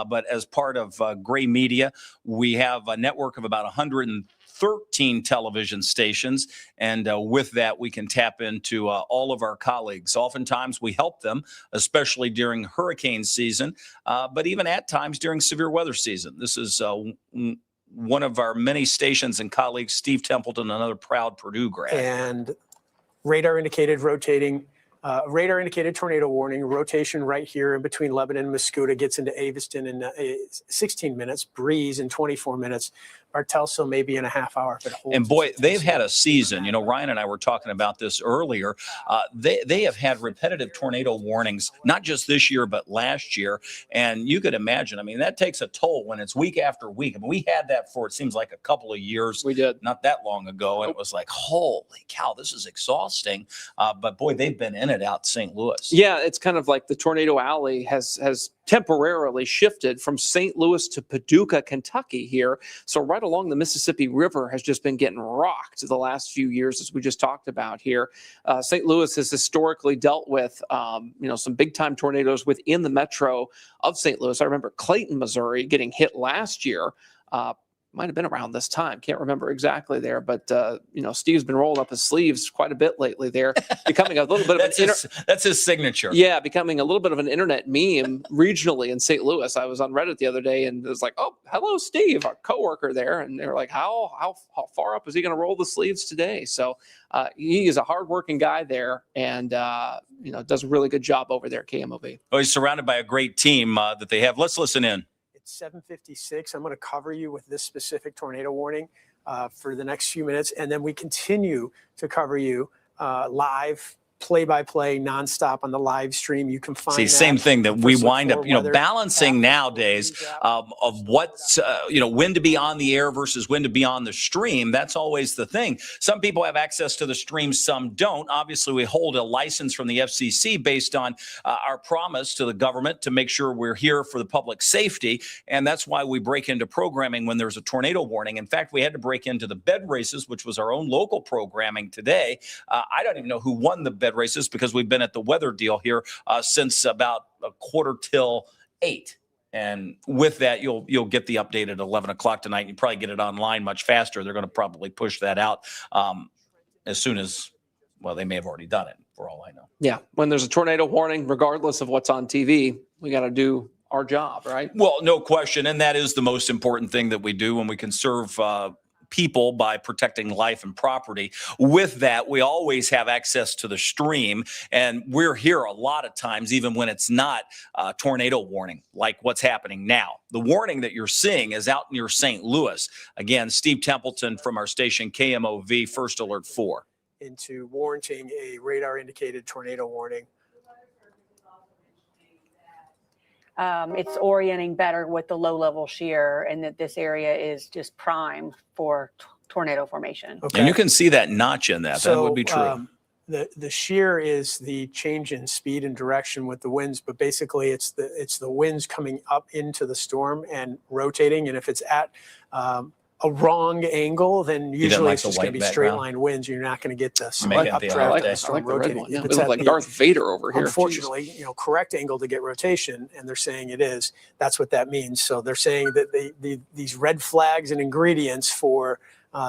but as part of Gray Media, we have a network of about 113 television stations. And with that, we can tap into all of our colleagues. Oftentimes we help them, especially during hurricane season, but even at times during severe weather season. This is one of our many stations and colleagues, Steve Templeton, another proud Purdue grad. And radar indicated rotating, radar indicated tornado warning, rotation right here in between Lebanon and Mascouda, gets into Aviston in 16 minutes, Breeze in 24 minutes, Bartelso maybe in a half hour if it holds. And boy, they've had a season. You know, Ryan and I were talking about this earlier. They have had repetitive tornado warnings, not just this year, but last year. And you could imagine, I mean, that takes a toll when it's week after week. I mean, we had that for, it seems like a couple of years. We did. Not that long ago. And it was like, holy cow, this is exhausting. But boy, they've been in it out St. Louis. Yeah, it's kind of like the tornado alley has temporarily shifted from St. Louis to Paducah, Kentucky here. So right along the Mississippi River has just been getting rocked the last few years, as we just talked about here. St. Louis has historically dealt with, some big time tornadoes within the metro of St. Louis. I remember Clayton, Missouri getting hit last year. Might have been around this time. Can't remember exactly there, but Steve's been rolling up his sleeves quite a bit lately there, becoming a little bit of that's his signature. Yeah, becoming a little bit of an internet meme regionally in St. Louis. I was on Reddit the other day and it was like, oh, hello, Steve, our coworker there. And they were like, how far up is he going to roll the sleeves today? So he is a hardworking guy there and, does a really good job over there at KMOV. Oh, he's surrounded by a great team that they have. Let's listen in. It's 7:56. I'm going to cover you with this specific tornado warning for the next few minutes, and then we continue to cover you live, play-by-play, nonstop on the live stream. You can find same thing that we wind up, weather balancing nowadays of what's, when to be on the air versus when to be on the stream. That's always the thing. Some people have access to the stream, some don't. Obviously, we hold a license from the FCC based on our promise to the government to make sure we're here for the public safety. And that's why we break into programming when there's a tornado warning. In fact, we had to break into the bed races, which was our own local programming today. I don't even know who won the bed races because we've been at the weather deal here since about 7:45. And with that, you'll get the update at 11 o'clock tonight. You probably get it online much faster. They're going to probably push that out as soon as, well, they may have already done it for all I know. Yeah. When there's a tornado warning, regardless of what's on TV, we got to do our job, right? Well, no question. And that is the most important thing that we do when we can serve people by protecting life and property. With that, we always have access to the stream, and we're here a lot of times, even when it's not a tornado warning, like what's happening now. The warning that you're seeing is out near St. Louis. Again, Steve Templeton from our station KMOV, First Alert 4. Into warranting a radar-indicated tornado warning. It's orienting better with the low-level shear, and that this area is just prime for tornado formation. Okay. And you can see that notch in that. So, that would be true. The shear is the change in speed and direction with the winds, but basically it's the winds coming up into the storm and rotating. And if it's at a wrong angle, then usually it's just going to be straight line winds. You're not going to get the updraft of the storm rotating. It looks like Darth Vader over here. Unfortunately, correct angle to get rotation, and they're saying it is. That's what that means. So they're saying that these red flags and ingredients for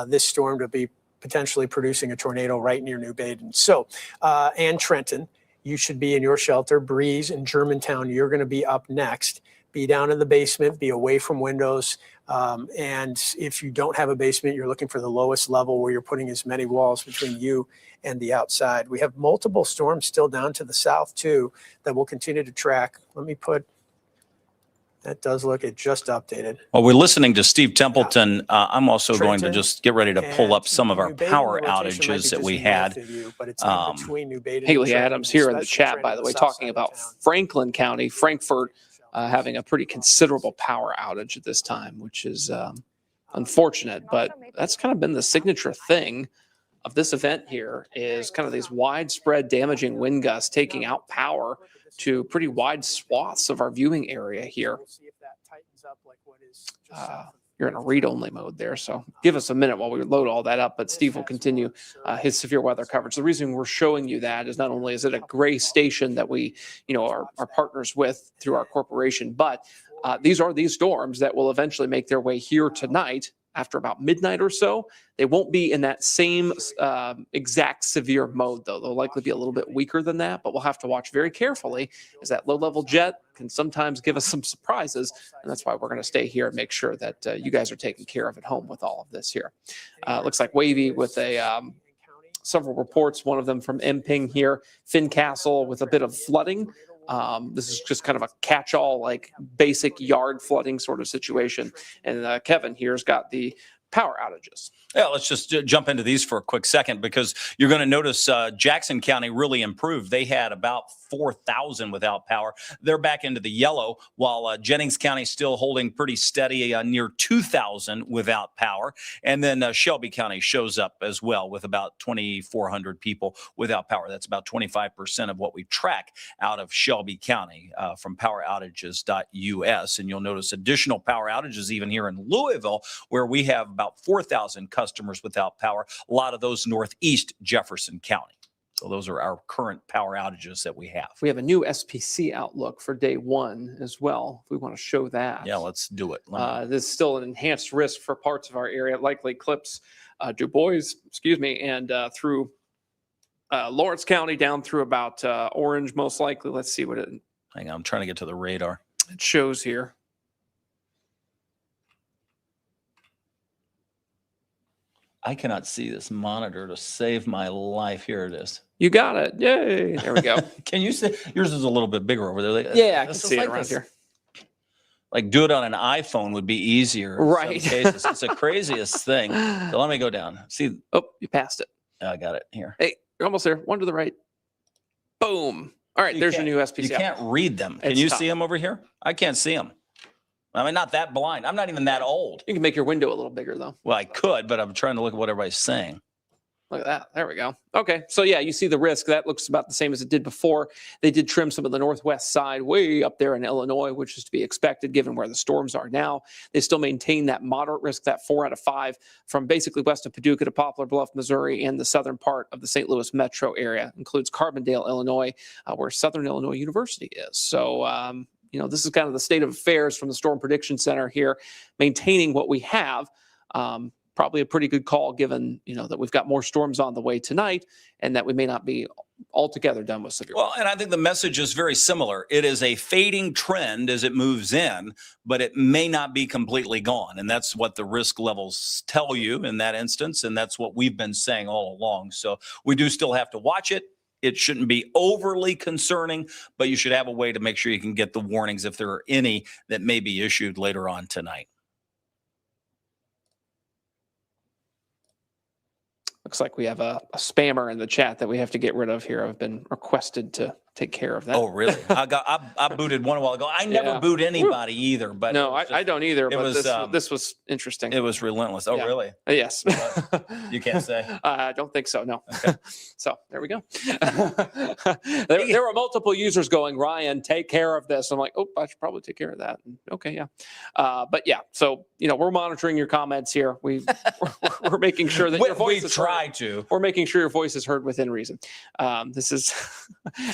this storm to be potentially producing a tornado right near New Baden. So, and Trenton, you should be in your shelter. Breeze and Germantown, you're going to be up next. Be down in the basement, be away from windows. And if you don't have a basement, you're looking for the lowest level where you're putting as many walls between you and the outside. We have multiple storms still down to the south too that we'll continue to track. Let me put, that does look, it just updated. While we're listening to Steve Templeton, I'm also going to just get ready to pull up some of our power outages that we had. Haley Adams here in the chat, by the way, talking about Franklin County, Frankfort, having a pretty considerable power outage at this time, which is unfortunate, but that's kind of been the signature thing of this event here, is kind of these widespread damaging wind gusts taking out power to pretty wide swaths of our viewing area here. You're in a read-only mode there, so give us a minute while we load all that up, but Steve will continue his severe weather coverage. The reason we're showing you that is not only is it a gray station that we, are partners with through our corporation, but these are these storms that will eventually make their way here tonight after about midnight or so. They won't be in that same exact severe mode, though. They'll likely be a little bit weaker than that, but we'll have to watch very carefully, as that low-level jet can sometimes give us some surprises, and that's why we're going to stay here and make sure that you guys are taken care of at home with all of this here. Looks like Wavy with several reports, one of them from Emping here, Fincastle with a bit of flooding. This is just kind of a catch-all, like basic yard flooding sort of situation. And Kevin here's got the power outages. Yeah, let's just jump into these for a quick second, because you're going to notice Jackson County really improved. They had about 4,000 without power. They're back into the yellow, while Jennings County still holding pretty steady, near 2,000 without power. And then Shelby County shows up as well with about 2,400 people without power. That's about 25% of what we track out of Shelby County from poweroutages.us. And you'll notice additional power outages even here in Louisville, where we have about 4,000 customers without power. A lot of those northeast Jefferson County. So those are our current power outages that we have. We have a new SPC outlook for day one as well, if we want to show that. Yeah, let's do it. There's still an enhanced risk for parts of our area, likely clips Du Bois, and through Lawrence County down through about Orange, most likely. Let's see what it... Hang on, I'm trying to get to the radar. It shows here. I cannot see this monitor to save my life. Here it is. You got it. Yay. There we go. Can you see? Yours is a little bit bigger over there. Yeah, I can see it around here. Like do it on an iPhone would be easier. In Right. some cases. It's the craziest thing. So let me go down. See. Oh, you passed it. I got it here. Hey, you're almost there. One to the right. Boom. All right, there's your new SPC. You can't read them. Can It's you tough. see them over here? I can't see them. I mean, not that blind. I'm not even that old. You can make your window a little bigger, though. Well, I could, but I'm trying to look at what everybody's saying. Look at that. There we go. Okay. So, yeah, you see the risk. That looks about the same as it did before. They did trim some of the northwest side way up there in Illinois, which is to be expected given where the storms are now. They still maintain that moderate risk, that 4 out of 5 from basically west of Paducah to Poplar Bluff, Missouri, and the southern part of the St. Louis metro area. Includes Carbondale, Illinois, where Southern Illinois University is. So, this is kind of the state of affairs from the Storm Prediction Center here, maintaining what we have. Probably a pretty good call given, that we've got more storms on the way tonight and that we may not be altogether done with severe. Well, and I think the message is very similar. It is a fading trend as it moves in, but it may not be completely gone. And that's what the risk levels tell you in that instance. And that's what we've been saying all along. So we do still have to watch it. It shouldn't be overly concerning, but you should have a way to make sure you can get the warnings if there are any that may be issued later on tonight. Looks like we have a spammer in the chat that we have to get rid of here. I've been requested to take care of that. Oh, really? I booted one a while ago. I never boot anybody either. But no, I don't either. But was, this was interesting. It was relentless. Oh, Yeah. really? Yes. You can't say. I don't think so. No. Okay. So there we go. there were multiple users going, Ryan, take care of this. I'm like, oh, I should probably take care of that. Okay, yeah. But yeah, so we're monitoring your comments here. We're making sure that your voice is heard. We're making sure your voice is heard within reason. This is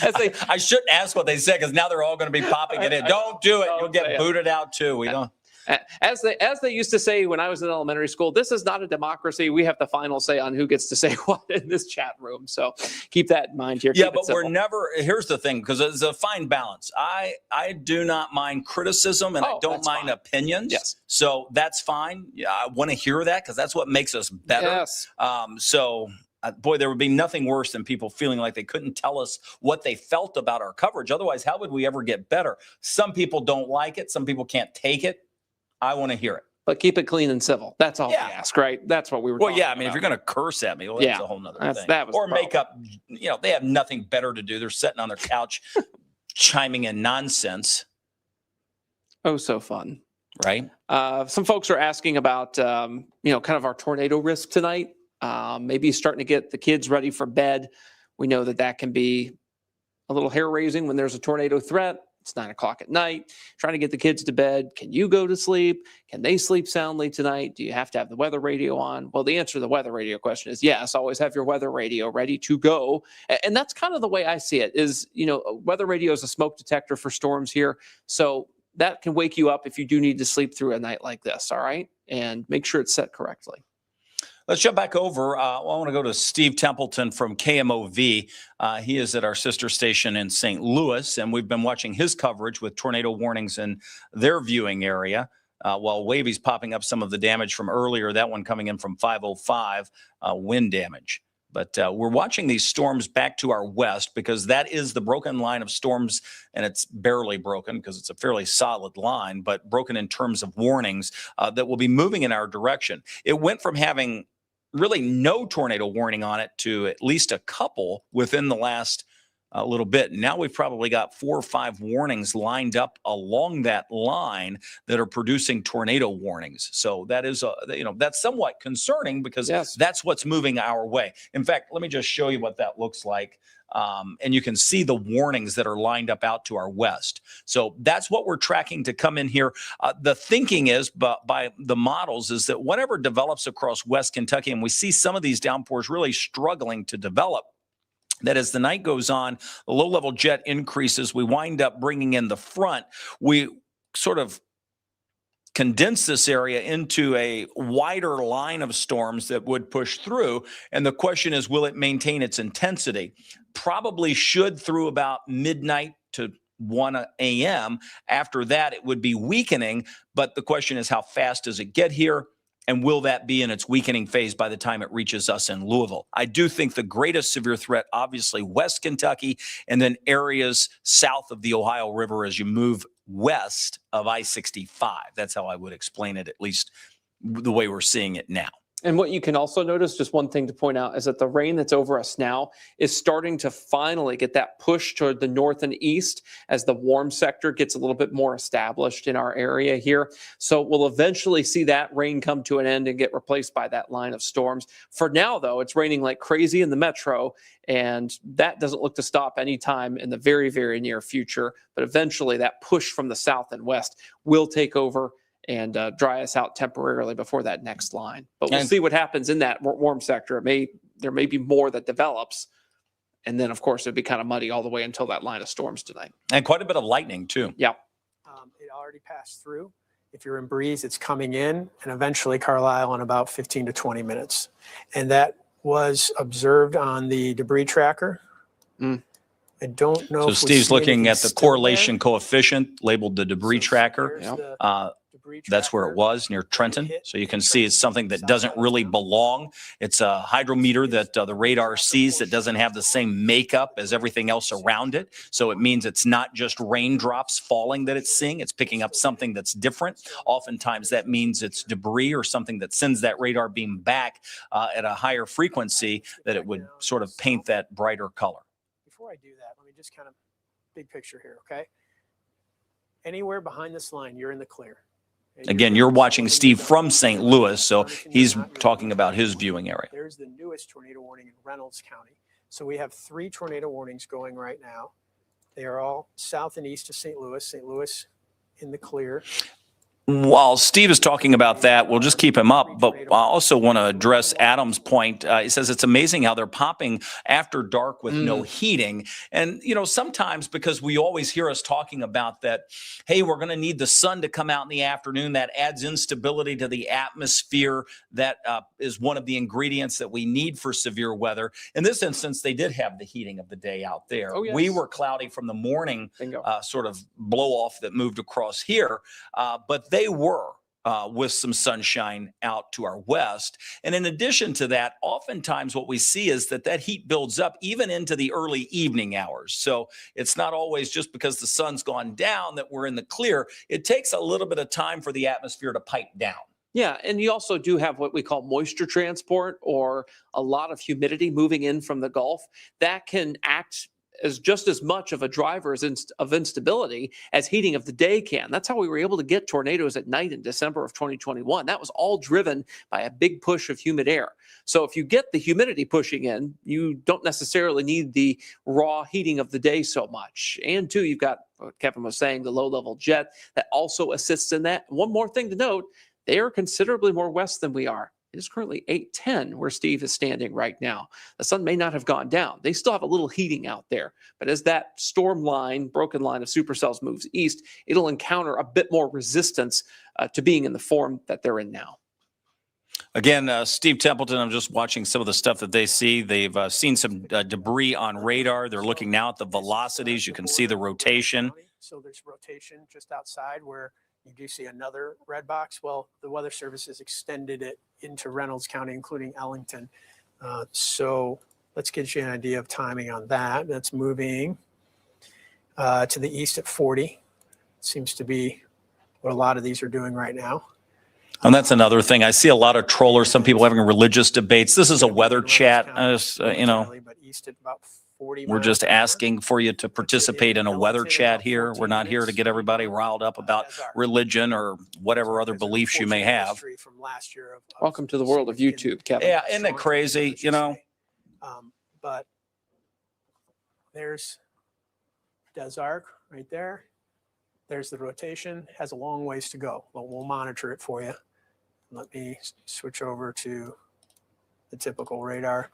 as they. I shouldn't ask what they said because now they're all going to be popping it in. Don't do it. You'll get booted out too. We don't. As they used to say when I was in elementary school, this is not a democracy. We have the final say on who gets to say what in this chat room. So keep that in mind here. Yeah, but we're never. Here's the thing, because it's a fine balance. I do not mind criticism, and I don't mind opinions. Yes. So that's fine. Yeah, I want to hear that because that's what makes us better. Yes. Boy, there would be nothing worse than people feeling like they couldn't tell us what they felt about our coverage. Otherwise, how would we ever get better? Some people don't like it. Some people can't take it. I want to hear it. But keep it clean and civil. That's all we ask, right? That's what we were Well, talking yeah, I mean, about. if you're going to curse at me, well, that's a whole nother thing. That was or the make up, they have nothing better to do. They're sitting on their couch chiming in nonsense. Oh, so fun. Right. Some folks are asking about, kind of our tornado risk tonight. Maybe starting to get the kids ready for bed. We know that can be a little hair raising when there's a tornado threat. It's 9 o'clock at night, trying to get the kids to bed. Can you go to sleep? Can they sleep soundly tonight? Do you have to have the weather radio on? Well, the answer to the weather radio question is yes. Always have your weather radio ready to go. And that's kind of the way I see it is, weather radio is a smoke detector for storms here. So that can wake you up if you do need to sleep through a night like this. All right. And make sure it's set correctly. Let's jump back over. I want to go to Steve Templeton from KMOV. He is at our sister station in St. Louis, and we've been watching his coverage with tornado warnings in their viewing area. While Wavy's popping up some of the damage from earlier, that one coming in from 505, wind damage. But we're watching these storms back to our west because that is the broken line of storms, and it's barely broken because it's a fairly solid line, but broken in terms of warnings that will be moving in our direction. It went from having really no tornado warning on it to at least a couple within the last little bit. Now we've probably got 4 or 5 warnings lined up along that line that are producing tornado warnings. So that is, that's somewhat concerning because that's what's moving our way. In fact, let me just show you what that looks like. And you can see the warnings that are lined up out to our west. So that's what we're tracking to come in here. The thinking is, by the models, is that whatever develops across West Kentucky, and we see some of these downpours really struggling to develop, that as the night goes on, the low-level jet increases, we wind up bringing in the front. We sort of condense this area into a wider line of storms that would push through. And the question is, will it maintain its intensity? Probably should through about midnight to 1 a.m. After that, it would be weakening. But the question is, how fast does it get here? And will that be in its weakening phase by the time it reaches us in Louisville? I do think the greatest severe threat, obviously, West Kentucky, and then areas south of the Ohio River as you move west of I-65. That's how I would explain it, at least the way we're seeing it now. And what you can also notice, just one thing to point out, is that the rain that's over us now is starting to finally get that push toward the north and east as the warm sector gets a little bit more established in our area here. So we'll eventually see that rain come to an end and get replaced by that line of storms. For now, though, it's raining like crazy in the metro, and that doesn't look to stop anytime in the very, very near future. But eventually that push from the south and west will take over and dry us out temporarily before that next line. But we'll see what happens in that warm sector. There may be more that develops. And then, of course, it'd be kind of muddy all the way until that line of storms tonight. And quite a bit of lightning, too. Yeah. It already passed through. If you're in Breeze, it's coming in, and eventually Carlisle in about 15 to 20 minutes. And that was observed on the debris tracker. I don't know. So Steve's looking at the correlation coefficient labeled the debris tracker. That's where it was, near Trenton. So you can see it's something that doesn't really belong. It's a hydrometer that the radar sees that doesn't have the same makeup as everything else around it. So it means it's not just raindrops falling that it's seeing. It's picking up something that's different. Oftentimes that means it's debris or something that sends that radar beam back at a higher frequency that it would sort of paint that brighter color. Before I do that, let me just kind of big picture here, okay? Anywhere behind this line, you're in the clear. Again, you're watching Steve from St. Louis, so he's talking about his viewing area. There's the newest tornado warning in Reynolds County. So we have 3 tornado warnings going right now. They are all south and east of St. Louis. St. Louis in the clear. While Steve is talking about that, we'll just keep him up, but I also want to address Adam's point. He says it's amazing how they're popping after dark with no heating. And, you know, sometimes because we always hear us talking about that, hey, we're going to need the sun to come out in the afternoon. That adds instability to the atmosphere. That is one of the ingredients that we need for severe weather. In this instance, they did have the heating of the day out there. Oh, yes. We were cloudy from the morning sort of blow off that moved across here, but they were with some sunshine out to our west. And in addition to that, oftentimes what we see is that heat builds up even into the early evening hours. So it's not always just because the sun's gone down that we're in the clear. It takes a little bit of time for the atmosphere to pipe down. Yeah, and you also do have what we call moisture transport, or a lot of humidity moving in from the Gulf that can act as just as much of a driver of instability as heating of the day can. That's how we were able to get tornadoes at night in December of 2021. That was all driven by a big push of humid air. So if you get the humidity pushing in, you don't necessarily need the raw heating of the day so much. And two, you've got what Kevin was saying, the low-level jet that also assists in that. One more thing to note, they are considerably more west than we are. It is currently 8:10 where Steve is standing right now. The sun may not have gone down. They still have a little heating out there. But as that storm line, broken line of supercells moves east, it'll encounter a bit more resistance to being in the form that they're in now. Again, Steve Templeton, I'm just watching some of the stuff that they see. They've seen some debris on radar. They're looking now at the velocities. You can see the rotation. So there's rotation just outside where you do see another red box. Well, the Weather Service has extended it into Reynolds County, including Ellington. So let's get you an idea of timing on that. That's moving to the east at 40. Seems to be what a lot of these are doing right now. And that's another thing. I see a lot of trollers, some people having religious debates. This is a weather chat. You know, we're just asking for you to participate in a weather chat here. We're not here to get everybody riled up about religion or whatever other beliefs you may have. Welcome to the world of YouTube, Kevin. Yeah, isn't it crazy, you know? But there's Des Arc right there. There's the rotation. Has a long ways to go, but we'll monitor it for you. Let me switch over to the typical radar.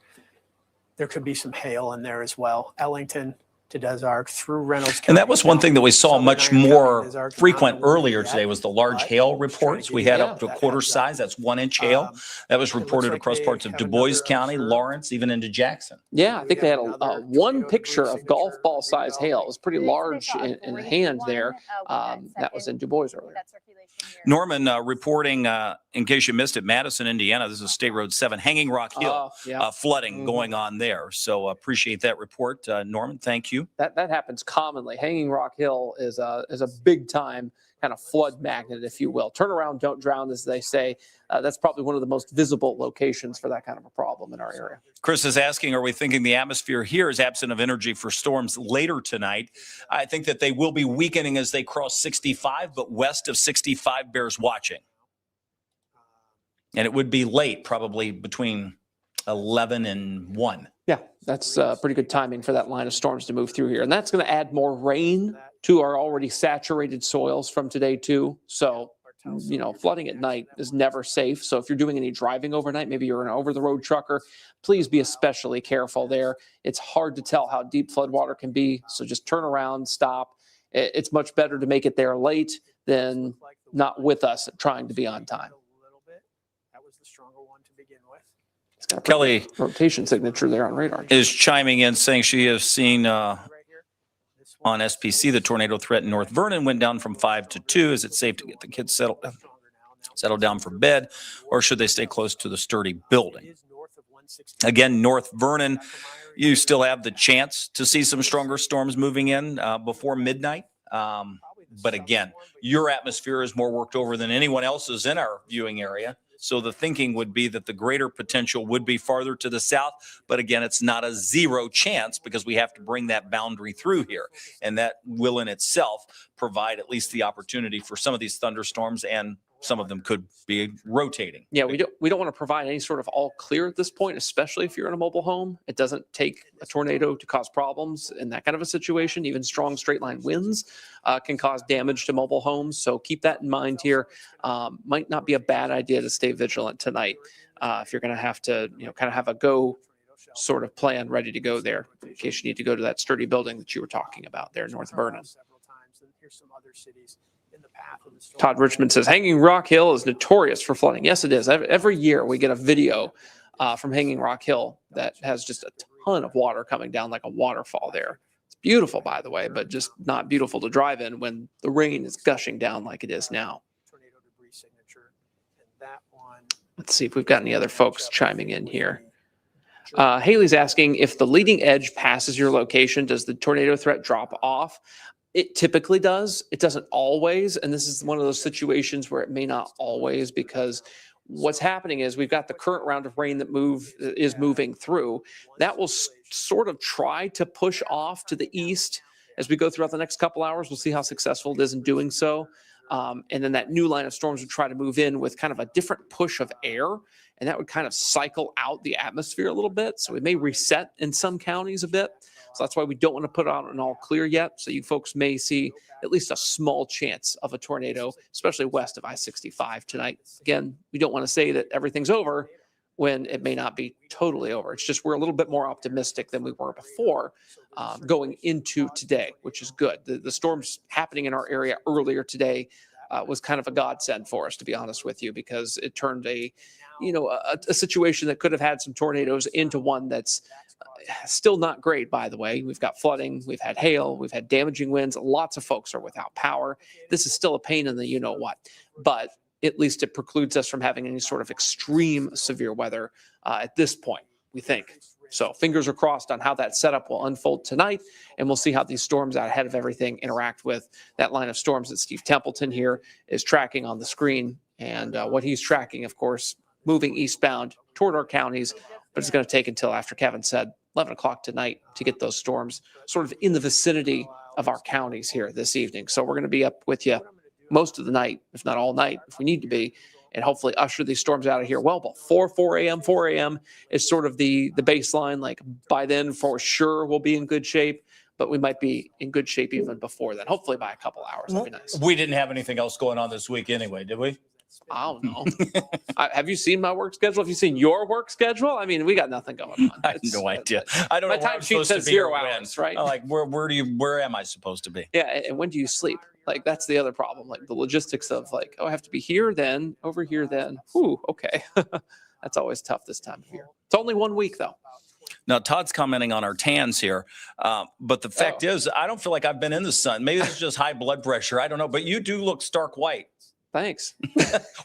There could be some hail in there as well. Ellington to Des Arc through Reynolds County. And that was one thing that we saw much more frequent earlier today was the large hail reports. We had up to a quarter size. That's 1 inch hail. That was reported across parts of Du Bois County, Lawrence, even into Jackson. Yeah, I think they had one picture of golf ball size hail. It was pretty large in hand there. That was in Du Bois earlier. Norman reporting in case you missed it, Madison, Indiana, this is State Road 7, Hanging Rock Hill, flooding going on there. So appreciate that report. Norman, thank you. That happens commonly. Hanging Rock Hill is a big time kind of flood magnet, if you will. Turn around, don't drown, as they say. That's probably one of the most visible locations for that kind of a problem in our area. Chris is asking, are we thinking the atmosphere here is absent of energy for storms later tonight? I think that they will be weakening as they cross 65, but west of 65 bears watching. And it would be late, probably between 11 and 1. Yeah, that's pretty good timing for that line of storms to move through here. And that's going to add more rain to our already saturated soils from today, too. So, you know, flooding at night is never safe. So if you're doing any driving overnight, maybe you're an over-the-road trucker, please be especially careful there. It's hard to tell how deep flood water can be. So just turn around, stop. It's much better to make it there late than not with us trying to be on time. That was the stronger one to begin with. It's got a Kelly rotation signature there on radar. Is chiming in saying she has seen on SPC the tornado threat in North Vernon went down from 5 to 2. Is it safe to get the kids settled down for bed, or should they stay close to the sturdy building? Again, North Vernon, you still have the chance to see some stronger storms moving in before midnight. But again, your atmosphere is more worked over than anyone else's in our viewing area. So the thinking would be that the greater potential would be farther to the south. But again, it's not a zero chance because we have to bring that boundary through here. And that will in itself provide at least the opportunity for some of these thunderstorms, and some of them could be rotating. Yeah, we don't want to provide any sort of all clear at this point, especially if you're in a mobile home. It doesn't take a tornado to cause problems in that kind of a situation. Even strong straight line winds can cause damage to mobile homes. So keep that in mind here. Might not be a bad idea to stay vigilant tonight if you're going to have to, kind of have a go sort of plan ready to go there in case you need to go to that sturdy building that you were talking about there in North Vernon. Here's some other cities in the path of the storm. Todd Richmond says Hanging Rock Hill is notorious for flooding. Yes, it is. Every year we get a video from Hanging Rock Hill that has just a ton of water coming down like a waterfall there. It's beautiful, by the way, but just not beautiful to drive in when the rain is gushing down like it is now. Tornado debris signature, and that one. Let's see if we've got any other folks chiming in here. Haley's asking, if the leading edge passes your location, does the tornado threat drop off? It typically does. It doesn't always. And this is one of those situations where it may not always, because what's happening is we've got the current round of rain that is moving through. That will sort of try to push off to the east as we go throughout the next couple hours. We'll see how successful it is in doing so. And then that new line of storms would try to move in with kind of a different push of air, and that would kind of cycle out the atmosphere a little bit. So it may reset in some counties a bit. So that's why we don't want to put out an all clear yet. So you folks may see at least a small chance of a tornado, especially west of I-65 tonight. Again, we don't want to say that everything's over when it may not be totally over. It's just we're a little bit more optimistic than we were before going into today, which is good. The storms happening in our area earlier today was kind of a godsend for us, to be honest with you, because it turned a situation that could have had some tornadoes into one that's still not great, by the way. We've got flooding, we've had hail, we've had damaging winds. Lots of folks are without power. This is still a pain in the you-know-what, but at least it precludes us from having any sort of extreme severe weather at this point, we think. So fingers are crossed on how that setup will unfold tonight, and we'll see how these storms out ahead of everything interact with that line of storms that Steve Templeton here is tracking on the screen. And what he's tracking, of course, moving eastbound toward our counties, but it's going to take until, after Kevin said, 11 o'clock tonight to get those storms sort of in the vicinity of our counties here this evening. So we're going to be up with you most of the night, if not all night, if we need to be, and hopefully usher these storms out of here well before 4 a.m. 4 a.m. is sort of the baseline. Like by then, for sure, we'll be in good shape, but we might be in good shape even before then, hopefully by a couple hours. That'd be nice. We didn't have anything else going on this week anyway, did we? I don't know. Have you seen my work schedule? Have you seen your work schedule? I mean, we got nothing going on. I have no idea. I don't know. My time sheet says 0 hours, right? Like, where am I supposed to be? Yeah, and when do you sleep? Like, that's the other problem. Like the logistics of like, oh, I have to be here then, over here then. Ooh, okay. That's always tough this time of year. It's only 1 week though. Now, Todd's commenting on our tans here, but the fact is, I don't feel like I've been in the sun. Maybe it's just high blood pressure. I don't know, but you do look stark white. Thanks.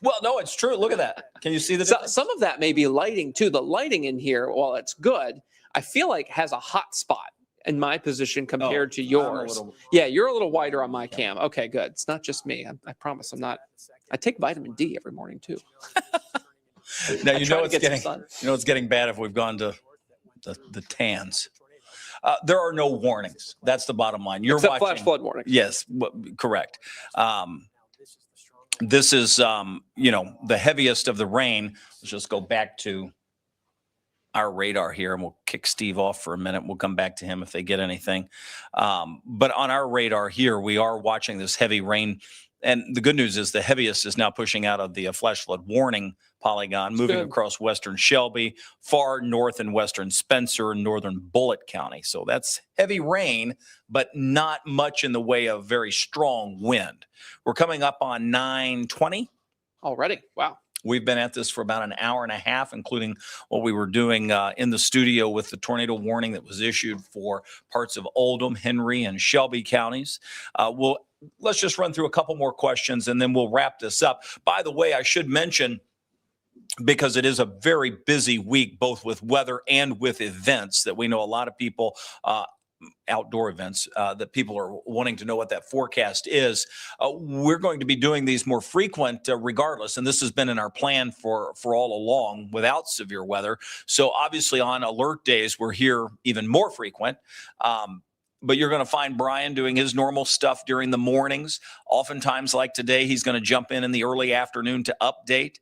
Well, no, it's true. Look at that. Can you see the Some of that may be lighting too. The lighting in here, while it's good, I feel like has a hot spot in my position compared to yours. Yeah, you're a little wider on my cam. Okay, good. It's not just me. I promise I'm not. I take vitamin D every morning too. Now it's getting bad if we've gone to the tans. There are no warnings. That's the bottom line. You're Except watching flash flood warning. Yes, correct. This is the heaviest of the rain. Let's just go back to our radar here, and we'll kick Steve off for a minute. We'll come back to him if they get anything. But on our radar here, we are watching this heavy rain. And the good news is the heaviest is now pushing out of the flash flood warning polygon, moving across western Shelby, far north and western Spencer, northern Bullitt County. So that's heavy rain, but not much in the way of very strong wind. We're coming up on 9:20 already. Wow. We've been at this for about an hour and a half, including what we were doing in the studio with the tornado warning that was issued for parts of Oldham, Henry, and Shelby counties. Let's just run through a couple more questions, and then we'll wrap this up. By the way, I should mention, because it is a very busy week, both with weather and with events, that we know a lot of people outdoor events that people are wanting to know what that forecast is. We're going to be doing these more frequent regardless, and this has been in our plan for all along without severe weather. So obviously on alert days, we're here even more frequent. But you're going to find Brian doing his normal stuff during the mornings. Oftentimes, like today, he's going to jump in the early afternoon to update.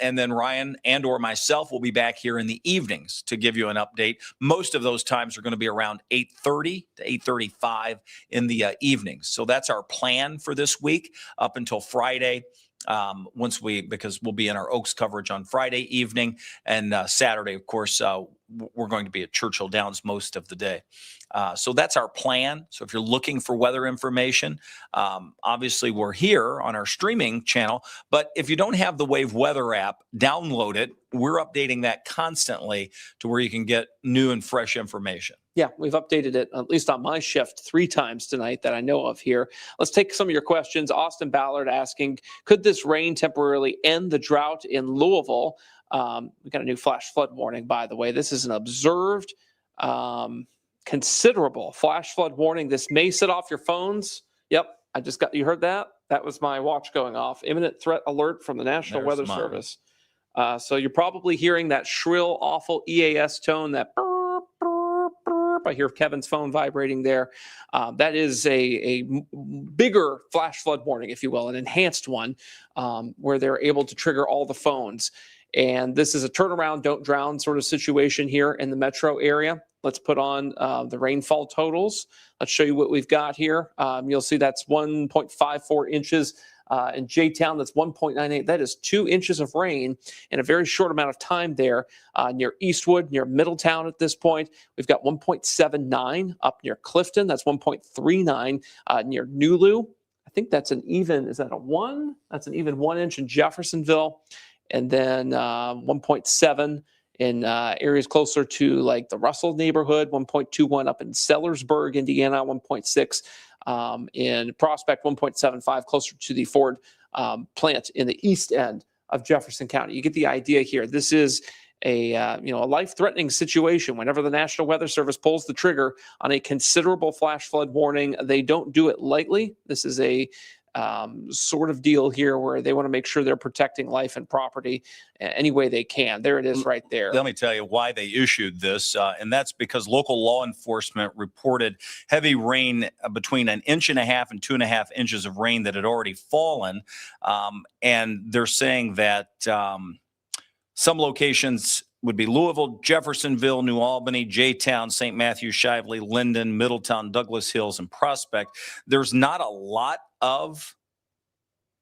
And then Ryan and or myself will be back here in the evenings to give you an update. Most of those times are going to be around 8:30 to 8:35 in the evenings. So that's our plan for this week up until Friday. Because we'll be in our Oaks coverage on Friday evening, and Saturday, of course, we're going to be at Churchill Downs most of the day. So that's our plan. So if you're looking for weather information, obviously we're here on our streaming channel, but if you don't have the Wave Weather app, download it. We're updating that constantly to where you can get new and fresh information. Yeah, we've updated it, at least on my shift, 3 times tonight that I know of here. Let's take some of your questions. Austin Ballard asking, could this rain temporarily end the drought in Louisville? We got a new flash flood warning, by the way. This is an observed, considerable flash flood warning. This may set off your phones. Yep, you heard that? That was my watch going off. Imminent threat alert from the National Weather Service. So you're probably hearing that shrill, awful EAS tone, that burp, burp, burp. I hear Kevin's phone vibrating there. That is a bigger flash flood warning, if you will, an enhanced one, where they're able to trigger all the phones. And this is a turnaround, don't drown sort of situation here in the metro area. Let's put on the rainfall totals. Let's show you what we've got here. You'll see that's 1.54 inches. In J-Town, that's 1.98. That is 2 inches of rain in a very short amount of time there near Eastwood, near Middletown at this point. We've got 1.79 up near Clifton. That's 1.39 near Nulu. I think that's an even, is that a 1? That's an even 1 inch in Jeffersonville. And then 1.7 in areas closer to like the Russell neighborhood, 1.21 up in Sellersburg, Indiana, 1.6 in Prospect, 1.75 closer to the Ford plant in the east end of Jefferson County. You get the idea here. This is a life-threatening situation. Whenever the National Weather Service pulls the trigger on a considerable flash flood warning, they don't do it lightly. This is a sort of deal here where they want to make sure they're protecting life and property any way they can. There it is right there. Let me tell you why they issued this, and that's because local law enforcement reported heavy rain between 1.5 inches and 2.5 inches of rain that had already fallen, and they're saying that some locations would be Louisville, Jeffersonville, New Albany, J-Town, St. Matthew, Shively, Linden, Middletown, Douglas Hills, and Prospect. There's not a lot of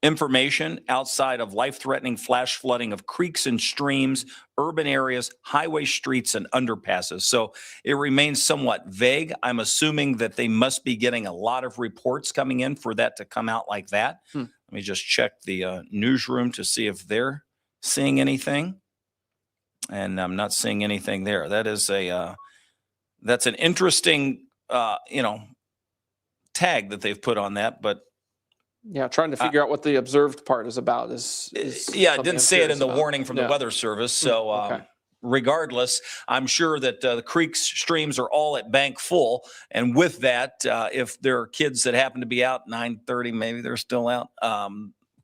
information outside of life-threatening flash flooding of creeks and streams, urban areas, highway streets, and underpasses. So it remains somewhat vague. I'm assuming that they must be getting a lot of reports coming in for that to come out like that. Let me just check the newsroom to see if they're seeing anything. And I'm not seeing anything there. That is that's an interesting, tag that they've put on that, but Yeah, trying to figure out what the observed part is about yeah, it didn't say it in the warning from the Weather Service. So okay. Regardless, I'm sure that the creeks, streams are all at bank full. And with that, if there are kids that happen to be out 9:30, maybe they're still out,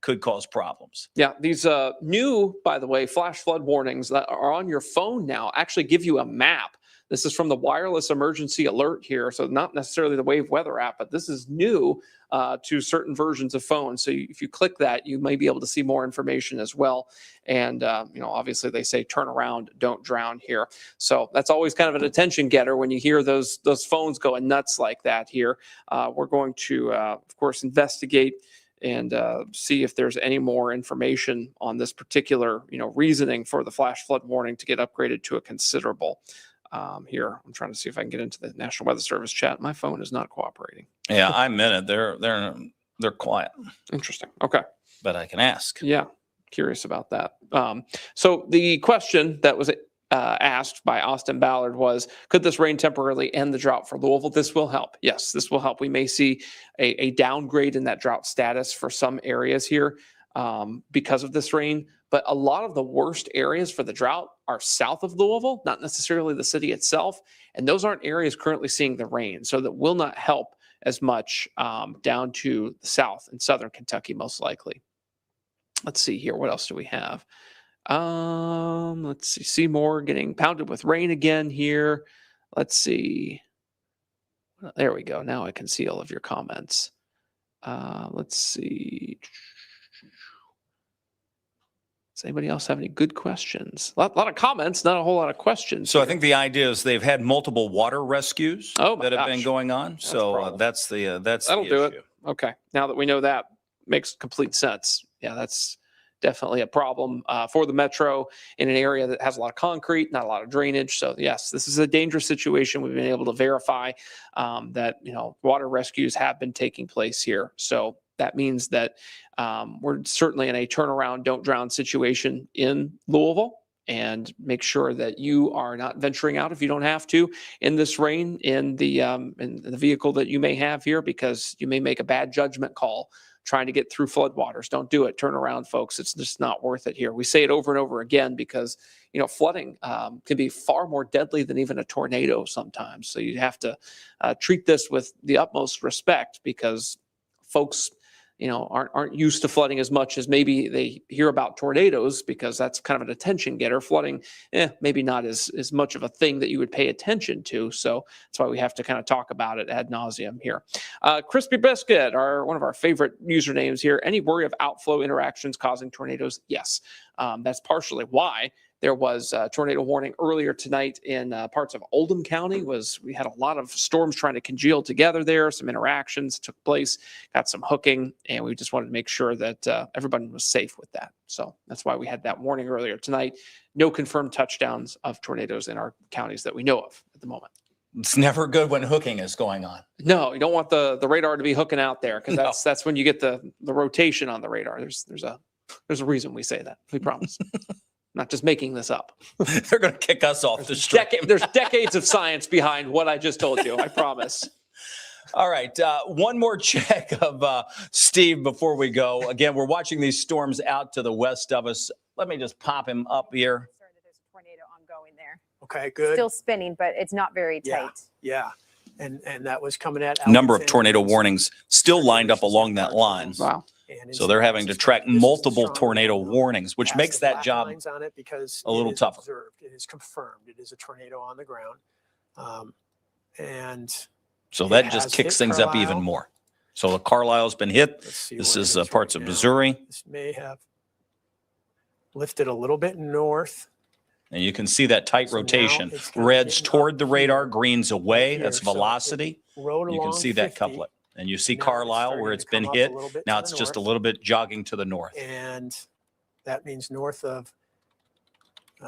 could cause problems. Yeah, these new, by the way, flash flood warnings that are on your phone now actually give you a map. This is from the wireless emergency alert here. So not necessarily the Wave Weather app, but this is new to certain versions of phones. So if you click that, you may be able to see more information as well. And, obviously they say turn around, don't drown here. So that's always kind of an attention getter when you hear those phones going nuts like that here. We're going to, of course, investigate and see if there's any more information on this particular, reasoning for the flash flood warning to get upgraded to a considerable. Here, I'm trying to see if I can get into the National Weather Service chat. My phone is not cooperating. Yeah, I'm in it. They're quiet. Interesting. Okay, but I can ask. Yeah, curious about that. So the question that was asked by Austin Ballard was, could this rain temporarily end the drought for Louisville? This will help. Yes, this will help. We may see a downgrade in that drought status for some areas here because of this rain. But a lot of the worst areas for the drought are south of Louisville, not necessarily the city itself. And those aren't areas currently seeing the rain. So that will not help as much down to the south and southern Kentucky, most likely. Let's see here. What else do we have? Let's see. Seymour getting pounded with rain again here. Let's see. There we go. Now I can see all of your comments. Let's see. Does anybody else have any good questions? A lot of comments, not a whole lot of questions. So I think the idea is they've had multiple water rescues that have been going on. So that's that'll do it. Okay. Now that we know that, makes complete sense. Yeah, that's definitely a problem for the Metro in an area that has a lot of concrete, not a lot of drainage. So yes, this is a dangerous situation. We've been able to verify that water rescues have been taking place here. So that means that we're certainly in a turnaround, don't drown situation in Louisville, and make sure that you are not venturing out if you don't have to in this rain in the vehicle that you may have here, because you may make a bad judgment call trying to get through floodwaters. Don't do it. Turn around, folks. It's just not worth it here. We say it over and over again because, flooding can be far more deadly than even a tornado sometimes. So you have to treat this with the utmost respect, because folks aren't used to flooding as much as maybe they hear about tornadoes, because that's kind of an attention getter. Flooding, maybe not as much of a thing that you would pay attention to. So that's why we have to kind of talk about it ad nauseum here. Crispy Biscuit, one of our favorite usernames here. Any worry of outflow interactions causing tornadoes? Yes. That's partially why there was a tornado warning earlier tonight in parts of Oldham County. We had a lot of storms trying to congeal together there. Some interactions took place, got some hooking, and we just wanted to make sure that everybody was safe with that. So that's why we had that warning earlier tonight. No confirmed touchdowns of tornadoes in our counties that we know of at the moment. It's never good when hooking is going on. No, you don't want the radar to be hooking out there, because that's when you get the rotation on the radar. There's a reason we say that. We promise. Not just making this up. They're going to kick us off the street. There's decades of science behind what I just told you. I promise. All right. One more check of Steve before we go. Again, we're watching these storms out to the west of us. Let me just pop him up here. There's a tornado ongoing there. Okay, good. Still spinning, but it's not very tight. Yeah. And that was coming at number of tornado warnings still lined up along that line. Wow. So they're having to track multiple tornado warnings, which makes that job because a little tougher. Observed. It is confirmed. It is a tornado on the ground. And so that just kicks things up even more. So the Carlisle's been hit. This is parts of Missouri. This may have lifted a little bit north. And you can see that tight rotation. Red's toward the radar, green's away. That's velocity. You can see that couplet. And you see Carlisle where it's been hit. Now it's just a little bit jogging to the north. And that means north of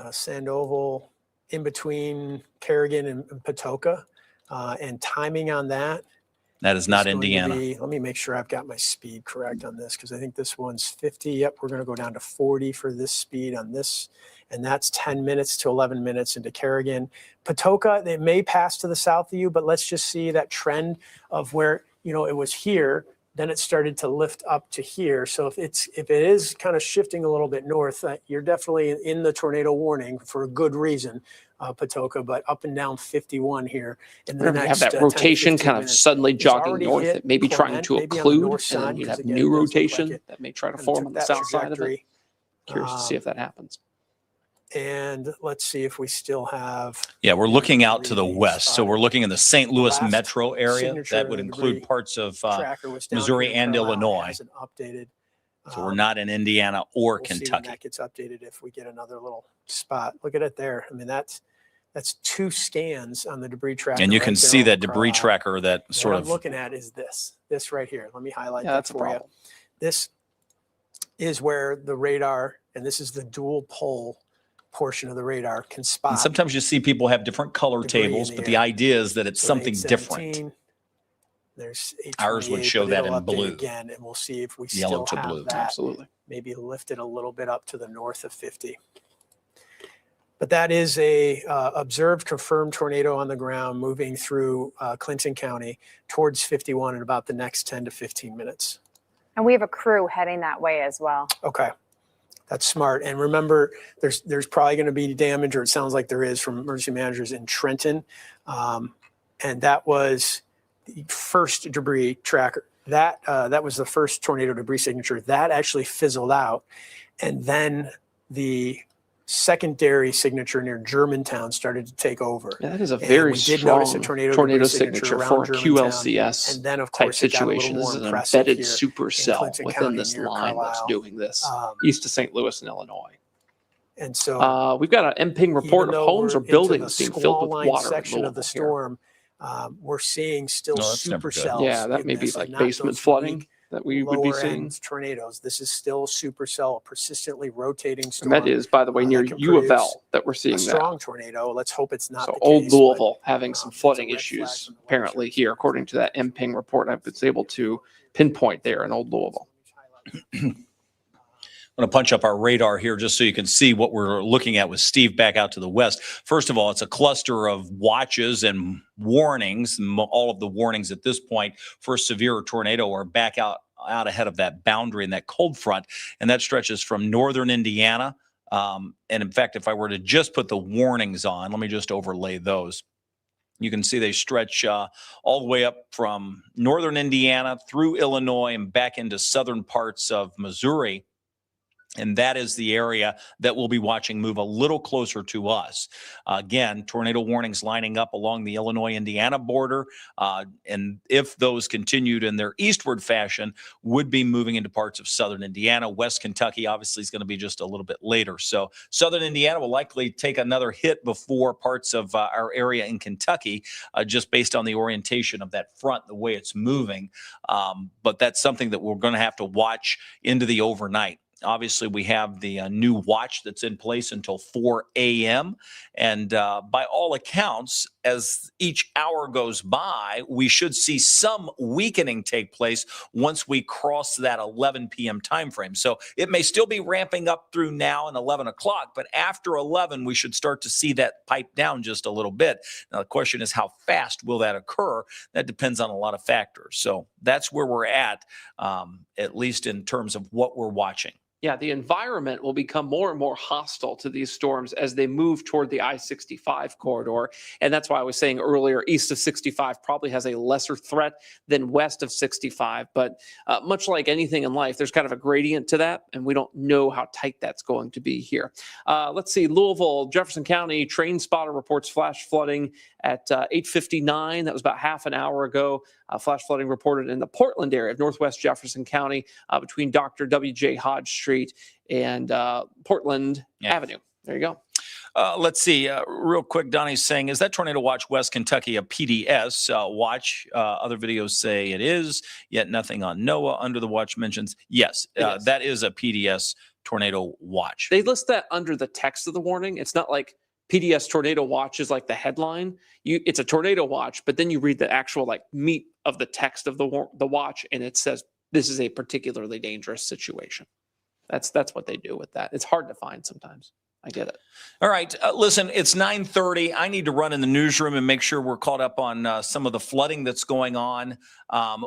Sandoval, in between Kerrigan and Patoka. And timing on that. That is not Indiana. Let me make sure I've got my speed correct on this, because I think this one's 50. Yep, we're going to go down to 40 for this speed on this. And that's 10 minutes to 11 minutes into Kerrigan. Patoka, they may pass to the south of you, but let's just see that trend of where, it was here. Then it started to lift up to here. So if it is kind of shifting a little bit north, you're definitely in the tornado warning for a good reason, Patoka, but up and down 51 here. In the next, have that rotation kind of suddenly jogging north, it may be trying to occlude, and then you'd have new rotation that may try to form on the south side of it. Curious to see if that happens. And let's see if we still have. Yeah, we're looking out to the west. So we're looking in the St. Louis metro area. That would include parts of Missouri and Illinois. Updated. So we're not in Indiana or We'll see when Kentucky. that gets updated if we get another little spot. Look at it there. I mean, that's 2 scans on the debris tracker. And you right can there see on that debris Carlisle. tracker that sort What of. I'm looking at is this right here. Let me highlight Yeah, that that's a for you. problem. This is where the radar, and this is the dual pole portion of the radar, can spot. And sometimes you see people have different color debris in tables, the but the air. idea is that it's So something 817, different. There's Ours would 828, show but that it'll in update blue. again, and we'll see if we Yellow still to have blue. that. Absolutely. Maybe lifted a little bit up to the north of 50. But that is a observed, confirmed tornado on the ground moving through Clinton County towards 51 in about the next 10 to 15 minutes. And we have a crew heading that way as well. Okay. That's smart. And remember, there's probably going to be damage, or it sounds like there is, from emergency managers in Trenton. And that was the first debris tracker. That was the first tornado debris signature. That actually fizzled out. And then the secondary signature near Germantown started to take over. Yeah, that is a And very we did notice a strong tornado signature around for a Germantown. QLCS And then, of type course, it got a little situation. more This is an impressive embedded here supercell Clinton within County this near line that's Carlisle. doing this, east of St. Louis and Illinois. And so We've got an MPing report even of though homes we're or into buildings the being filled squall with line water. in section of the Louisville here. storm, we're seeing still No, that's never good. supercells. Yeah, that in may be this, like and not basement those flooding weak, that we would be lower seeing. end tornadoes. This is still supercell, a persistently rotating And storm. that is, by the way, near that can U of produce L that we're seeing a that. strong tornado. Let's hope it's not So the Old case, but, Louisville having some it's a flooding red flag issues from the weather apparently here, according to that MPing report I was able to pinpoint there in Old Louisville. I'm going to punch up our radar here just so you can see what we're looking at with Steve back out to the west. First of all, it's a cluster of watches and warnings. All of the warnings at this point for a severe tornado are back out ahead of that boundary and that cold front, and that stretches from northern Indiana. And in fact, if I were to just put the warnings on, let me just overlay those. You can see they stretch all the way up from northern Indiana through Illinois and back into southern parts of Missouri. And that is the area that we'll be watching move a little closer to us. Again, tornado warnings lining up along the Illinois-Indiana border. And if those continued in their eastward fashion, would be moving into parts of southern Indiana. West Kentucky obviously is going to be just a little bit later. So southern Indiana will likely take another hit before parts of our area in Kentucky, just based on the orientation of that front, the way it's moving. But that's something that we're going to have to watch into the overnight. Obviously, we have the new watch that's in place until 4 a.m. And by all accounts, as each hour goes by, we should see some weakening take place once we cross that 11 p.m. time frame. So it may still be ramping up through now and 11 o'clock, but after 11, we should start to see that pipe down just a little bit. Now, the question is, how fast will that occur? That depends on a lot of factors. So that's where we're at least in terms of what we're watching. Yeah, the environment will become more and more hostile to these storms as they move toward the I-65 corridor. And that's why I was saying earlier, east of 65 probably has a lesser threat than west of 65. But much like anything in life, there's kind of a gradient to that, and we don't know how tight that's going to be here. Let's see, Louisville, Jefferson County, train spotter reports flash flooding at 8:59. That was about half an hour ago. Flash flooding reported in the Portland area of northwest Jefferson County between Dr. W.J. Hodge Street and Portland Avenue. There you go. Let's see. Real quick, Donnie's saying, is that Tornado Watch West Kentucky a PDS watch? Other videos say it is, yet nothing on NOAA under the watch mentions. Yes, that is a PDS Tornado Watch. They list that under the text of the warning. It's not like PDS Tornado Watch is like the headline. It's a tornado watch, but then you read the actual like meat of the text of the watch, and it says this is a particularly dangerous situation. That's what they do with that. It's hard to find sometimes. I get it. All right. Listen, it's 9:30. I need to run in the newsroom and make sure we're caught up on some of the flooding that's going on.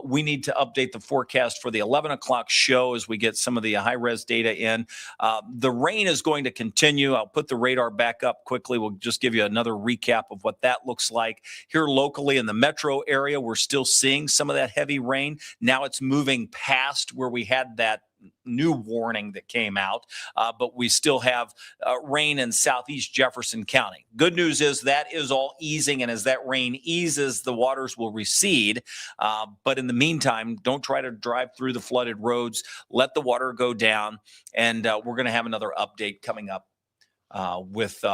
We need to update the forecast for the 11 o'clock show as we get some of the high-res data in. The rain is going to continue. I'll put the radar back up quickly. We'll just give you another recap of what that looks like. Here locally in the metro area, we're still seeing some of that heavy rain. Now it's moving past where we had that new warning that came out, but we still have rain in southeast Jefferson County. Good news is that is all easing, and as that rain eases, the waters will recede. But in the meantime, don't try to drive through the flooded roads. Let the water go down, and we're going to have another update coming up with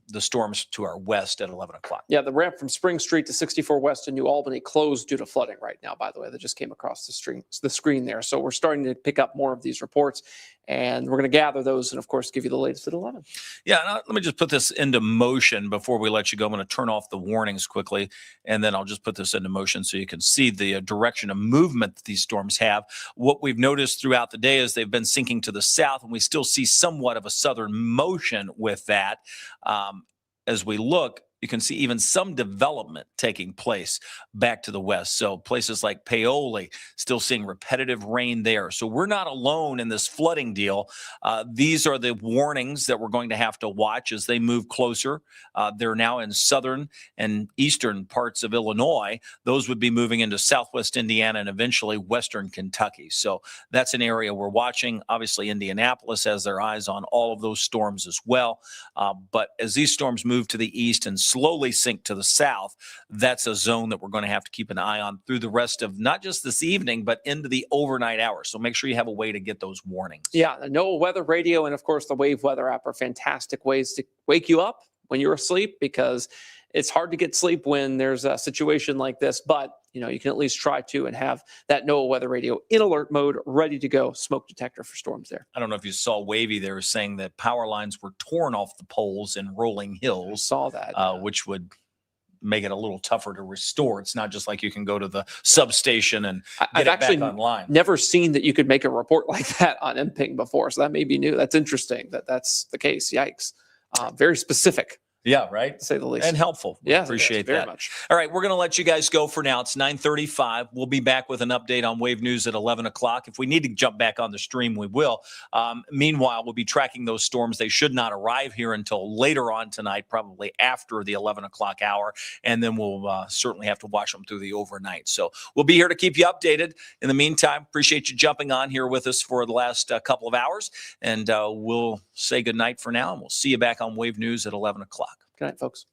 the storms to our west at 11 o'clock. Yeah, the ramp from Spring Street to 64 West to New Albany closed due to flooding right now, by the way. That just came across the screen there. So we're starting to pick up more of these reports, and we're going to gather those and, of course, give you the latest at 11. Yeah, let me just put this into motion before we let you go. I'm going to turn off the warnings quickly, and then I'll just put this into motion so you can see the direction of movement that these storms have. What we've noticed throughout the day is they've been sinking to the south, and we still see somewhat of a southern motion with that. As we look, you can see even some development taking place back to the west. So places like Paoli, still seeing repetitive rain there. So we're not alone in this flooding deal. These are the warnings that we're going to have to watch as they move closer. They're now in southern and eastern parts of Illinois. Those would be moving into southwest Indiana and eventually western Kentucky. So that's an area we're watching. Obviously, Indianapolis has their eyes on all of those storms as well. But as these storms move to the east and slowly sink to the south, that's a zone that we're going to have to keep an eye on through the rest of not just this evening, but into the overnight hours. So make sure you have a way to get those warnings. Yeah, the NOAA weather radio and, of course, the Wave Weather app are fantastic ways to wake you up when you're asleep, because it's hard to get sleep when there's a situation like this. But, you know, you can at least try to and have that NOAA weather radio in alert mode, ready to go, smoke detector for storms there. I don't know if you saw Wavy there saying that power lines were torn off the poles in Rolling Hills. I saw that. Which would make it a little tougher to restore. It's not just like you can go to the substation and get it back online. Never seen that you could make a report like that on MPing before. So that may be new. That's interesting that that's the case. Yikes. Very specific. Yeah, right. To say the least. And helpful. Yeah, appreciate very that. much. All right, we're going to let you guys go for now. It's 9:35. We'll be back with an update on Wave News at 11 o'clock. If we need to jump back on the stream, we will. Meanwhile, we'll be tracking those storms. They should not arrive here until later on tonight, probably after the 11 o'clock hour. And then we'll certainly have to watch them through the overnight. So we'll be here to keep you updated. In the meantime, appreciate you jumping on here with us for the last couple of hours. And we'll say goodnight for now, and we'll see you back on Wave News at 11 o'clock. Good night, folks.